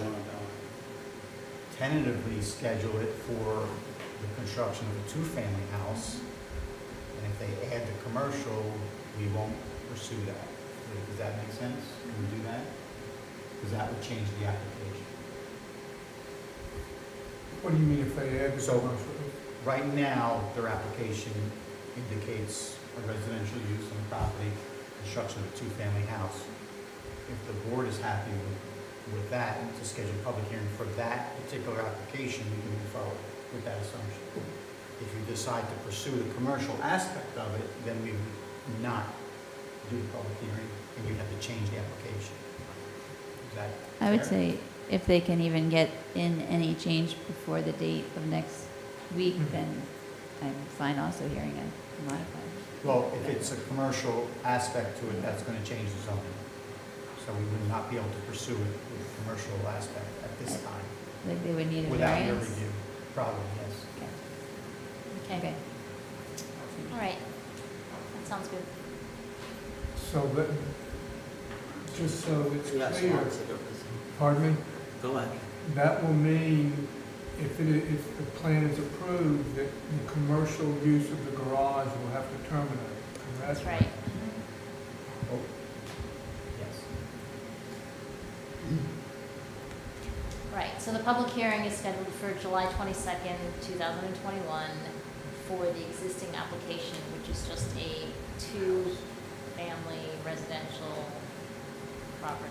tentatively schedule it for the construction of a two-family house, and if they add the commercial, we won't pursue that. Does that make sense? Can we do that? Because that would change the application. What do you mean if they add the So- commercial? Right now, their application indicates a residential use on the property, construction of a two-family house. If the board is happy with that, and to schedule a public hearing for that particular application, we can move forward with that assumption. If you decide to pursue the commercial aspect of it, then we would not do the public hearing, and you'd have to change the application. Is that I would fair? say if they can even get in any change before the date of next week, then I'm fine also hearing a modified. Well, if it's a commercial aspect to it, that's going to change the zoning. So we would not be able to pursue it with a commercial aspect at this time. Like they would need a Without your variance? review, probably, yes. Okay. All right. That sounds good. So that, just so it's Yes, clear, answer. pardon me? Go ahead. That will mean if the plan is approved, that the commercial use of the garage will have to terminate, correct? That's right. Oh, yes. Right, so the public hearing is scheduled for July 22nd, 2021 for the existing application, which is just a two-family residential property.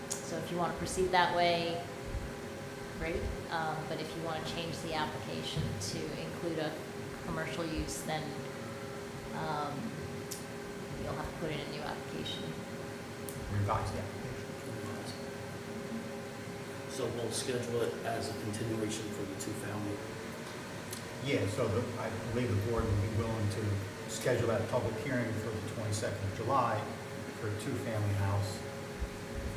So if you want to proceed that way, great. But if you want to change the application to include a commercial use, then you'll have to put in a new application. Revise the application. So we'll schedule it as a continuation for the two-family. Yeah, so I believe the board would be willing to schedule that public hearing for the 22nd of July for a two-family house.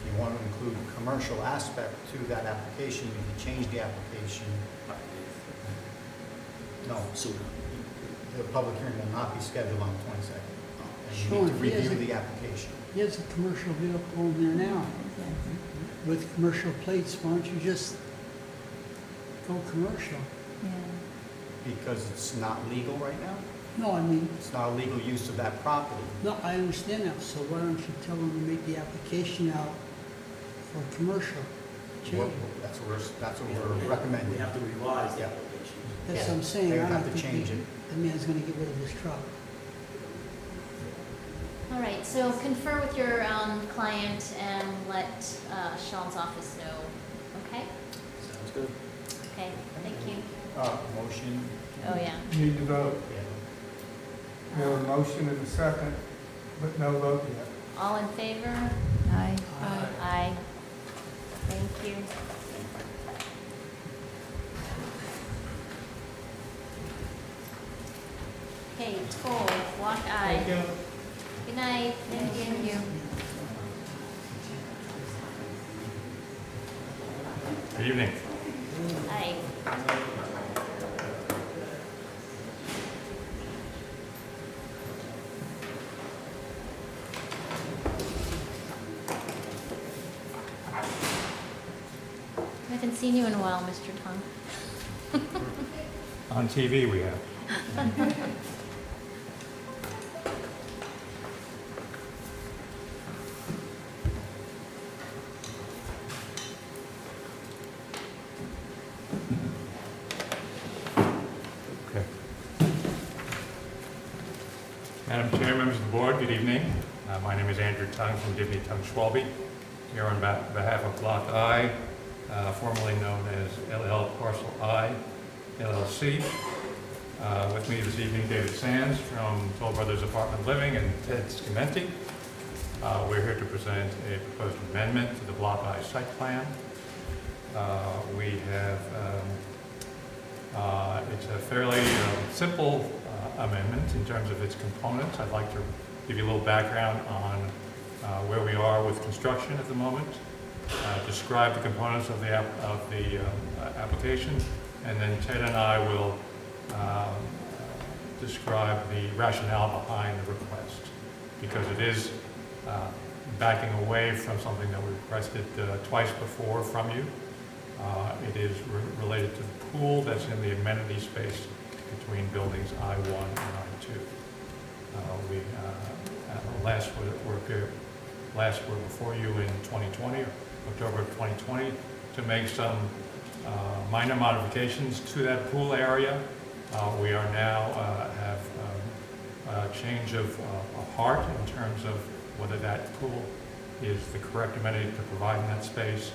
If you want to include a commercial aspect to that application, you can change the application. No, Sooner. the public hearing will not be scheduled on the 22nd. And you Sean, need to if he has review a- the application. He has a commercial vehicle in there now with commercial plates. Why don't you just go commercial? Yeah. Because it's not legal right now? No, I mean, It's not a legal use of that property. no, I understand that. So why don't you tell them to make the application out for commercial? Well, Change. that's what Yeah, we're recommending. We have to revise the Yeah. application. That's Yeah. what I'm saying. They I would don't have to think change they- it. the man's gonna get rid of his truck. All right, so confer with your client and let Sean's office know, okay? Sounds good. Okay, thank you. Motion. Oh, yeah. Need to vote. Yeah. We have a motion and a second, but no vote yet. All in favor? Aye. Aye. Thank you. Okay, toll, walk aye. Thank you. Good night, thank you. Good evening. Aye. I haven't seen you in a while, Mr. Tung. On TV we have. Okay. Madam Chair, members of the board, good evening. My name is Andrew Tung from Dibney Tung Schwalbe. here on behalf of Block I, formerly known as LL Parcel I, LLC. With me this evening, David Sands from Toll Brothers Apartment Living and Ted Scimenti. We're here to present a proposed amendment to the Block I site plan. We have, it's a fairly simple amendment in terms of its components. I'd like to give you a little background on where we are with construction at the moment, describe the components of the application, and then Ted and I will describe the rationale behind the request, because it is backing away from something that we requested twice before from you. It is related to the pool that's in the amenity space between buildings I-1 and I-2. We last were before you in 2020, October of 2020, to make some minor modifications to that pool area. We are now have a change of heart in terms of whether that pool is the correct amenity to provide in that space.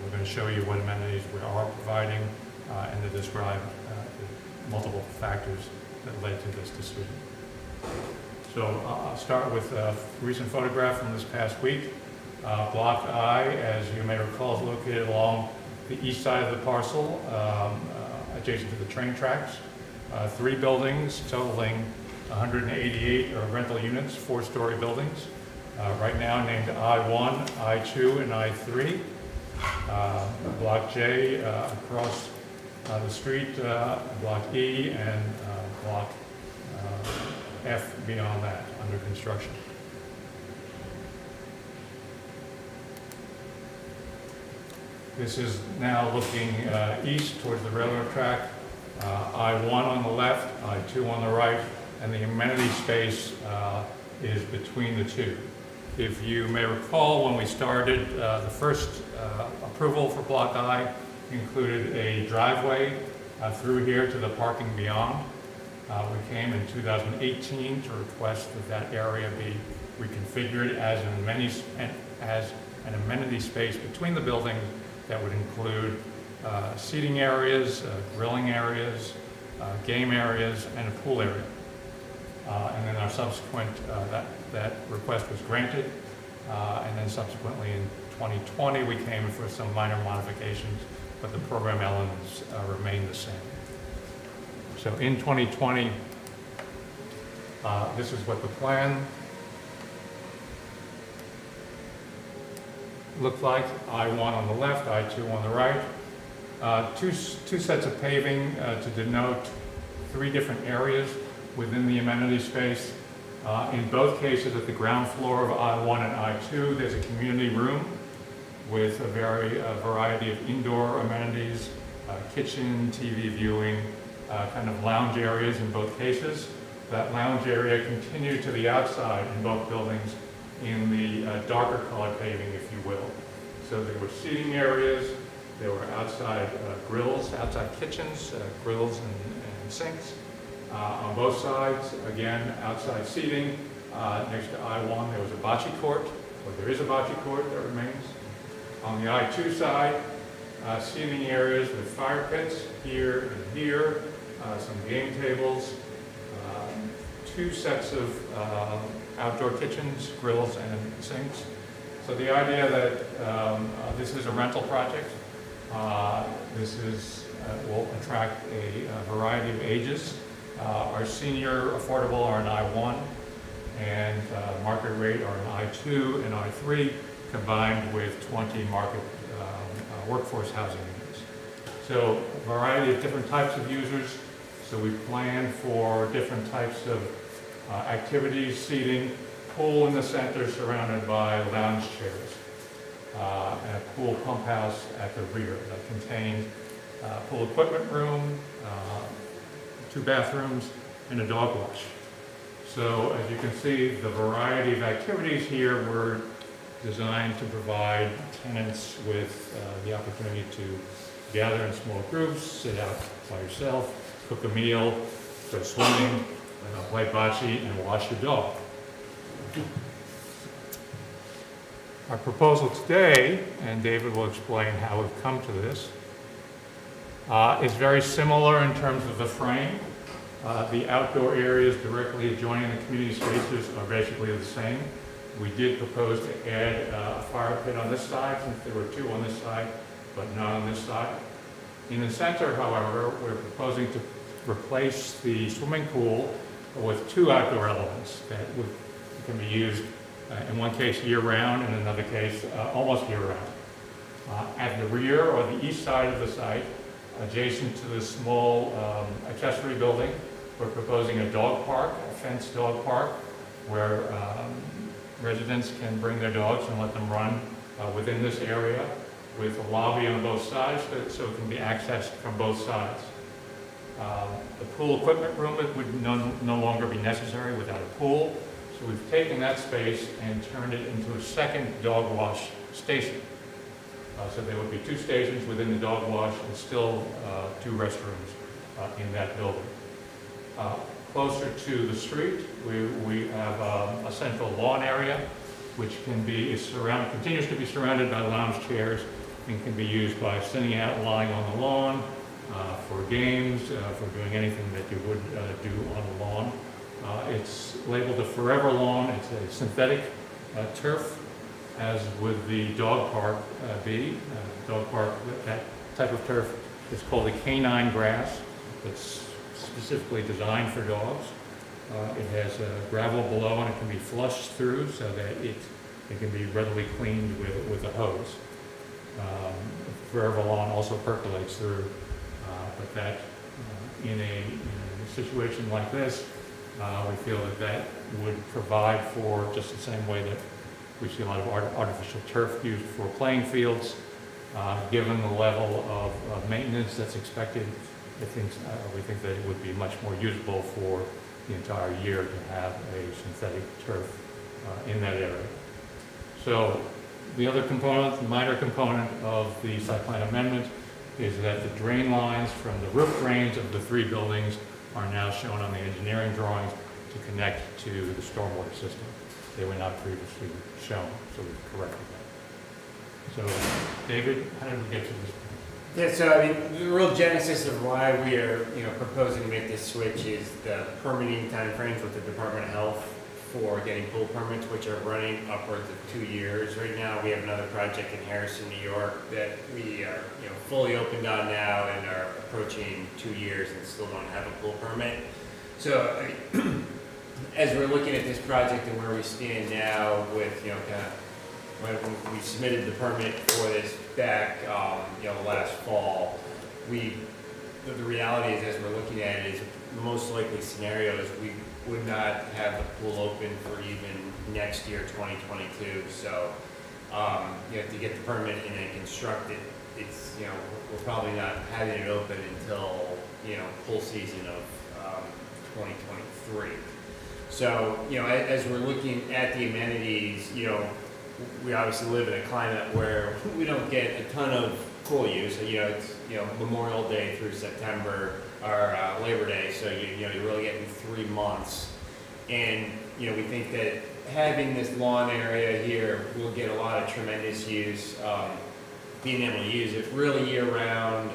We're going to show you what amenities we are providing and to describe the multiple factors that led to this decision. So I'll start with a recent photograph from this past week. Block I, as you may recall, is located along the east side of the parcel, adjacent to the train tracks. 3 buildings totaling 188 rental units, 4-story buildings. Right now named I-1, I-2, and I-3. Block J across the street, Block E, and Block F beyond that, under construction. This is now looking east towards the railroad track. I-1 on the left, I-2 on the right, and the amenity space is between the two. If you may recall, when we started, the first approval for Block I included a driveway through here to the parking beyond. We came in 2018 to request that that area be reconfigured as an amenity space between the buildings that would include seating areas, grilling areas, game areas, and a pool area. And then our subsequent, that request was granted. And then subsequently in 2020, we came for some minor modifications, but the program elements remain the same. So in 2020, this is what the plan looked like. I-1 on the left, I-2 on the right. Two sets of paving to denote 3 different areas within the amenity space. In both cases, at the ground floor of I-1 and I-2, there's a community room with a variety of indoor amenities, kitchen, TV viewing, kind of lounge areas in both cases. That lounge area continued to the outside in both buildings in the darker colored paving, if you will. So there were seating areas, there were outside grills, outside kitchens, grills and sinks. On both sides, again, outside seating. Next to I-1, there was a bocce court, or there is a bocce court that remains. On the I-2 side, seating areas with fire pits here and here, some game tables, 2 sets of outdoor kitchens, grills, and sinks. So the idea that this is a rental project, this will attract a variety of ages. Our senior affordable are an I-1, and market rate are an I-2 and I-3, combined with 20 market workforce housing units. So a variety of different types of users. So we plan for different types of activities, seating, pool in the center surrounded by lounge chairs, and a pool pump house at the rear that contains a pool equipment room, 2 bathrooms, and a dog wash. So as you can see, the variety of activities here were designed to provide tenants with the opportunity to gather in small groups, sit out by yourself, cook a meal, go swimming, play bocce, and wash your dog. Our proposal today, and David will explain how we've come to this, is very similar in terms of the frame. The outdoor areas directly adjoining the community spaces are basically the same. We did propose to add a fire pit on this side, since there were two on this side, but not on this side. In the center, however, we're proposing to replace the swimming pool with two outdoor elements that can be used in one case year-round, and in another case almost year-round. At the rear or the east side of the site, adjacent to the small accessory building, we're proposing a dog park, a fenced dog park, where residents can bring their dogs and let them run within this area, with a lobby on both sides so it can be accessed from both sides. The pool equipment room would no longer be necessary without a pool, so we've taken that space and turned it into a second dog wash station. So there would be two stations within the dog wash and still two restrooms in that building. Closer to the street, we have a central lawn area, which continues to be surrounded by lounge chairs and can be used by sitting out, lying on the lawn, for games, for doing anything that you would do on the lawn. It's labeled a forever lawn. It's a synthetic turf, as would the dog park be. Dog park, that type of turf is called a canine grass. It's specifically designed for dogs. It has gravel below and it can be flushed through so that it can be readily cleaned with a hose. Forever lawn also percolates through, but that in a situation like this, we feel that would provide for just the same way that we see a lot of artificial turf used for playing fields. Given the level of maintenance that's expected, we think that it would be much more usable for the entire year to have a synthetic turf in that area. So the other component, the minor component of the site plan amendment, is that the drain lines from the roof drains of the three buildings are now shown on the engineering drawings to connect to the stormwater system. They were not previously shown, so we've corrected that. So, David, how did we get to this point? Yeah, so I mean, the real genesis of why we are, proposing to make this switch is the permitting timeframes with the Department of Health for getting pool permits, which are running upwards of 2 years. Right now, we have another project in Harrison, New York, that we are, fully opened on now and are approaching 2 years and still don't have a pool permit. So, I mean, as we're looking at this project and where we stand now with, when we submitted the permit for this back, last fall, the reality is, as we're looking at it, is the most likely scenario is we would not have the pool open for even next year, 2022. So, to get the permit and then construct it, it's, we're probably not having it open until, pool season of 2023. So, as we're looking at the amenities, we obviously live in a climate where we don't get a ton of pool use. So, it's, Memorial Day through September or Labor Day. So, you're really getting 3 months. And, we think that having this lawn area here will get a lot of tremendous use, being able to use it really year round.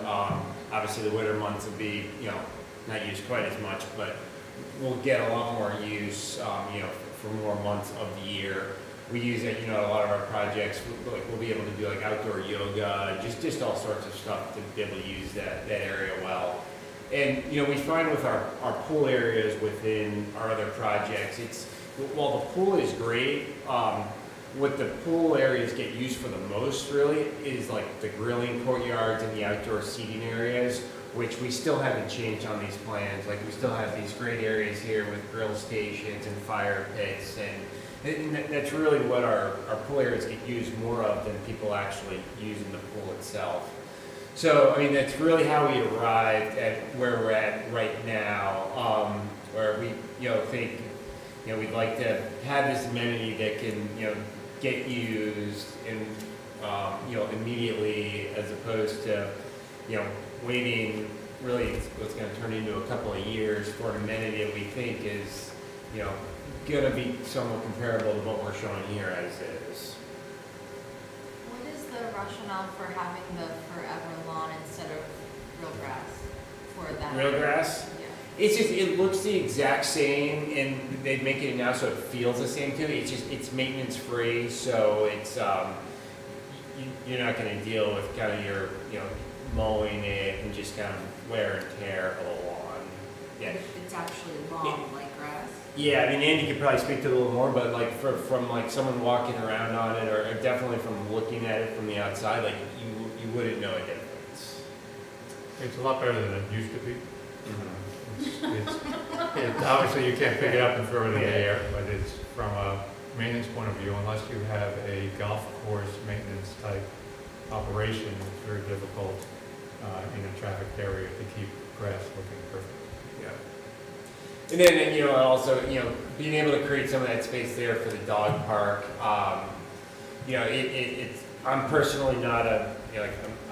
Obviously the winter months will be, not used quite as much, but we'll get a lot more use, for more months of the year. We use it, a lot of our projects, we'll be able to do like outdoor yoga, just all sorts of stuff to be able to use that area well. And, we find with our pool areas within our other projects, while the pool is great, what the pool areas get used for the most really is like the grilling courtyards and the outdoor seating areas, which we still haven't changed on these plans. Like we still have these great areas here with grill stations and fire pits, and that's really what our pool areas get used more of than people actually using the pool itself. So, I mean, that's really how we arrived at where we're at right now, where we, think, we'd like to have this amenity that can, get used and, immediately, as opposed to, waiting really what's going to turn into a couple of years for an amenity that we think is, going to be somewhat comparable to what we're showing here as is. rationale for having the forever lawn instead of real grass for that? Real grass? Yeah. It's just, it looks the exact same, and they make it now so it feels the same too. It's just, it's maintenance free, so it's, you're not gonna deal with kind of your, mowing it and just kind of wear and tear of the lawn. Yeah. It's actually long, like grass? Yeah, I mean, Andy could probably speak to it a little more, but like from like someone walking around on it, or definitely from looking at it from the outside, like you wouldn't know a difference. It's a lot better than it used to be. Obviously you can't pick it up and throw it in the air, but it's from a maintenance point of view, unless you have a golf course maintenance type operation, it's very difficult in a trafficked area to keep grass looking perfect. Yeah. And then, also, being able to create some of that space there for the dog park, it's, I'm personally not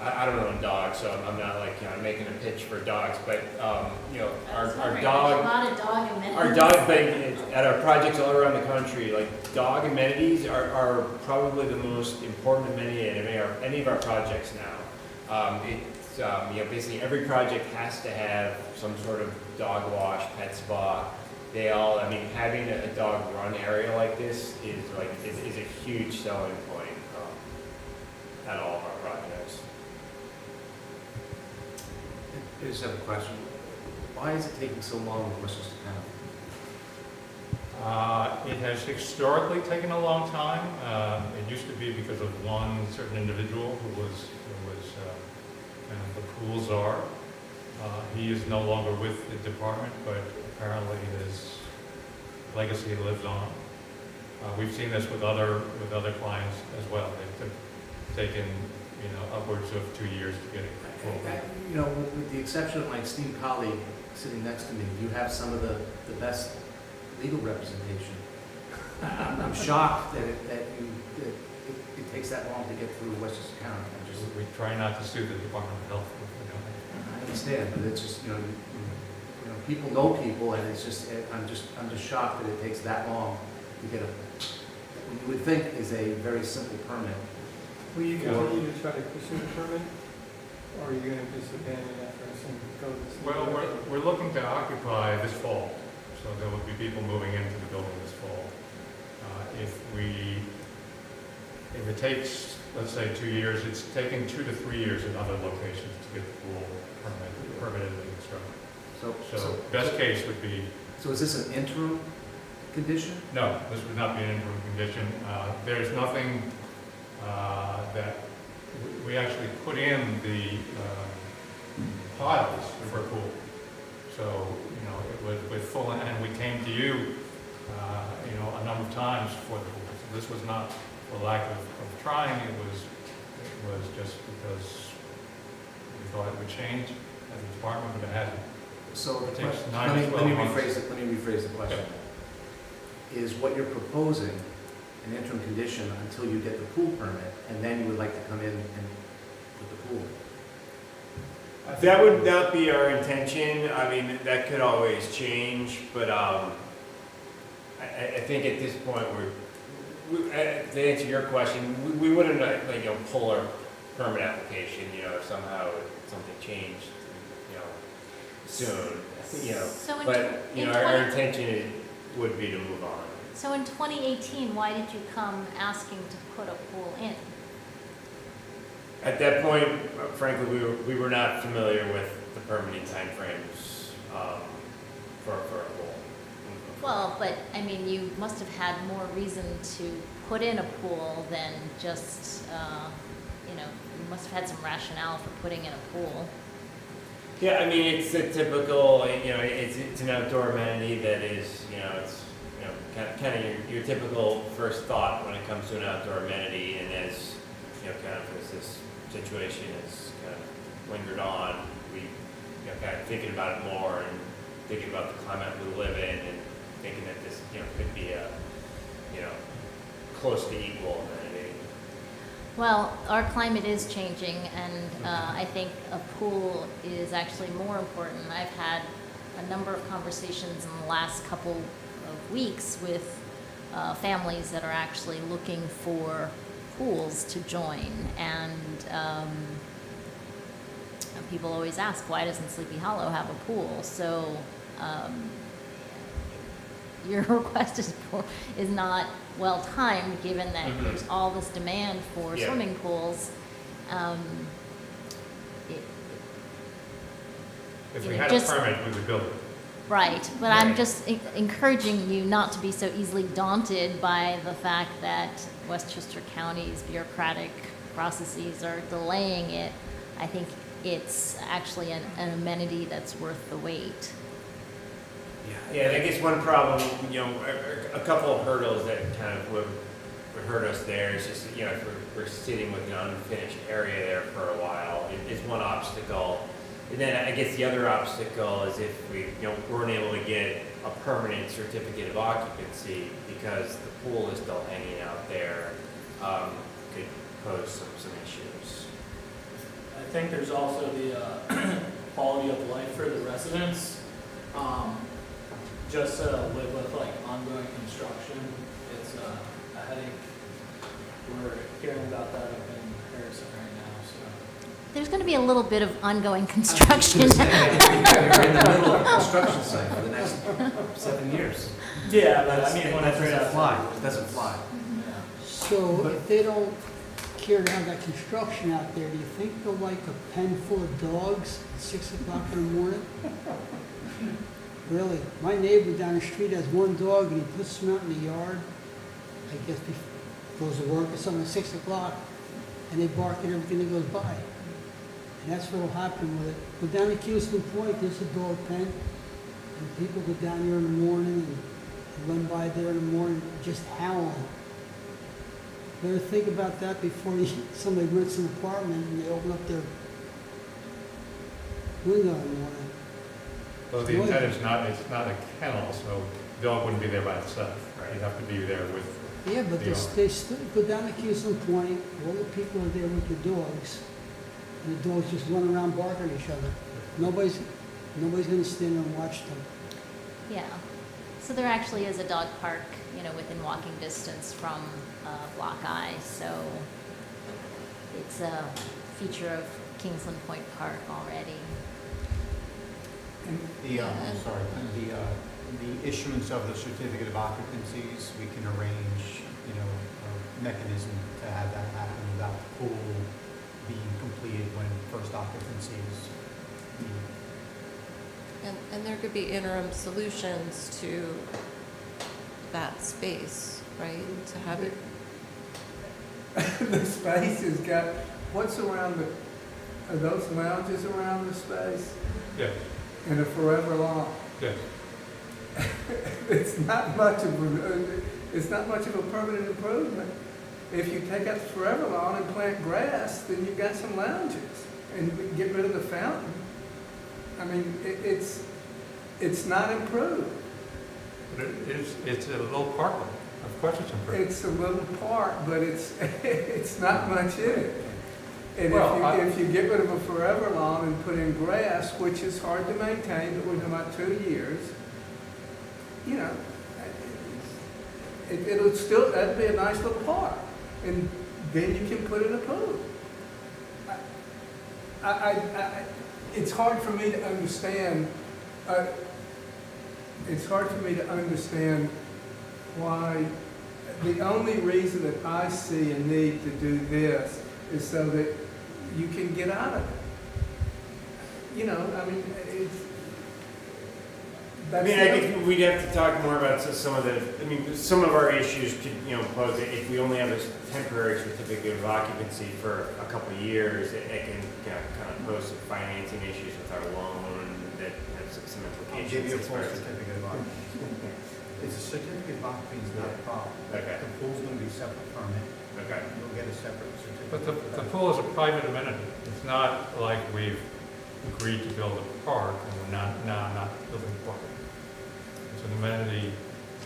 I don't own dogs, so I'm not like, making a pitch for dogs, but, our dog, but at our projects all around the country, like dog amenities are probably the most important amenity in any of our projects now. Basically every project has to have some sort of dog wash, pet spa. Having a dog run area like this is a huge selling point at all of our projects. I just have a question. Why is it taking so long with Westchester County? It has historically taken a long time. It used to be because of one certain individual who was kind of the pool czar. He is no longer with the department, but apparently his legacy lives on. We've seen this with other clients as well. They've taken upwards of 2 years to get it full. With the exception of my esteemed colleague sitting next to me, you have some of the best legal representation. I'm shocked that it takes that long to get through Westchester County. We try not to sue the Department of Health. I understand, but it's just, people know people, and it's just, I'm just shocked that it takes that long to get what you would think is a very simple permit. Will you continue to try to pursue the permit, or are you going to just abandon efforts and go to this? Well, we're looking to occupy this fall, so there will be people moving into the building this fall. If it takes, let's say, 2 years, it's taking 2 to 3 years in other locations to get the pool permitted and constructed. So best case would be. So is this an interim condition? No, this would not be an interim condition. There's nothing that we actually put in the piles for a pool. So, it was with full, and we came to you, a number of times for the pool. So this was not for lack of trying, it was just because we thought it would change as a department, but it hasn't. So it takes let me rephrase the question. Okay. Is what you're proposing an interim condition until you get the pool permit, and then you would like to come in and put the pool in? That would not be our intention. That could always change, but I think at this point to answer your question, we wouldn't pull our permit application, if somehow something changed, soon, So our intention would be to move on. So in 2018, why did you come asking to put a pool in? At that point, frankly, we were not familiar with the permitting timeframes for a pool. Well, but you must have had more reason to put in a pool than just, you must have had some rationale for putting in a pool. Yeah, it's a typical, it's an outdoor amenity that is, it's, kind of your typical first thought when it comes to an outdoor amenity, and as, as this situation has kind of lingered on, we, kind of thinking about it more and thinking about the climate we live in and thinking that this, could be a, close to equal amenity. Well, our climate is changing, and I think a pool is actually more important. I've had a number of conversations in the last couple of weeks with families that are actually looking for pools to join. And people always ask, why doesn't Sleepy Hollow have a pool? So your request is not well-timed, given that there's all this demand for swimming pools. If we had a permit, we would build it. Right, but I'm just encouraging you not to be so easily daunted by the fact that Westchester County's bureaucratic processes are delaying it. I think it's actually an amenity that's worth the wait. Yeah, I guess one problem, a couple of hurdles that kind of would hurt us there is just, if we're sitting with an unfinished area there for a while, it's one obstacle. And then I guess the other obstacle is if we weren't able to get a permanent certificate of occupancy because the pool is still hanging out there, could pose some issues. I think there's also the quality of life for the residents. Just to live with ongoing construction, it's a headache. We're hearing about that up in Harrison right now, so. There's going to be a little bit of ongoing construction. You're in the middle of a construction site for the next 7 years. Yeah, but I mean, when that it doesn't fly. It doesn't fly. So if they don't care to have that construction out there, do you think they'll like a pen full of dogs at 6 o'clock in the morning? Really? My neighbor down the street has one dog and he puts them out in the yard, I guess he goes to work or something at 6 o'clock, and they bark at everything that goes by. And that's what'll happen with it. Go down to Houston Point, there's a dog pen, and people go down there in the morning and run by there in the morning just howling. Better think about that before somebody rents an apartment and they open up their window in the morning. Well, the intent is it's not a kennel, so the dog wouldn't be there by itself. Right? You'd have to be there with. Yeah, but they still go down to Houston Point, all the people are there with the dogs, and the dogs just run around barking at each other. Nobody's gonna stand there and watch them. Yeah. So there actually is a dog park, within walking distance from Block I. So it's a feature of Kingsland Point Park already. And the issuance of the certificate of occupancies, we can arrange, a mechanism to have that happen without the pool being completed when first occupancy is needed. And there could be interim solutions to that space, right? To have it. The space has got, what's around are those lounges around the space? Yes. And a forever lawn? Yes. It's not much of a permanent improvement. If you take out the forever lawn and plant grass, then you've got some lounges and get rid of the fountain. I mean, it's not improved. But it's a little park. Of course it's improved. It's a little park, but it's not much in it. And if you get rid of a forever lawn and put in grass, which is hard to maintain, but within about 2 years, that'd be a nice little park. And then you can put in a pool. It's hard for me to understand. It's hard for me to understand why the only reason that I see a need to do this is so that you can get out of it. I think we'd have to talk more about some of our issues could, pose it. If we only have a temporary certificate of occupancy for a couple of years, it can kind of pose some financing issues with our loan that have some implications. I'll give you a full certificate of occupancy. It's a certificate of occupancy, not a problem. Okay. The pool's going to be a separate permit. Okay. You'll get a separate certificate. But the pool is a private amenity. It's not like we've agreed to build a park and we're not building a park. It's an amenity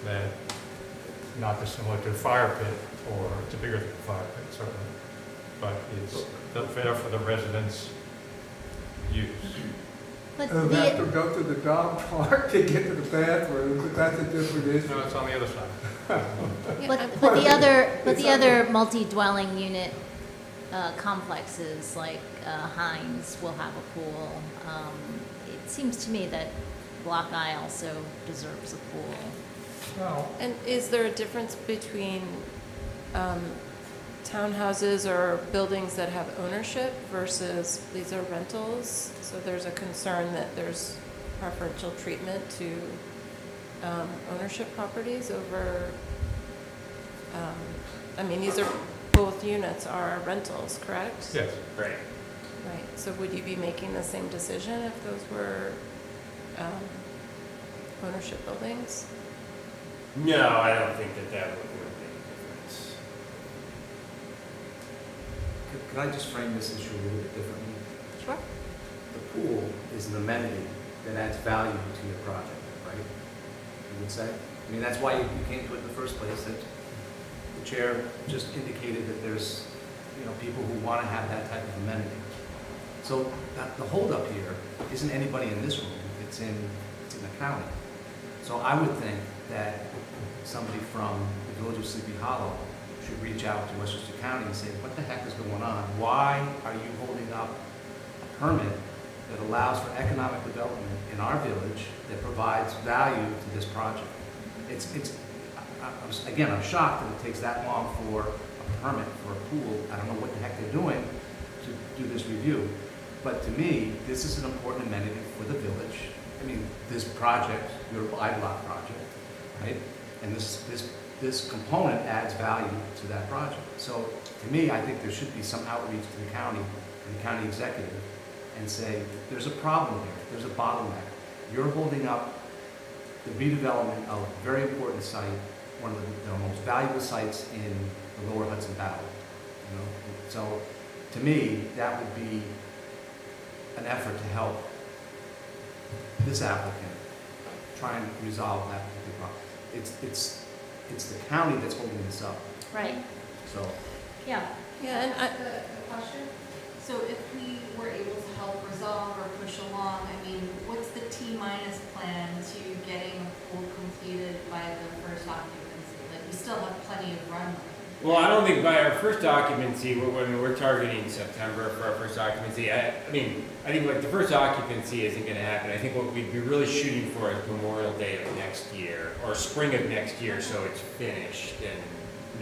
that not dissimilar to a fire pit, or it's bigger than a fire pit, certainly. But it's there for the residents' use. But Who have to go to the dog park to get to the bathroom, but that's a different issue. No, it's on the other side. But the other multi-dwelling unit complexes like Heinz will have a pool. It seems to me that Block I also deserves a pool. Well, And is there a difference between townhouses or buildings that have ownership versus these are rentals? So there's a concern that there's preferential treatment to ownership properties over, I mean, these are, both units are rentals, correct? yes. Right. Right, so would you be making the same decision if those were ownership buildings? No, I don't think that that would make a difference. Could I just frame this issue a little bit differently? Sure. The pool is an amenity that adds value to your project, right? You would say? I mean, that's why you came to it in the first place, that the chair just indicated that there's, people who want to have that type of amenity. So the holdup here isn't anybody in this room, it's in the county. So I would think that somebody from the village of Sleepy Hollow should reach out to Westchester County and say, what the heck is going on? Why are you holding up a permit that allows for economic development in our village that provides value to this project? Again, I'm shocked that it takes that long for a permit for a pool. I don't know what the heck they're doing to do this review. But to me, this is an important amenity for the village. I mean, this project, your I-Block project, right? And this component adds value to that project. So to me, I think there should be some outreach to the county and the county executive and say, there's a problem here, there's a bottleneck. You're holding up the redevelopment of a very important site, one of the most valuable sites in the lower Hudson Valley. So to me, that would be an effort to help this applicant try and resolve that particular problem. It's the county that's holding this up. Right. So. Yeah. Yeah, and A question? So if we were able to help resolve or push along, I mean, what's the T-minus plan to getting a pool completed by the first occupancy? Like, we still have plenty of runway. Well, I don't think by our first occupancy, we're targeting September for our first occupancy. I think like the first occupancy isn't going to happen. I think what we'd be really shooting for is Memorial Day of next year or spring of next year, so it's finished and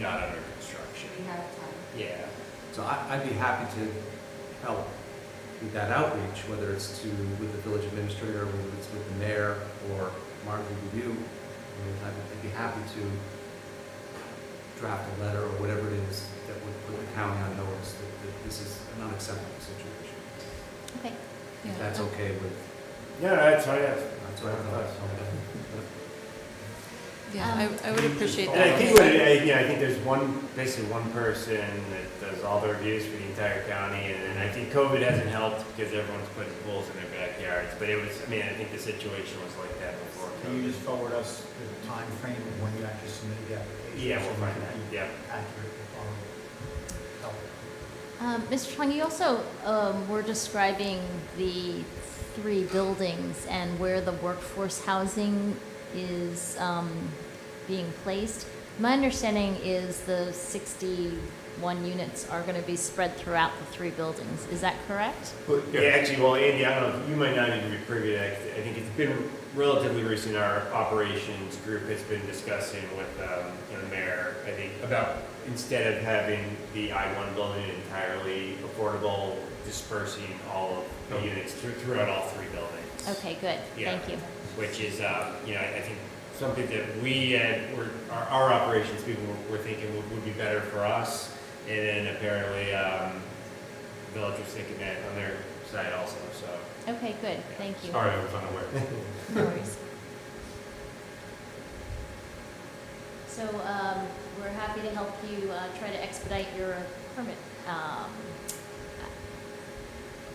not under construction. We have time. Yeah. So I'd be happy to help with that outreach, whether it's with the village administrator, whether it's with the mayor or Margaret with you. I'd be happy to draft a letter or whatever it is that would put the county on notice that this is an unacceptable situation. Okay. If that's okay with. Yeah, that's right. That's what I thought. yeah, I would appreciate And that. I think there's basically one person that does all the reviews for the entire county, and I think COVID hasn't helped because everyone's putting pools in their backyards. But I think the situation was like that before Can you COVID. just forward us the time frame of when you actually submitted the application? Yeah, we'll so we find can that. be Yeah. accurate with our help. Mr. Chung, you also were describing the 3 buildings and where the workforce housing is being placed. My understanding is the 61 units are going to be spread throughout the 3 buildings. Is that correct? Yeah, actually, well, Andy, I don't know, you might not even be privy to that. I think it's been relatively recent. Our operations group has been discussing with the mayor, I think, about instead of having the I-1 building entirely affordable, dispersing all of the units throughout all 3 buildings. Okay, good. Yeah. Thank you. Which is, I think something that we our operations people were thinking would be better for us, and then apparently village was thinking that on their side also. So. Okay, good. Thank you. Sorry, I was unaware. No worries. So we're happy to help you try to expedite your permit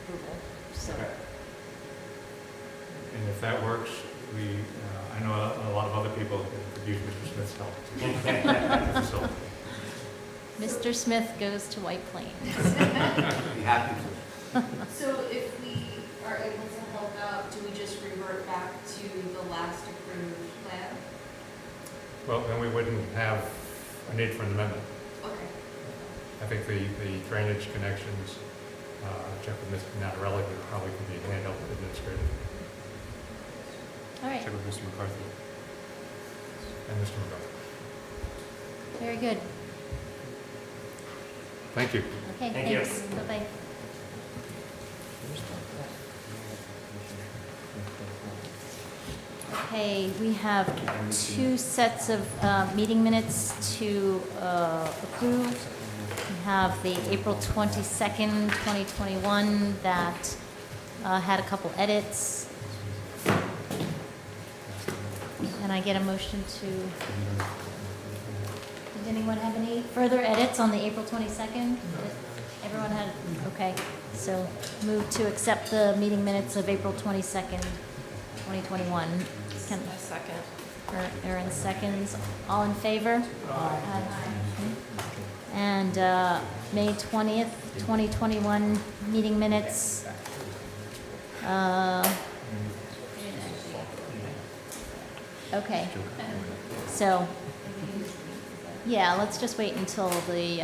approval. So. Okay. And if that works, I know a lot of other people could use Mr. Smith's help. Mr. Smith goes to White Plains. Be happy to. So if we are able to help out do we just revert back to the last approved plan? Well, then we wouldn't have a need for an amendment. Okay. I think the drainage connections, check with Mr. Natarelli, would probably can be handled administratively. All right, Check with Mr. McCarthy and Mr. McCarthy. very good. Thank you. Okay, Thank you. thanks. Bye-bye. Okay, we have 2 sets of meeting minutes to approve. We have the April 22nd, 2021 that had a couple edits. Can I get a motion to, did anyone have any further edits on the April 22nd? Everyone had, okay. So move to accept the meeting minutes of April 22nd, 2021. Can A second. Erin seconds. All in favor? Aye. And May 20th, 2021 meeting minutes. Okay. So, yeah, let's just wait until the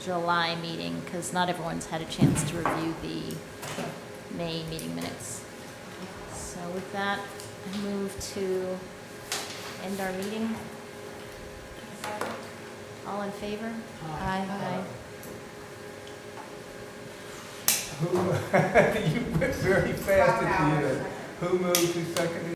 July meeting, because not everyone's had a chance to review the May meeting minutes. So with that, I move to end our meeting. All in favor? Aye. You went very fast at the end. Who moved, who seconded?